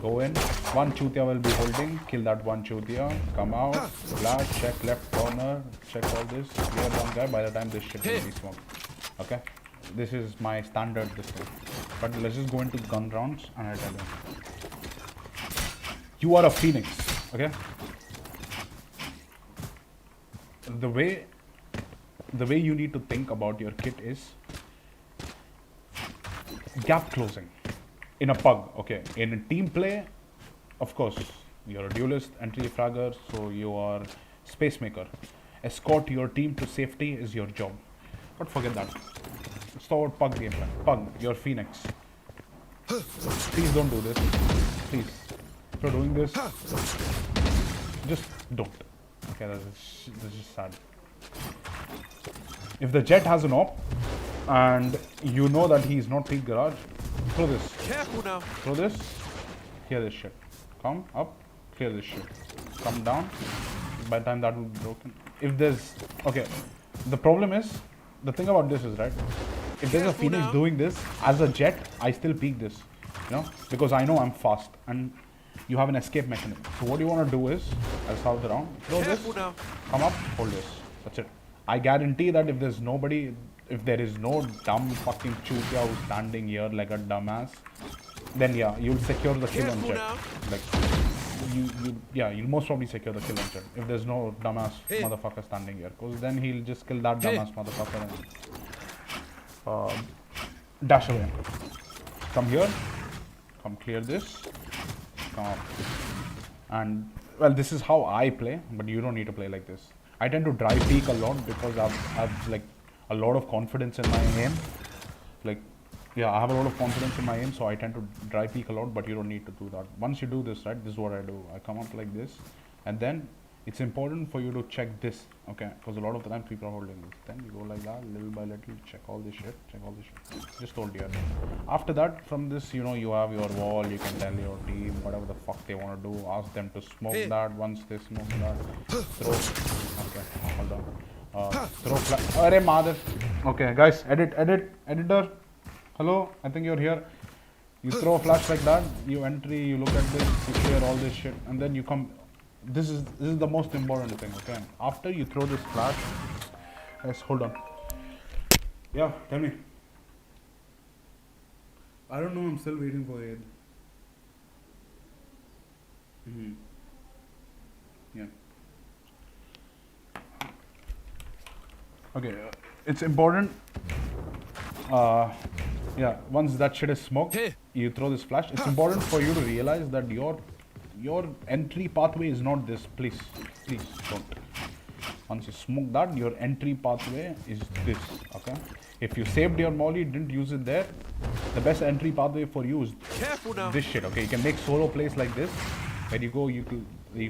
Go in. 1 Chutia will be holding. Kill that 1 Chutia. Come out. Flash. Check left corner. Check all this. Clear 1 guy. By the time this shit will be smoked. Okay? This is my standard this thing. But let's just go into gun rounds and I'll tell you. You are a Phoenix. Okay? The way you need to think about your kit is gap closing in a pug. Okay, in a team play, of course you're a duelist, entry fragger, so you are space maker. Escort your team to safety is your job, but forget that. It's about pug gameplay. Pug, you're Phoenix. Please don't do this. Please, if you're doing this, just don't. Okay, that's just sad. If the Jet has an op and you know that he's not peak garage, throw this.
Careful now.
Throw this. Clear this shit. Come up. Clear this shit. Come down. By the time that will be broken. If there's... Okay. The problem is... The thing about this is, right? If there's a Phoenix doing this, as a Jet, I still peak this. You know? Because I know I'm fast. And you have an escape mechanism. So what you want to do is... I'll start the round. Throw this. Come up. Hold this. That's it. I guarantee that if there's nobody... If there is no dumb fucking Chutia who's standing here like a dumbass, then yeah, you'll secure the kill on Jet. Like, you'll most probably secure the kill on Jet. If there's no dumbass motherfucker standing here. Because then he'll just kill that dumbass motherfucker and dash away. Come here. Come clear this. Come up. And well, this is how I play, but you don't need to play like this. I tend to dry peek a lot because I've like a lot of confidence in my aim. Like, yeah, I have a lot of confidence in my aim, so I tend to dry peek a lot, but you don't need to do that. Once you do this, right, this is what I do. I come up like this, and then it's important for you to check this, okay? Because a lot of the time people are holding this. Then you go like that, little by little, check all this shit, Just hold here. After that, from this, you know, you have your wall, you can tell your team whatever the fuck they want to do. Ask them to smoke that. Once they smoke that, throw. Okay, hold on. Throw flash. Arey mother. Okay, guys, editor. Hello, I think you're here. You throw a flash like that, you entry, you look at this, you clear all this shit, and then you come. This is the most important thing, okay? After you throw this flash, guys, hold on. Yeah, tell me. I don't know, I'm still waiting for it. Yeah. Okay, it's important. Yeah, once that shit is smoked, you throw this flash. It's important for you to realize that your entry pathway is not this. Please don't. Once you smoke that, your entry pathway is this, okay? If you saved your molly, didn't use it there, the best entry pathway for you is this shit, okay? You can make solo plays like this, where you go, you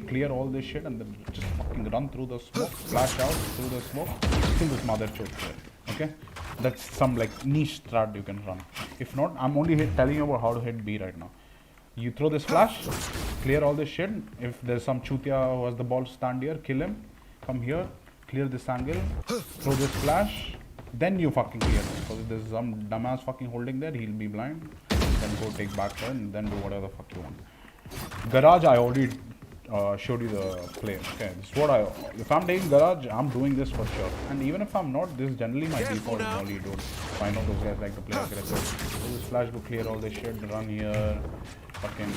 clear all this shit and then just fucking run through the smoke, flash out through the smoke, kill this mother choke there, okay? That's some like niche strat you can run. If not, I'm only telling you about how to hit B right now. You throw this flash, clear all this shit. If there's some chutia who has the ball, stand here, kill him. Come here, clear this angle, throw this flash, then you fucking clear him. Because if there's some dumbass fucking holding there, he'll be blind. Then go take back turn, and then do whatever the fuck you want. Garage, I already showed you the play. Okay, this is what if I'm taking garage, I'm doing this for sure. And even if I'm not, this is generally my default volley, dude. I know those guys like to play aggressive. So this flash to clear all this shit, run here, fucking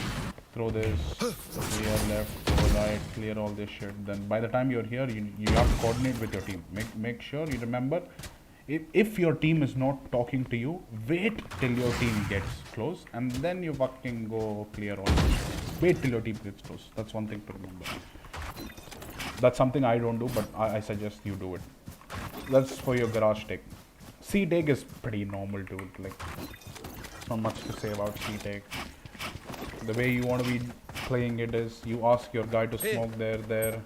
throw this, clear left, throw right, clear all this shit. Then by the time you're here, you have to coordinate with your team. Make sure you remember, if your team is not talking to you, wait till your team gets close, and then you fucking go clear all this shit. Wait till your team gets close. That's one thing to remember. That's something I don't do, but I suggest you do it. That's for your garage take. C take is pretty normal, dude. Like, not much to say about C take. The way you want to be playing it is, you ask your guy to smoke there.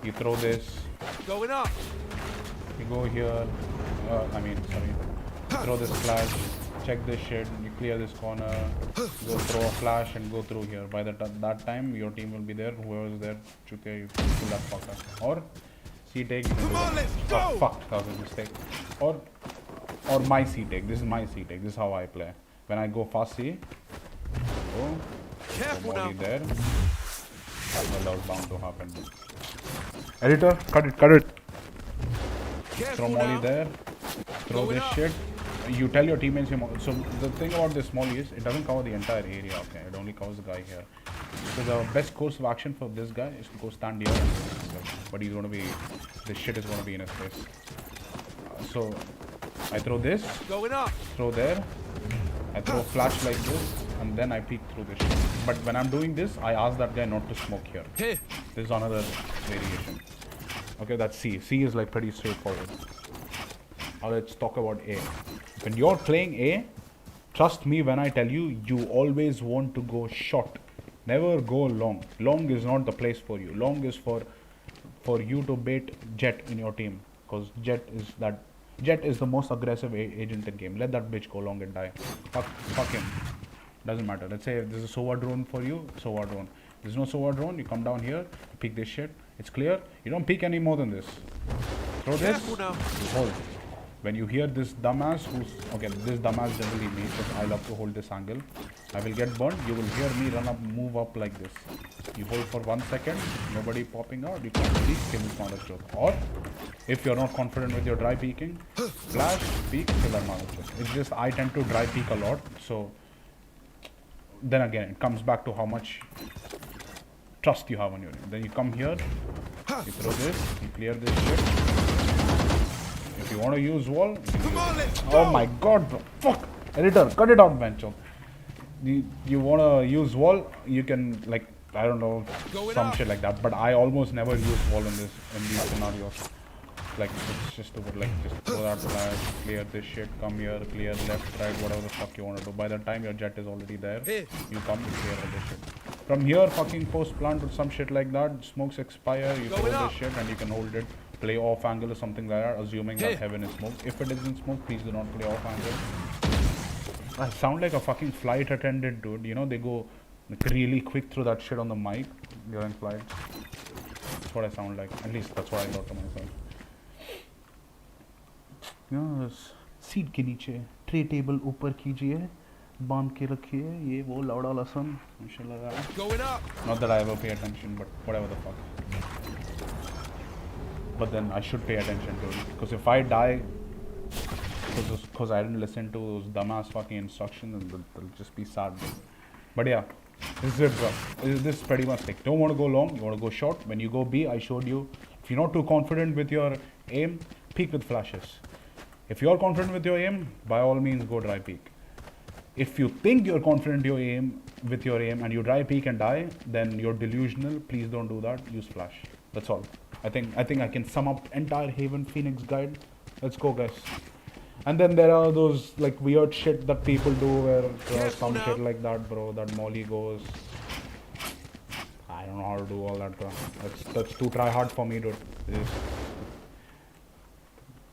You throw this.
Going up.
You go here. You throw this flash. Check this shit. You clear this corner. You go throw a flash and go through here. By that time, your team will be there. Whoever's there, chuke, you kill that fucker. Or C take.
Come on, let's go.
Oh fuck, that was a mistake. Or my C take. This is my C take. This is how I play. When I go fast C. Go.
Careful now.
There. That was bound to happen. Editor, cut it. Throw molly there. Throw this shit. You tell your teammates. So the thing about this molly is, it doesn't cover the entire area. Okay, it only covers the guy here. So the best course of action for this guy is to go stand here. But he's gonna be. This shit is gonna be in his face. So I throw this.
Going up.
Throw there. I throw flash like this, and then I peek through this shit. But when I'm doing this, I ask that guy not to smoke here. This is another variation. Okay, that's C. C is like pretty straightforward. Now let's talk about A. When you're playing A, trust me when I tell you, you always want to go short. Never go long. Long is not the place for you. Long is for you to bait Jet in your team. Because Jet is the most aggressive agent in game. Let that bitch go long and die. Fuck him. Doesn't matter. Let's say if there's a SOA drone for you, SOA drone. There's no SOA drone, you come down here, you pick this shit. It's clear. You don't peek any more than this. Throw this, you hold. When you hear this dumbass this dumbass generally me, because I love to hold this angle. I will get burned. You will hear me move up like this. You hold for 1 second, nobody popping out, you can't peek, kill this mother choke. Or, if you're not confident with your dry peeking, flash, peek, kill that mother choke. It's just, I tend to dry peek a lot, so then again, it comes back to how much trust you have on your team. Then you come here, you throw this, you clear this shit. If you want to use wall,
Come on, let's go.
oh my god, bro. Fuck! Editor, cut it out, Bencho. You wanna use wall? You can like I don't know
Going
some
up.
shit like that. But I almost never use wall in these scenarios. Like it's just stupid. Like just go that flash, clear this shit, come here, clear left, right, whatever the fuck you wanna do. By the time your jet is already there,
Here.
you come to clear all this shit. From here, fucking post plant or some shit like that. Smokes expire, you
Going
throw
up.
this shit and you can hold it. Play off angle or something like that, assuming that
Here.
heaven is smoke. If it isn't smoke, please do not play off angle. I sound like a fucking flight attendant, dude. You know, they go like, really quick through that shit on the mic during flights. That's what I sound like. At least that's what I thought to myself. Yes. Seat के नीचे tray table ऊपर कीजिए बांध के रखिए ये वो लौड़ा लहसुन मुझे लगा
Going up.
not that I ever pay attention but whatever the fuck but then I should pay attention to it because if I die because I didn't listen to those dumbass fucking instructions then they'll just be sad but yeah this is it bro this is pretty much like don't want to go long you want to go short when you go B I showed you if you're not too confident with your aim peek with flashes if you're confident with your aim by all means go dry peek if you think you're confident with your aim and you dry peek and die then you're delusional please don't do that use flash that's all I think I can sum up entire Haven Phoenix guide let's go guys and then there are those like weird shit that people do where some
now.
shit like that bro that Molly goes I don't know how to do all that bro that's too try hard for me dude I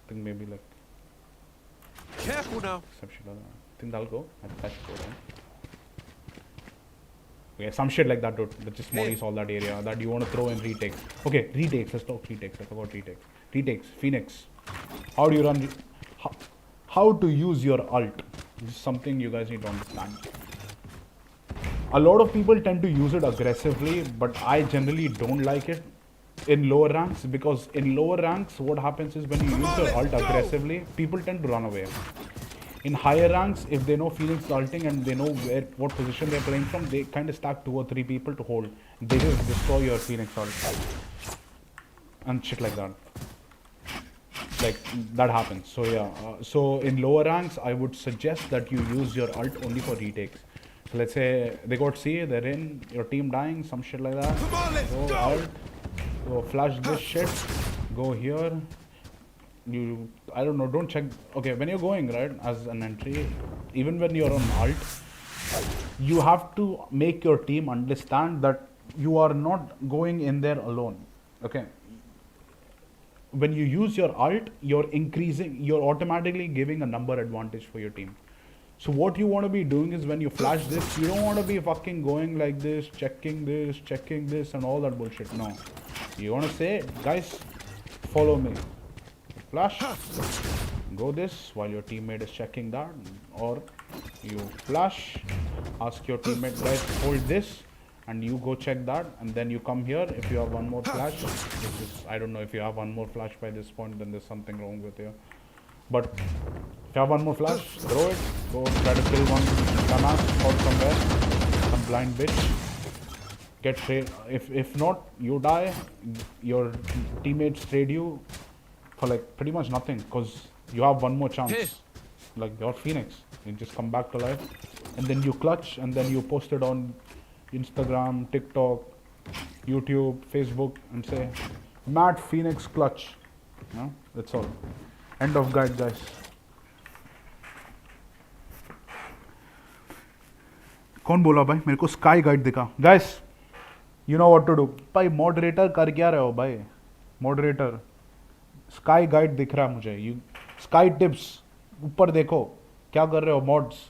think maybe like
Careful now.
some shit like that. I think that'll go. That should go down. Okay, some shit like that, dude. That just mollies all that area that you want to throw in retakes. Okay, retakes. Let's talk retakes. I forgot retakes. Retakes. Phoenix. How do you run? How to use your ult? This is something you guys need to understand. A lot of people tend to use it aggressively, but I generally don't like it in lower ranks because in lower ranks what happens is when you use your ult aggressively people tend to run away in higher ranks if they know Phoenix ulting and they know what position they're playing from they kind of stack 2 or 3 people to hold they just destroy your Phoenix ult and shit like that like that happens so yeah so in lower ranks I would suggest that you use your ult only for retakes so let's say they got C they're in your team dying some shit like that
Come on, let's go.
ult go flash this shit go here you I don't know don't check okay when you're going right as an entry even when you're on ult you have to make your team understand that you are not going in there alone okay when you use your ult you're automatically giving a number advantage for your team so what you want to be doing is when you flash this you don't want to be fucking going like this checking this and all that bullshit no you want to say guys follow me flash go this while your teammate is checking that or you flash ask your teammate guys hold this and you go check that and then you come here if you have one more flash which is I don't know if you have one more flash by this point then there's something wrong with you but if you have one more flash throw it go try to kill one dumbass out somewhere some blind bitch get trade if not you die your teammates trade you for like pretty much nothing because you have one more chance like your Phoenix you just come back to life and then you clutch and then you post it on Instagram TikTok YouTube Facebook and say Matt Phoenix clutch no that's all end of guide guys कौन बोला भाई मेरे को sky guide दिखा guys you know what to do भाई moderator कर क्या रहे हो भाई moderator स्काई गाइड दिख रहा है मुझे यू स्काई टिप्स ऊपर देखो क्या कर रहे हो मॉड्स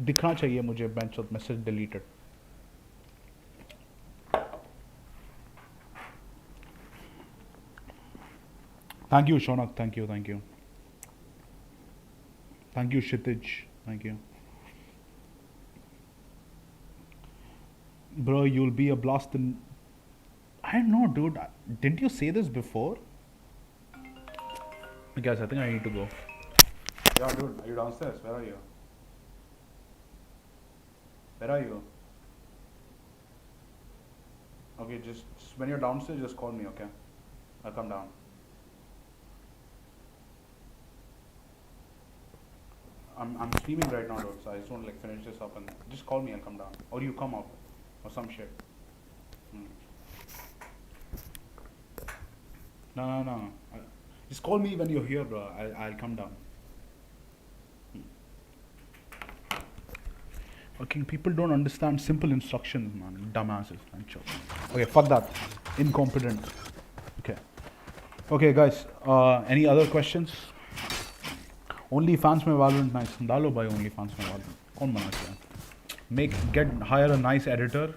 दिखना चाहिए मुझे bench off message deleted thank you Shaunak thank you Kshitij thank you bro you'll be a blast in I don't know, dude. Didn't you say this before? Guys, I think I need to go. Yeah, dude. Are you downstairs? Where are you? Where are you? Okay, just when you're downstairs, just call me, okay? I'll come down. I'm streaming right now, dude. So I just want to like finish this up and just call me. I'll come down, or you come up, or some shit. Hmm. No. Just call me when you're here, bro. I'll come down. Fucking people don't understand simple instructions, man. Dumbasses, man. Okay, fuck that. Incompetent. Okay, guys. Any other questions? OnlyFans में Valorant nice. डालो भाई OnlyFans में Valorant. कौन मना किया? Hire a nice editor.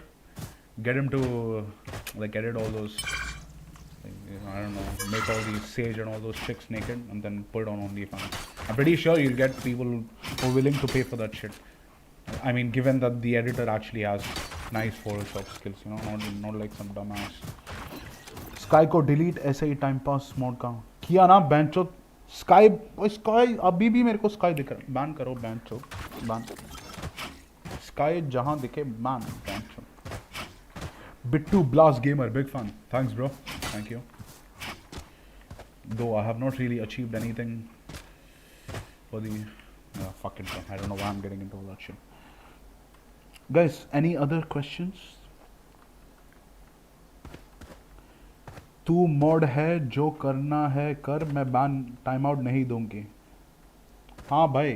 Get him to like edit all those. I don't know. Make all these Sage and all those chicks naked and then put it on OnlyFans. I'm pretty sure you'll get people who are willing to pay for that shit. I mean, given that the editor actually has nice Photoshop skills, you know, not like some dumbass. Sky को delete ऐसे ही time pass mode का किया ना बैंचो Sky अभी भी मेरे को Sky दिख रहा ban करो बैंचो ban Sky जहाँ दिखे ban बैंचो Bittu Blast Gamer big fan thanks bro thank you though I have not really achieved anything for the fuck it I don't know why I'm getting into all that shit. Guys, any other questions? तू mod है जो करना है कर मैं ban time out नहीं दूंगी. हाँ भाई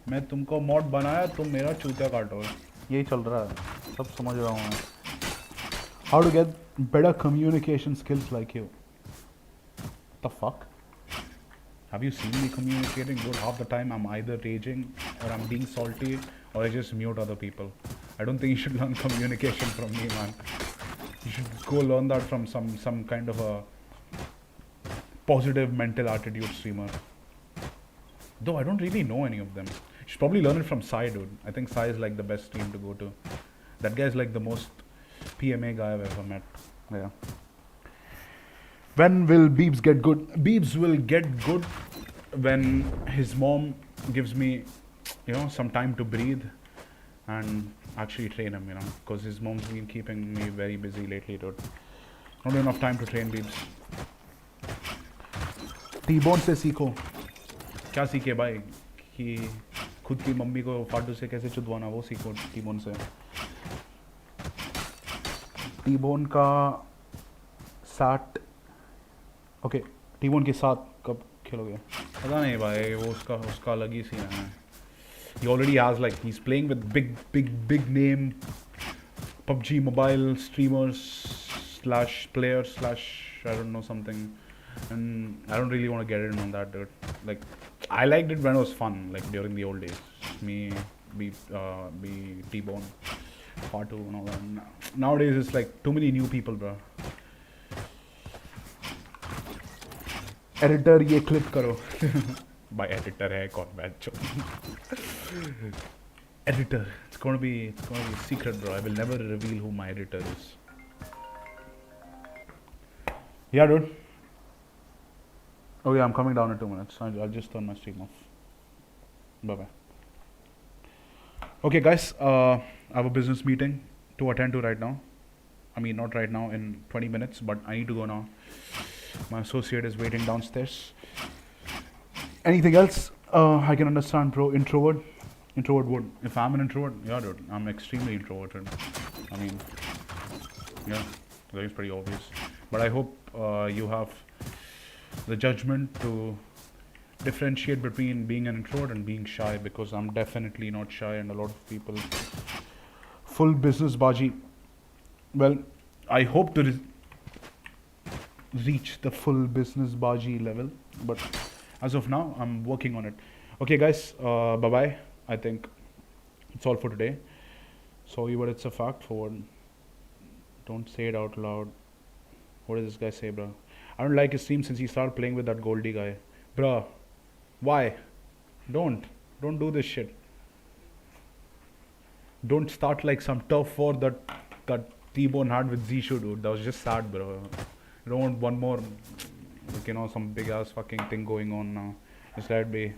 मैं तुमको mod बनाया तुम मेरा चूतिया काटो यही चल रहा है सब समझ रहा हूँ मैं. How to get better communication skills like you? The fuck? Have you seen me communicating good? Half the time I'm either raging or I'm being salty or I just mute other people. I don't think you should learn communication from me, man. You should go learn that from some kind of a positive mental attitude streamer. Though I don't really know any of them. You should probably learn it from Sai, dude. I think Sai is like the best stream to go to. That guy is like the most PMA guy I've ever met. Yeah. When will Beebs get good? Beebs will get good when his mom gives me, you know, some time to breathe and actually train him, you know, because his mom's been keeping me very busy lately, dude. Not enough time to train Beebs. T-Bone से सीखो. क्या सीखे भाई? कि खुद की mummy को फाटू से कैसे चुदवाना वो सीखो T-Bone से. T-Bone का साथ ओके T-Bone के साथ कब खेलोगे पता नहीं भाई वो उसका अलग ही सीन है. He already has like he's playing with big name PUBG mobile streamers slash players slash I don't know something and I don't really want to get in on that, dude. Like I liked it when it was fun, like during the old days. Me be T-Bone Fatu and all that. Nowadays it's like too many new people, bro. Editor ये clip करो. By editor है कौन batch editor. It's gonna be a secret, bro. I will never reveal who my editor is. Yeah, dude. Oh yeah, I'm coming down in 2 minutes. I'll just turn my stream off. Bye bye. Okay, guys. I have a business meeting to attend to right now. I mean, not right now. In 20 minutes, but I need to go now. My associate is waiting downstairs. Anything else? I can understand, bro. Introvert would. If I'm an introvert, yeah, dude. I'm extremely introverted. I mean, yeah, that is pretty obvious. But I hope you have the judgment to differentiate between being an introvert and being shy, because I'm definitely not shy, and a lot of people. Full business baji. Well, I hope to reach the full business baji level, but as of now, I'm working on it. Okay, guys, bye-bye. I think it's all for today. Sorry, but it's a fact forward. Don't say it out loud. What does this guy say, bro? I don't like his stream since he started playing with that Goldie guy. Bruh, why? Don't do this shit. Don't start like some tough war that T-Bone had with Zishu, dude. That was just sad, bro. You don't want one more, like, you know, some big ass fucking thing going on now. Just let it be.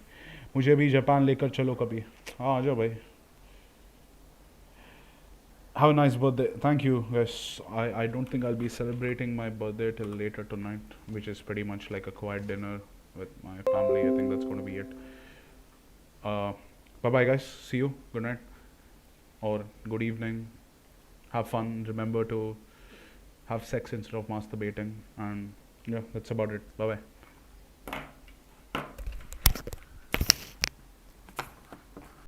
मुझे भी Japan लेकर चलो कभी. हाँ, आ जाओ भाई. Have a nice birthday. Thank you, guys. I don't think I'll be celebrating my birthday till later tonight, which is pretty much like a quiet dinner with my family. I think that's going to be it. Bye bye, guys. See you. Good night or good evening. Have fun. Remember to have sex instead of masturbating. And yeah, that's about it. Bye bye.